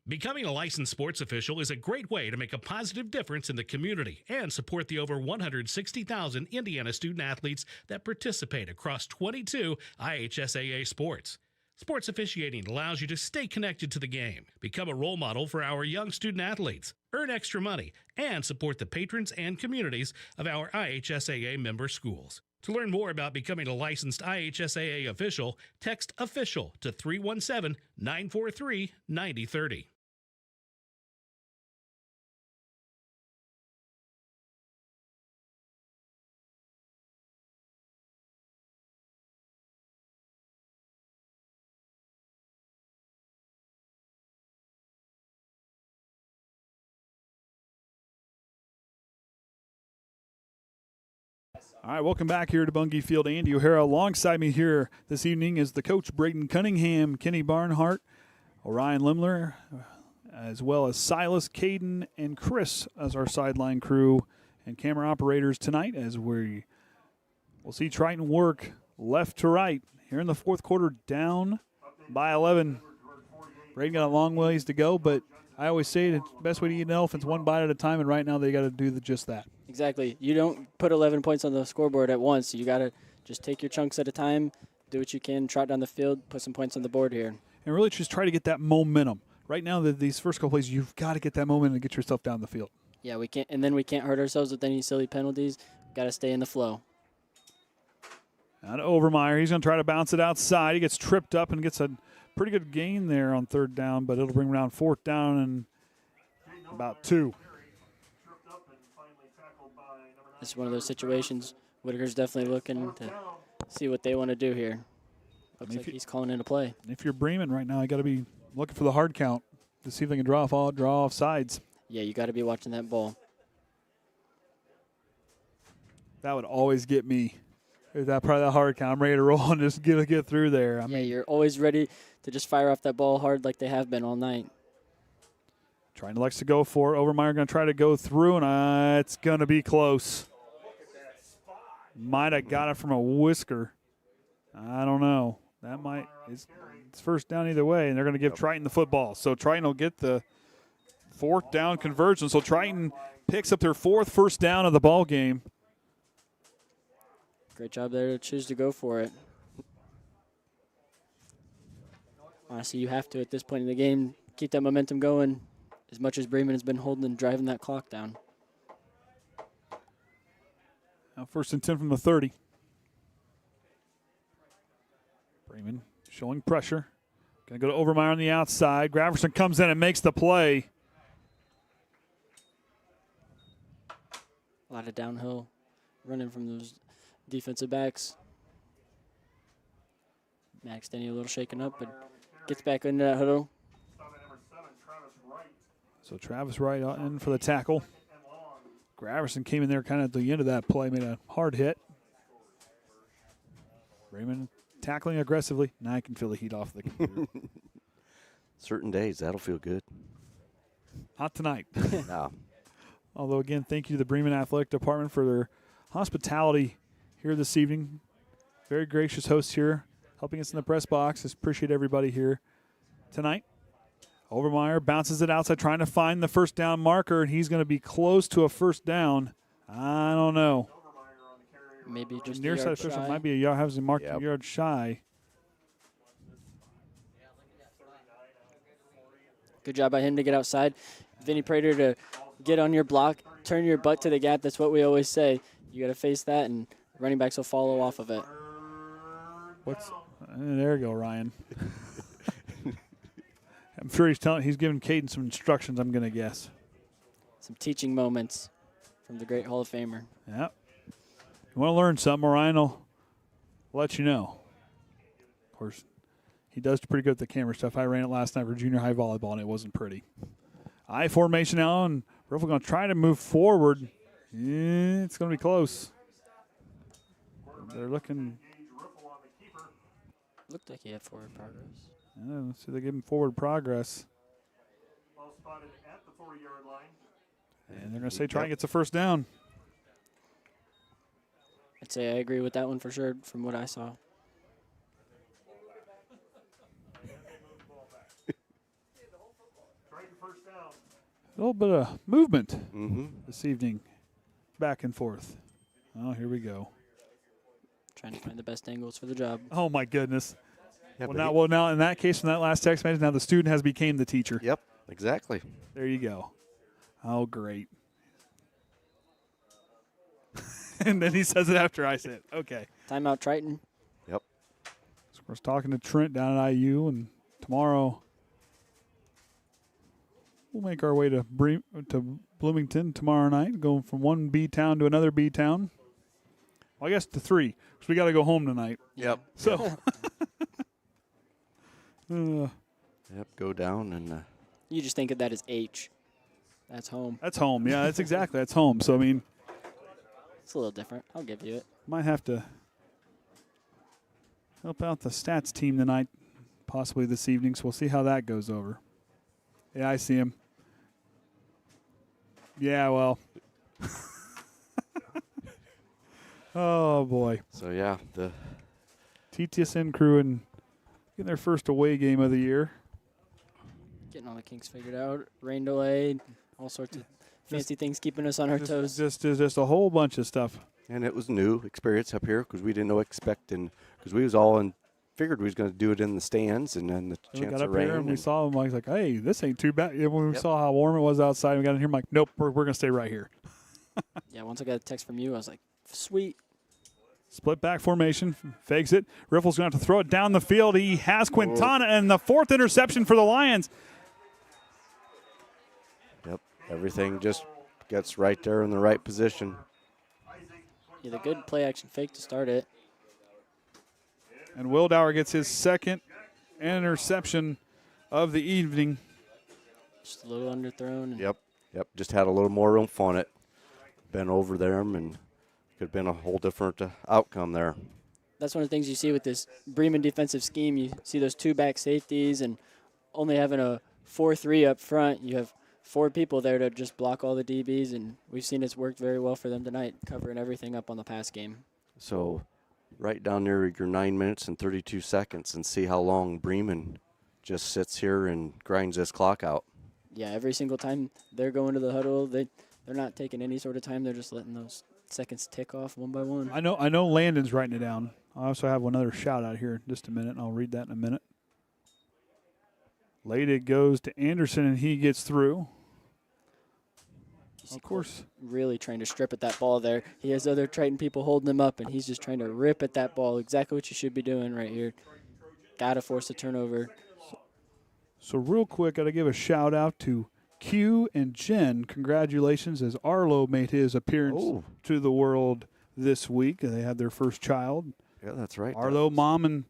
Becoming a licensed sports official is a great way to make a positive difference in the community and support the over 160,000 Indiana student athletes that participate across 22 IHSAA sports. Sports officiating allows you to stay connected to the game, become a role model for our young student athletes, earn extra money, and support the patrons and communities of our IHSAA member schools. To learn more about becoming a licensed IHSAA official, text official to 317-943-9030. All right, welcome back here to Bungie Field. Andy O'Hara alongside me here this evening is the coach, Braden Cunningham, Kenny Barnhart, Orion Limler, as well as Silas, Caden, and Chris as our sideline crew and camera operators tonight as we'll see Triton work left to right here in the fourth quarter, down by 11. Braden got a long ways to go, but I always say the best way to eat an elephant's one bite at a time, and right now they got to do just that. Exactly. You don't put 11 points on the scoreboard at once. You got to just take your chunks at a time, do what you can, trot down the field, put some points on the board here. And really just try to get that momentum. Right now, these first couple plays, you've got to get that momentum and get yourself down the field. Yeah, we can't hurt ourselves with any silly penalties. Got to stay in the flow. Now to Overmeyer. He's going to try to bounce it outside. He gets tripped up and gets a pretty good gain there on third down, but it'll bring around fourth down and about 2. This is one of those situations. Whitaker's definitely looking to see what they want to do here. Looks like he's calling in a play. If you're Bremen right now, you got to be looking for the hard count to see if they can draw off sides. Yeah, you got to be watching that ball. That would always get me. That probably the hard count. I'm ready to roll and just get through there. Yeah, you're always ready to just fire off that ball hard like they have been all night. Triton likes to go for it. Overmeyer going to try to go through, and it's going to be close. Might have got it from a whisker. I don't know. That might it's first down either way, and they're going to give Triton the football. So Triton will get the fourth down conversion. So Triton picks up their fourth first down of the ball game. Great job there to choose to go for it. Honestly, you have to at this point in the game keep that momentum going as much as Bremen has been holding and driving that clock down. Now first and 10 from the 30. Bremen showing pressure. Going to go to Overmeyer on the outside. Graverson comes in and makes the play. A lot of downhill running from those defensive backs. Max Denny a little shaken up, but gets back into that huddle. So Travis Wright in for the tackle. Graverson came in there kind of at the end of that play, made a hard hit. Bremen tackling aggressively. Now I can feel the heat off the computer. Certain days, that'll feel good. Not tonight. No. Although, again, thank you to the Bremen Athletic Department for their hospitality here this evening. Very gracious hosts here, helping us in the press box. Just appreciate everybody here tonight. Overmeyer bounces it outside, trying to find the first down marker, and he's going to be close to a first down. I don't know. Maybe just near side official might be a yard, has a marked yard shy. Good job by him to get outside. Vinny Prater to get on your block, turn your butt to the gap. That's what we always say. You got to face that, and running backs will follow off of it. There you go, Ryan. I'm sure he's giving Caden some instructions, I'm going to guess. Some teaching moments from the great Hall of Famer. Yep. You want to learn something, Ryan will let you know. Of course, he does pretty good with the camera stuff. I ran it last night for junior high volleyball, and it wasn't pretty. I formation now, and Riffle going to try to move forward. It's going to be close. They're looking. Looked like he had forward progress. Yeah, let's see, they give him forward progress. Ball spotted at the 40-yard line. And they're going to say try and get the first down. I'd say I agree with that one for sure from what I saw. A little bit of movement Mm-hmm. this evening, back and forth. Oh, here we go. Trying to find the best angles for the job. Oh my goodness. Yeah, Well, now in that case, from that last text message, now the student has became the teacher. Yep, exactly. There you go. Oh, great. And then he says it after I say it. Okay. Timeout, Triton. Yep. So we're talking to Trent down at IU, and tomorrow we'll make our way to Bloomington tomorrow night, going from one B town to another B town. Well, I guess to 3, because we got to go home tonight. Yep. So. Yep, go down and. You just think of that as H. That's home. That's home. Yeah, that's exactly. That's home. So, I mean. It's a little different. I'll give you it. Might have to help out the stats team tonight, possibly this evening. So we'll see how that goes over. Yeah, I see him. Yeah, well. Oh, boy. So, yeah, the TTSN crew and getting their first away game of the year. Getting all the kinks figured out. Rain delay, all sorts of fancy things keeping us on our toes. Just a whole bunch of stuff. And it was new experience up here because we didn't know expecting, because we was all in, figured we was going to do it in the stands, and then the We chance got of up rain. here and we saw him. I was like, hey, this ain't too bad. Yeah, when we saw how warm it was outside, we got in here. I'm like, nope, we're going to stay right here. Yeah, once I got a text from you, I was like, sweet. Split back formation, fakes it. Riffle's going to have to throw it down the field. He has Quintana, and the 4th interception for the Lions. Yep, everything just gets right there in the right position. Yeah, the good play action fake to start it. And Wildauer gets his 2nd interception of the evening. Just a little underthrown. And Yep, just had a little more oomph on it. Been over there and could have been a whole different outcome there. That's one of the things you see with this Bremen defensive scheme. You see those 2 back safeties and only having a 4-3 up front. You have 4 people there to just block all the DBs, and we've seen it's worked very well for them tonight, covering everything up on the pass game. So right down there your 9 minutes and 32 seconds and see how long Bremen just sits here and grinds this clock out. Yeah, every single time they're going to the huddle, they're not taking any sort of time. They're just letting those seconds tick off one by one. I know Landon's writing it down. I also have another shout out here in just a minute, and I'll read that in a minute. Leydig goes to Anderson, and he gets through. Of course. Really trying to strip at that ball there. He has other Triton people holding him up, and he's just trying to rip at that ball. Exactly what you should be doing right here. Got to force a turnover. So real quick, got to give a shout out to Q and Jen. Congratulations, as Arlo made his appearance to the world this week. They had their first child. Yeah, that's right. Arlo, mom, and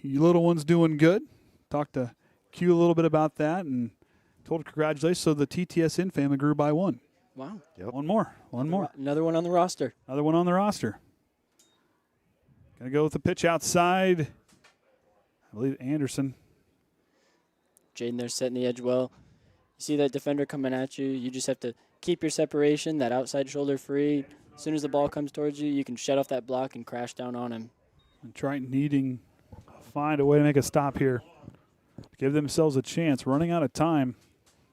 you little one's doing good. Talked to Q a little bit about that and told her congratulations. So the TTSN family grew by 1. Wow. Yep. One more. Another one on the roster. Another one on the roster. Going to go with the pitch outside. I believe Anderson. Jaden there setting the edge well. You see that defender coming at you. You just have to keep your separation, that outside shoulder free. As soon as the ball comes towards you, you can shut off that block and crash down on him. And Triton needing to find a way to make a stop here. Give themselves a chance. Running out of time.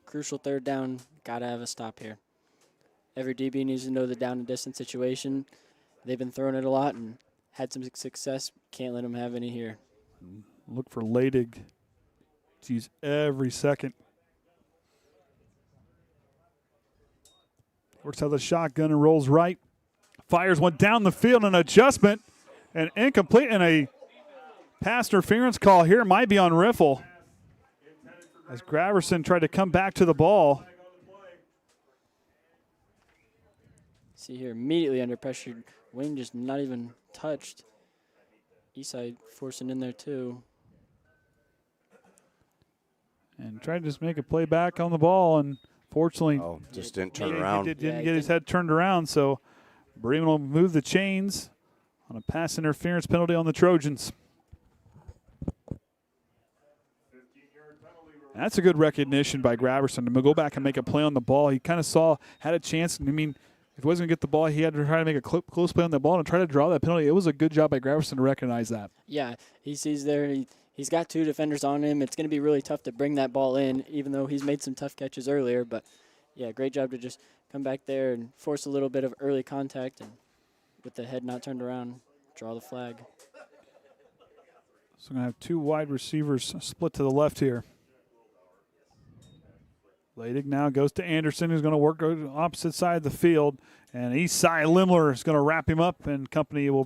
Crucial 3rd down. Got to have a stop here. Every DB needs to know the down and distance situation. They've been throwing it a lot and had some success. Can't let them have any here. Look for Leydig to use every second. Works out the shotgun and rolls right. Fires one down the field, an adjustment, and incomplete, and a pass interference call here might be on Riffle. As Graverson tried to come back to the ball. See here, immediately under pressure. Wayne just not even touched. Eastside forcing in there too. And tried to just make a play back on the ball, and fortunately, just didn't turn around. Didn't get his head turned around, so Bremen will move the chains on a pass interference penalty on the Trojans. That's a good recognition by Graverson to go back and make a play on the ball. He kind of had a chance. I mean, If he wasn't going to get the ball, he had to try to make a close play on the ball and try to draw that penalty. It was a good job by Graverson to recognize that. Yeah, he sees there. He's got 2 defenders on him. It's going to be really tough to bring that ball in, even though he's made some tough catches earlier. But, yeah, great job to just come back there and force a little bit of early contact and with the head not turned around, draw the flag. So we're going to have 2 wide receivers split to the left here. Leidig now goes to Anderson, who's going to work on the opposite side of the field. And Esai Limler is going to wrap him up, and company will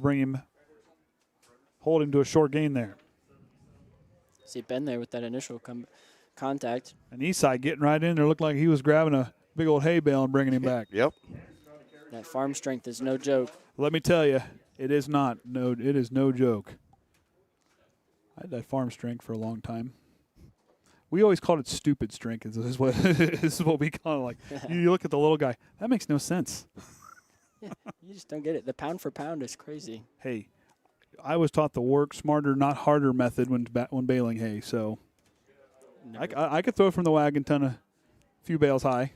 hold him to a short gain there. See Ben there with that initial contact. And Esai getting right in there, looked like he was grabbing a big old hay bale and bringing him back. Yep. That farm strength is no joke. Let me tell you, it is not. No, it is no joke. I had that farm strength for a long time. We always called it stupid strength. This is what we call it. Like, you look at the little guy. That makes no sense. Yeah, you just don't get it. The pound for pound is crazy. Hey, I was taught the work smarter, not harder method when baling hay. So I could throw it from the wagon ton a few bales high.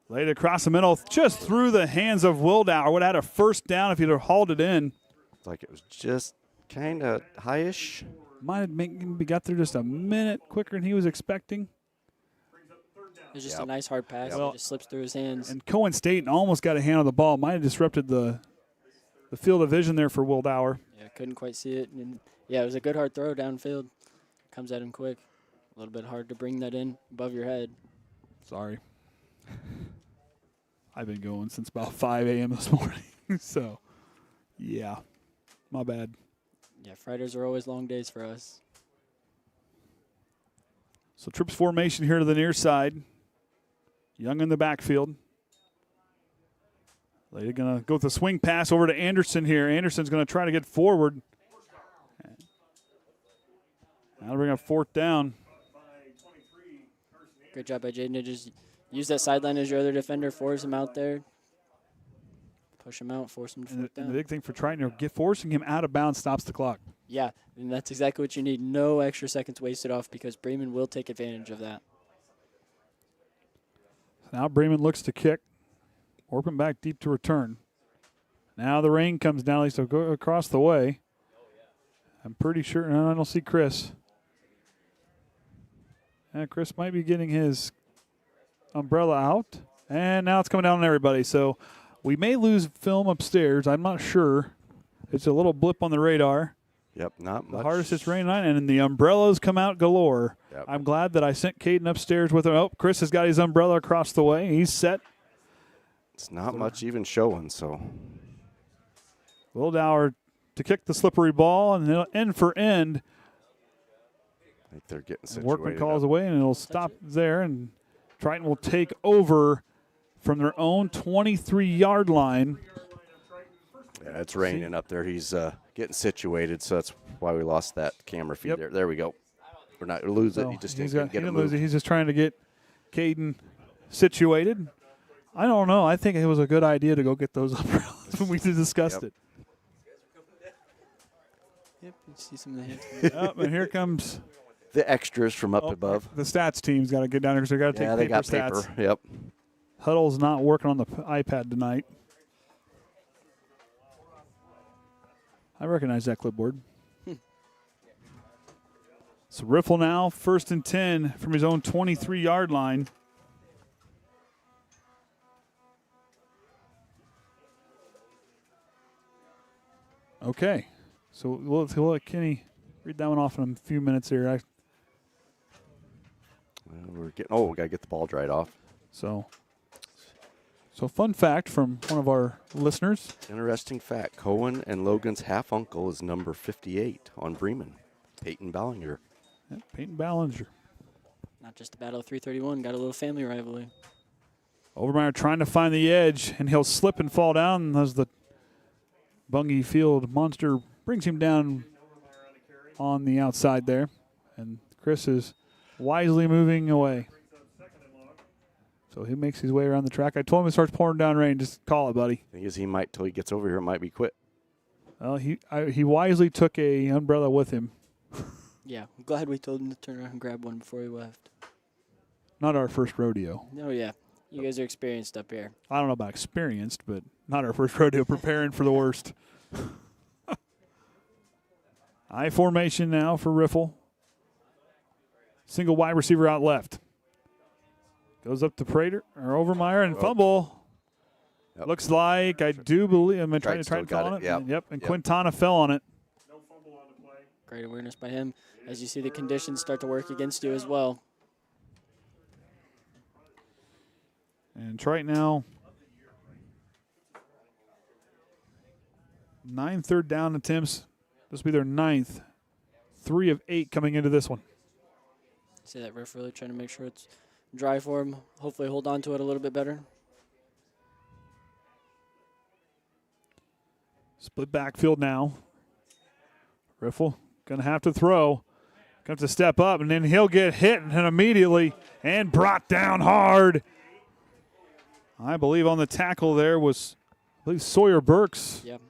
Laid across the middle, just through the hands of Wildauer. Would have had a first down if he'd have hauled it in. It's like it was just kind of high-ish. Might have maybe got there just a minute quicker than he was expecting. It's just a nice hard pass. It just slips through his hands. And Cohen State almost got a hand on the ball. Might have disrupted the field of vision there for Wildauer. Yeah, couldn't quite see it. And yeah, it was a good hard throw downfield. Comes at him quick. A little bit hard to bring that in above your head. Sorry. I've been going since about 5 a.m. this morning. So, yeah, my bad. Yeah, Fridays are always long days for us. So trips formation here to the near side. Young in the backfield. They're going to go with the swing pass over to Anderson here. Anderson's going to try to get forward. Now bring up 4th down. Great job by Jaden to just use that sideline as your other defender, force him out there. Push him out, force him to 4th down. The big thing for Triton, forcing him out of bounds stops the clock. Yeah, and that's exactly what you need. No extra seconds wasted off because Bremen will take advantage of that. Now Bremen looks to kick. Orpin back deep to return. Now the rain comes down. At least they'll go across the way. I'm pretty sure. No, I don't see Chris. Chris might be getting his umbrella out. And now it's coming down on everybody. So we may lose film upstairs. I'm not sure. It's a little blip on the radar. Yep, not much. The hardest it's raining on, and the umbrellas come out galore. Yep. I'm glad that I sent Caden upstairs with him. Oh, Chris has got his umbrella across the way. He's set. It's not much even showing, so. Wildauer to kick the slippery ball, and it'll end for end. I think they're getting situated. Workman calls away, and it'll stop there, and Triton will take over from their own 23-yard line. Yeah, it's raining up there. He's getting situated, so that's why we lost that camera feed there. There we go. We're not going to lose it. He just didn't get it moved. He's just trying to get Caden situated. I don't know. I think it was a good idea to go get those umbrellas when we discussed it. Yep, you see some of the hands. And here comes the extras from up above. The stats team's got to get down here because they got to take paper they got stats. paper. Yep. Huddle's not working on the iPad tonight. I recognize that clipboard. So Riffle now, 1st and 10 from his own 23-yard line. Okay. So we'll let Kenny read that one off in a few minutes here. We got to get the ball dried off. So fun fact from one of our listeners. Interesting fact. Cohen and Logan's half-uncle is number 58 on Bremen. Peyton Ballinger. Yep, Peyton Ballinger. Not just a battle of 331. Got a little family rivalry. Overmeyer trying to find the edge, and he'll slip and fall down as the Bungie Field monster brings him down on the outside there. And Chris is wisely moving away. So he makes his way around the track. I told him it starts pouring down rain. Just call it, buddy. Thing is, he might, till he gets over here, it might be quit. Well, he wisely took a umbrella with him. Yeah, I'm glad we told him to turn around and grab one before he left. Not our first rodeo. No, yeah. You guys are experienced up here. I don't know about experienced, but not our first rodeo preparing for the worst. I formation now for Riffle. Single wide receiver out left. Goes up to Prater or Overmeyer and fumble. Yep. Looks like I do believe I'm trying to Triton call got it. it. Yep. And Quintana fell on it. Great awareness by him as you see the conditions start to work against you as well. And Triton now 9 third down attempts. This will be their 9th. 3 of 8 coming into this one. See that ref really trying to make sure it's dry for him. Hopefully hold on to it a little bit better. Split backfield now. Riffle going to have to throw. Going to have to step up, and then he'll get hit and immediately and brought down hard. I believe on the tackle there was, I believe, Sawyer Burks. Yep.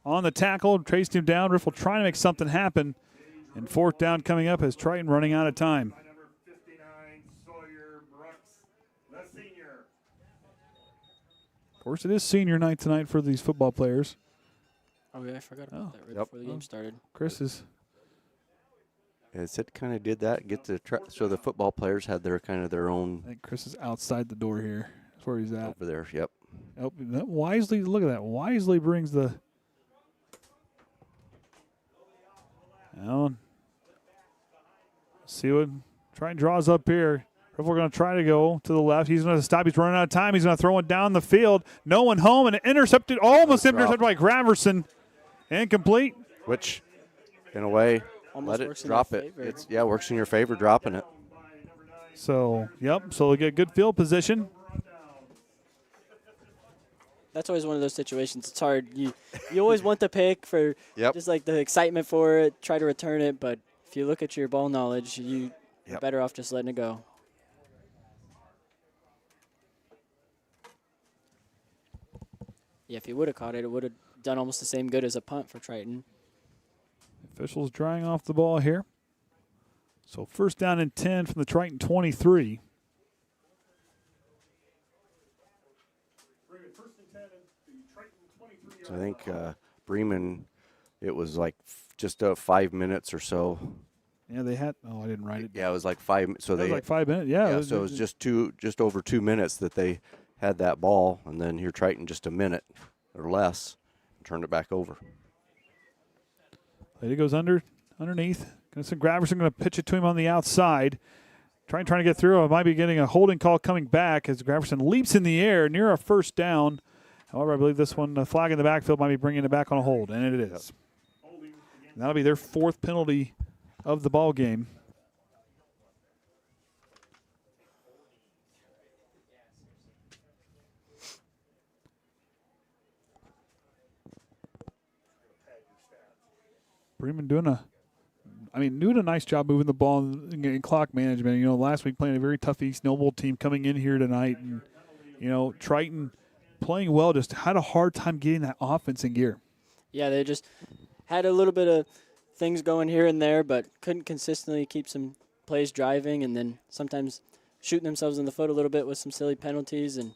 On the tackle, traced him down. Riffle trying to make something happen. And 4th down coming up as Triton running out of time. Of course, it is senior night tonight for these football players. Oh, yeah, I forgot about that right before the game started. Chris is. Yes, it kind of did that. Get the so the football players had their kind of their own. I think Chris is outside the door here. That's where he's at. Over there, yep. Oh, Wisely, look at that. Wisely brings the. See what Triton draws up here. Riffle going to try to go to the left. He's going to stop. He's running out of time. He's going to throw it down the field. No one home, and intercepted, almost intercepted by Graverson. Incomplete. Which, in a way, almost let it drop it. It's works in your favor dropping it. So, so they get good field position. That's always one of those situations. It's hard. You always want the pick for just like the excitement for it, try to return it, but if you look at your ball knowledge, you're better off just letting it go. Yeah, if he would have caught it, it would have done almost the same good as a punt for Triton. Officials drying off the ball here. So 1st down and 10 from the Triton 23. So I think Bremen, it was like just 5 minutes or so. Yeah, they had. Oh, I didn't write it. Yeah, it was like 5. So That they was like 5 minutes. Yeah. so it was just over 2 minutes that they had that ball, and then here Triton just a minute or less, and turned it back over. Lady goes underneath. Graverson going to pitch it to him on the outside. Trying to get through. I might be getting a holding call coming back as Graverson leaps in the air near a 1st down. However, I believe this one, the flag in the backfield, might be bringing it back on a hold, and it is. And that'll be their 4th penalty of the ball game. Bremen doing a nice job moving the ball in clock management. Last week playing a very tough East Noble team coming in here tonight. And, Triton playing well, just had a hard time getting that offense in gear. Yeah, they just had a little bit of things going here and there, but couldn't consistently keep some plays driving, and then sometimes shooting themselves in the foot a little bit with some silly penalties. And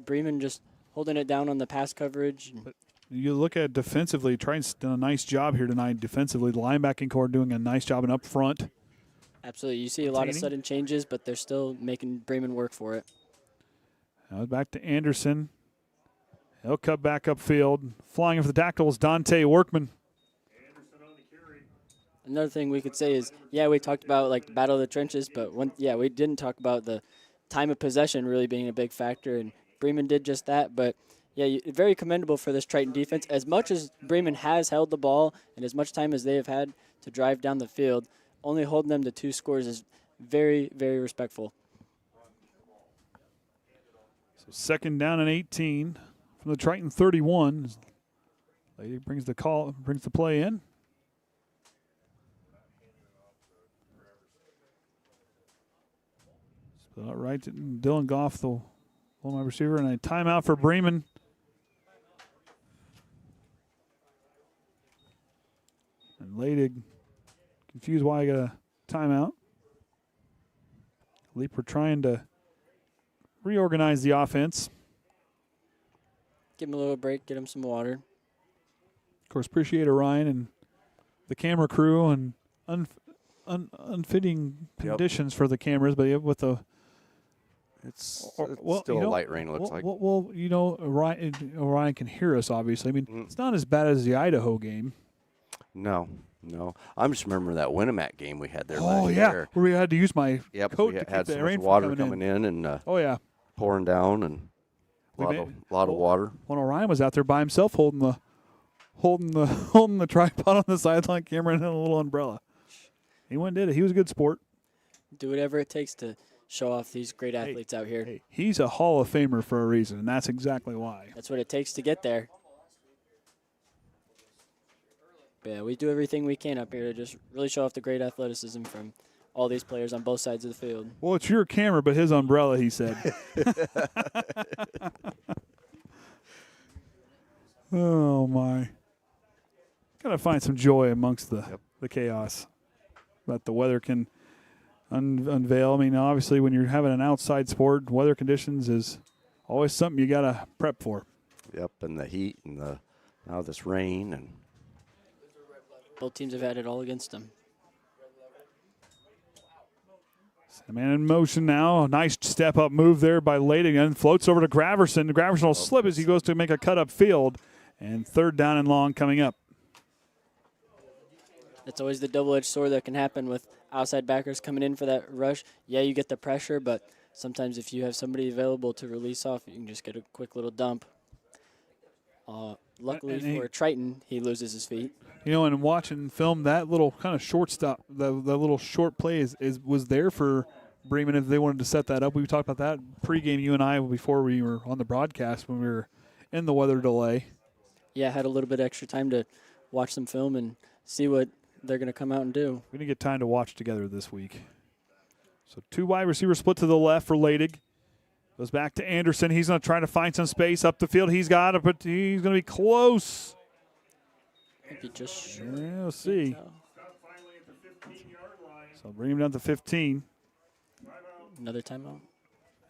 Bremen just holding it down on the pass coverage. But you look at defensively, Triton's done a nice job here tonight defensively. The linebacking core doing a nice job up front. Absolutely. You see a lot of sudden changes, but they're still making Bremen work for it. Now back to Anderson. He'll cut back upfield. Flying for the tackles, Dante Workman. Another thing we could say is, we talked about like the battle of the trenches, but we didn't talk about the time of possession really being a big factor, and Bremen did just that. But very commendable for this Triton defense. As much as Bremen has held the ball and as much time as they have had to drive down the field, only holding them to 2 scores is very, very respectful. So 2nd down and 18 from the Triton 31. Lady brings the play in. So right to Dylan Goff, the wide receiver, and a timeout for Bremen. And Lady confused why I got a timeout. Leaper trying to reorganize the offense. Give him a little break, get him some water. Of course, appreciate Orion and the camera crew and unfitting conditions for the cameras, but with the It's still a light rain, it looks like. Well, Orion can hear us, obviously. I mean, it's not as bad as the Idaho game. No. I'm just remembering that Winnemac game we had there Oh, last yeah, year. where we had to use my coat we to keep had the so much rain from water coming in and Oh, yeah. pouring down and a lot of water. When Orion was out there by himself holding the tripod on the sideline camera and a little umbrella. He went and did it. He was a good sport. Do whatever it takes to show off these great athletes out here. He's a Hall of Famer for a reason, and that's exactly why. That's what it takes to get there. But yeah, we do everything we can up here to just really show off the great athleticism from all these players on both sides of the field. Well, it's your camera, but his umbrella, he said. Oh, my. Got to find some joy amongst the chaos that the weather can unveil. I mean, obviously, when you're having an outside sport, weather conditions is always something you got to prep for. Yep, and the heat and now this rain. And both teams have had it all against them. Man in motion now. A nice step-up move there by Ladingen. Floats over to Graverson. Graverson will slip as he goes to make a cut up field. And third down and long coming up. That's always the double-edged sword that can happen with outside backers coming in for that rush. Yeah, you get the pressure, but sometimes if you have somebody available to release off, you can just get a quick little dump. Luckily for Triton, he loses his feet. You know, and watching film, that little kind of shortstop, the little short play was there for Bremen if they wanted to set that up. We talked about that pregame, you and I, before we were on the broadcast when we were in the weather delay. Yeah, I had a little bit extra time to watch some film and see what they're going to come out and do. We didn't get time to watch together this week. So two wide receivers split to the left for Ladig. Goes back to Anderson. He's going to try to find some space up the field. He's got it, but he's going to be close. Maybe just yeah, we'll see. So bring him down to 15. Another timeout.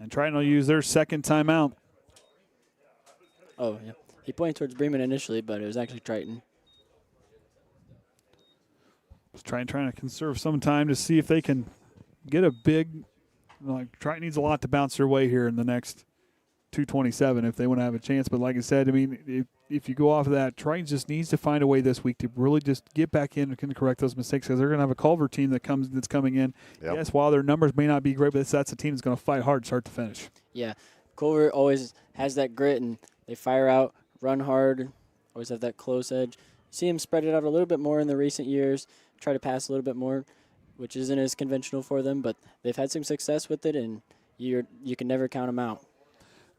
And Triton will use their second timeout. Oh, yeah. He pointed towards Bremen initially, but it was actually Triton. Just trying to conserve some time to see if they can get a big. Triton needs a lot to bounce their way here in the next 2:27 if they want to have a chance. But like I said, I mean, if you go off of that, Triton just needs to find a way this week to really just get back in and correct those mistakes because they're going to have a Culver team that's coming in. Yep. Yes, while their numbers may not be great, but that's a team that's going to fight hard start to finish. Yeah, Culver always has that grit, and they fire out, run hard, always have that close edge. You see them spread it out a little bit more in the recent years, try to pass a little bit more, which isn't as conventional for them, but they've had some success with it, and you can never count them out.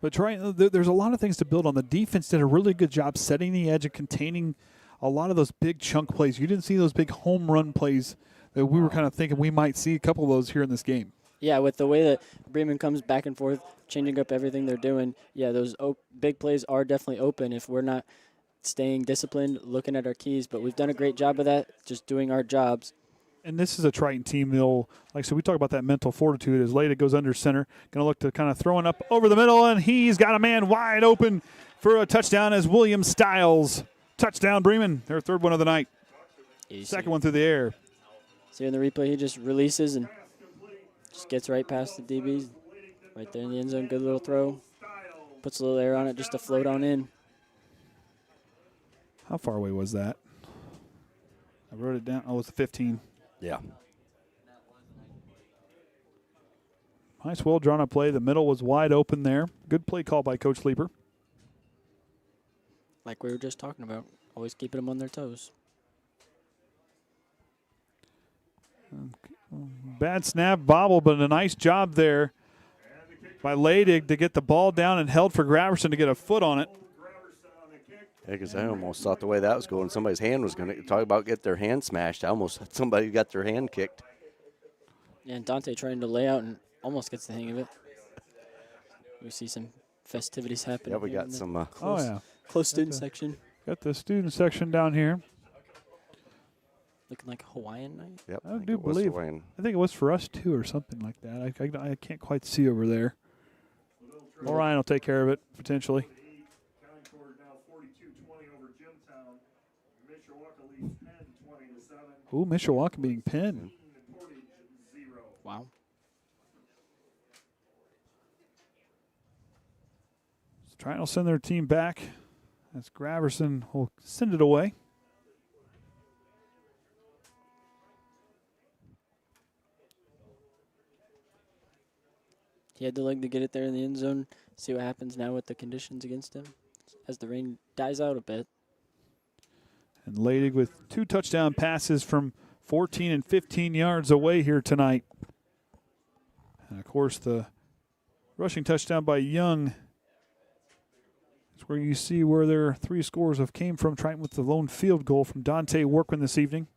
But there's a lot of things to build on. The defense did a really good job setting the edge and containing a lot of those big chunk plays. You didn't see those big home run plays that we were kind of thinking we might see a couple of those here in this game. Yeah, with the way that Bremen comes back and forth, changing up everything they're doing, yeah, those big plays are definitely open if we're not staying disciplined, looking at our keys. But we've done a great job of that, just doing our jobs. And this is a Triton team. We talk about that mental fortitude. As Leda goes under center, going to look to kind of throwing up over the middle, and he's got a man wide open for a touchdown as William Stiles. Touchdown, Bremen. Their third one of the night. Second one through the air. See in the replay, he just releases and just gets right past the DBs. Right there in the end zone, good little throw. Puts a little air on it just to float on in. How far away was that? I wrote it down. Oh, it's 15. Yeah. Nice, well drawn up play. The middle was wide open there. Good play call by Coach Leeper. Like we were just talking about, always keeping them on their toes. Bad snap, bobble, but a nice job there by Ladig to get the ball down and held for Graverson to get a foot on it. Yeah, because I almost thought the way that was going, somebody's hand was going to talk about get their hand smashed. I almost thought somebody got their hand kicked. Yeah, and Dante trying to lay out and almost gets the hang of it. We see some festivities happening. Yeah, we got some. Close student section. Got the student section down here. Looking like a Hawaiian night. Yep, I do believe. I think it was for us too, or something like that. I can't quite see over there. Orion will take care of it, potentially. Ooh, Mishawaka being pinned. Wow. So Triton will send their team back as Graverson will send it away. He had the leg to get it there in the end zone. See what happens now with the conditions against him as the rain dies out a bit. And Leidig with 2 touchdown passes from 14 and 15 yards away here tonight. And, of course, the rushing touchdown by Young is where you see where their 3 scores have came from. Triton with the lone field goal from Dante Workman this evening.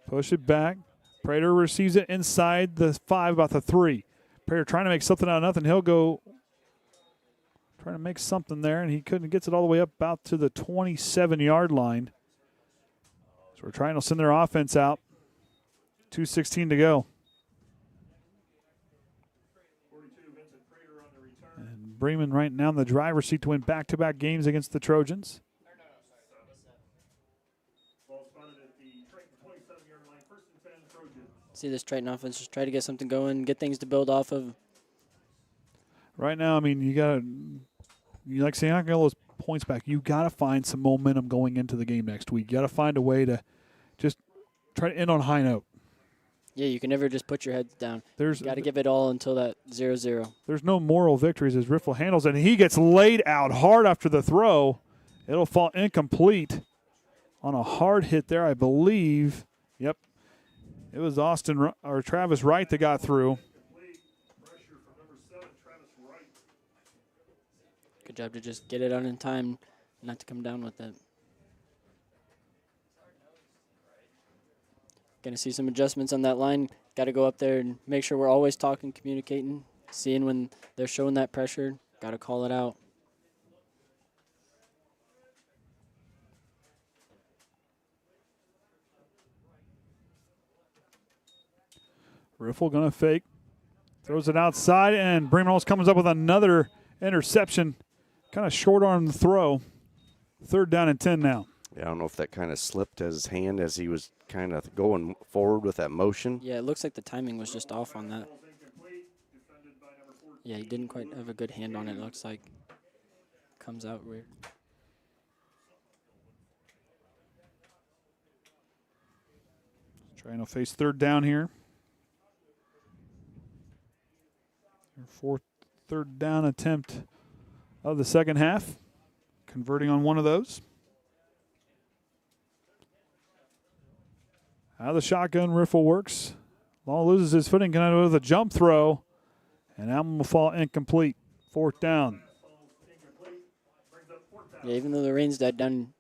Push it back. Prater receives it inside the 5, about the 3. Prater trying to make something out of nothing. He'll go trying to make something there, and he couldn't. Gets it all the way up about to the 27-yard line. So we're trying to send their offense out. 2:16 to go. And Bremen right now in the driver's seat to win back-to-back games against the Trojans. See this Triton offense just try to get something going, get things to build off of. Right now, I mean, you like saying, I got all those points back. You got to find some momentum going into the game next week. You got to find a way to just try to end on a high note. Yeah, you can never just put your heads down. You got to give it all until that 0-0. There's no moral victories as Riffle handles it, and he gets laid out hard after the throw. It'll fall incomplete on a hard hit there, I believe. Yep. It was Travis Wright that got through. Good job to just get it on in time, not to come down with it. Going to see some adjustments on that line. Got to go up there and make sure we're always talking, communicating, seeing when they're showing that pressure. Got to call it out. Riffle going to fake. Throws it outside, and Bremen comes up with another interception. Kind of short arm the throw. 3rd down and 10 now. Yeah, I don't know if that kind of slipped his hand as he was kind of going forward with that motion. Yeah, it looks like the timing was just off on that. Yeah, he didn't quite have a good hand on it. It looks like comes out weird. Trying to face 3rd down here. 3rd down attempt of the second half. Converting on one of those. Out of the shotgun, Riffle works. Law loses his footing, going to go with a jump throw. And that one will fall incomplete. 4th down. Yeah, even though the rain's died down,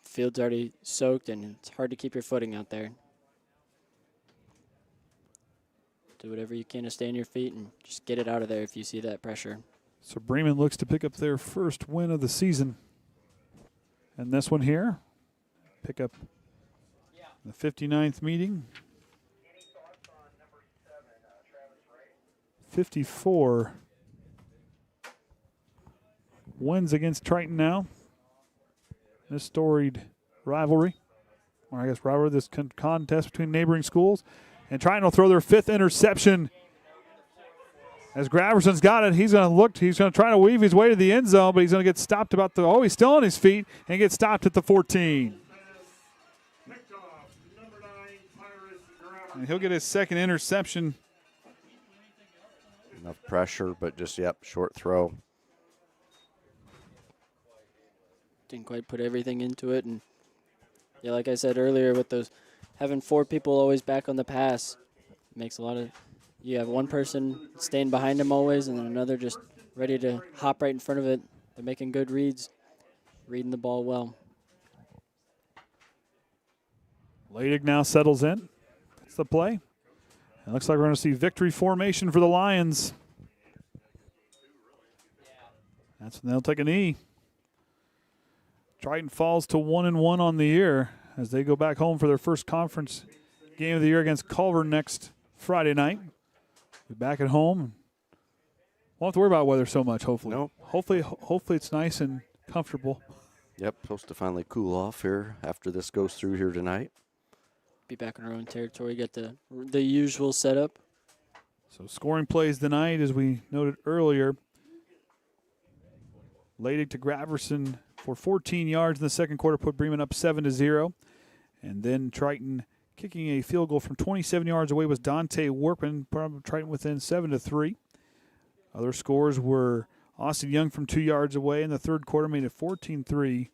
field's already soaked, and it's hard to keep your footing out there. Do whatever you can to stay on your feet and just get it out of there if you see that pressure. So Bremen looks to pick up their first win of the season. And this one here, pick up the 59th meeting. 54 wins against Triton now. This storied rivalry, or I guess rivalry, this contest between neighboring schools. And Triton will throw their 5th interception. As Graverson's got it, he's going to look. He's going to try to weave his way to the end zone, but he's going to get stopped about the. Oh, he's still on his feet and get stopped at the 14. And he'll get his 2nd interception. Enough pressure, but just, short throw. Didn't quite put everything into it. And, yeah, like I said earlier, with those having 4 people always back on the pass makes a lot of – you have one person staying behind him always and then another just ready to hop right in front of it. They're making good reads, reading the ball well. Leidig now settles in. That's the play. It looks like we're going to see victory formation for the Lions. That's when they'll take a knee. Triton falls to 1-1 on the year as they go back home for their first conference game of the year against Culver next Friday night. Be back at home. Won't have to worry about weather so much, hopefully. No. Hopefully it's nice and comfortable. Yep, supposed to finally cool off here after this goes through here tonight. Be back in our own territory. Get the usual setup. So scoring plays tonight, as we noted earlier. Leidig to Graverson for 14 yards in the second quarter, put Bremen up 7-0. And then Triton kicking a field goal from 27 yards away was Dante Workman, put Triton within 7-3. Other scores were Austin Young from 2 yards away in the third quarter, made it 14-3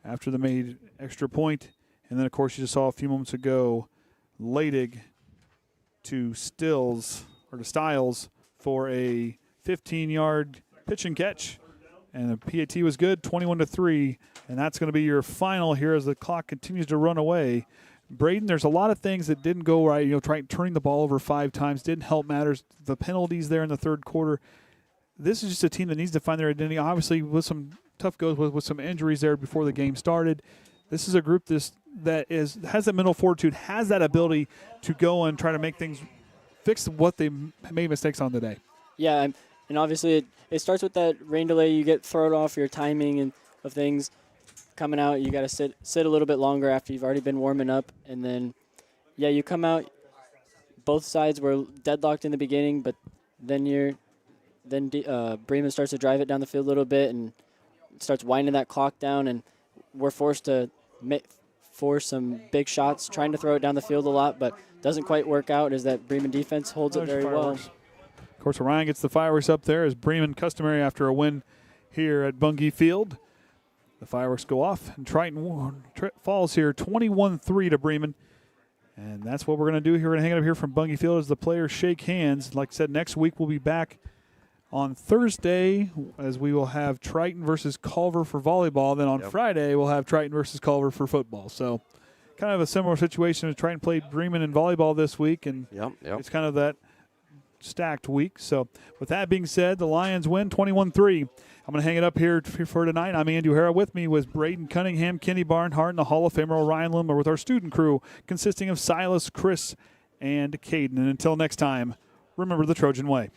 after they made extra point. And then, of course, you just saw a few moments ago, Leidig to Stiles for a 15-yard pitch and catch. And the PAT was good, 21-3. And that's going to be your final here as the clock continues to run away. Braden, there's a lot of things that didn't go right. Turning the ball over 5 times didn't help matters. The penalties there in the third quarter. This is just a team that needs to find their identity. Obviously, with some tough goes with some injuries there before the game started. This is a group that has that mental fortitude, has that ability to go and try to make things fix what they made mistakes on today. Yeah, and obviously it starts with that rain delay. You get thrown off your timing and of things coming out. You got to sit a little bit longer after you've already been warming up, and then you come out. Both sides were deadlocked in the beginning, but then Bremen starts to drive it down the field a little bit and starts winding that clock down, and we're forced to force some big shots, trying to throw it down the field a lot, but doesn't quite work out as that Bremen defense holds it very well. Of course, Orion gets the fireworks up there as Bremen, customary after a win here at Bungie Field. The fireworks go off, and Triton falls here 21-3 to Bremen. And that's what we're going to do here. We're going to hang it up here from Bungie Field as the players shake hands. Like I said, next week we'll be back on Thursday, as we will have Triton versus Culver for volleyball. Then on Friday, we'll have Triton versus Culver for football. So kind of a similar situation as Triton played Bremen in volleyball this week, and it's kind of that stacked week. So with that being said, the Lions win 21-3. I'm going to hang it up here for tonight. I'm Andy O'Hara. With me was Braden Cunningham, Kenny Barnhart, and the Hall of Famer Orion Limmer with our student crew consisting of Silas, Chris, and Caden. And until next time, remember the Trojan way.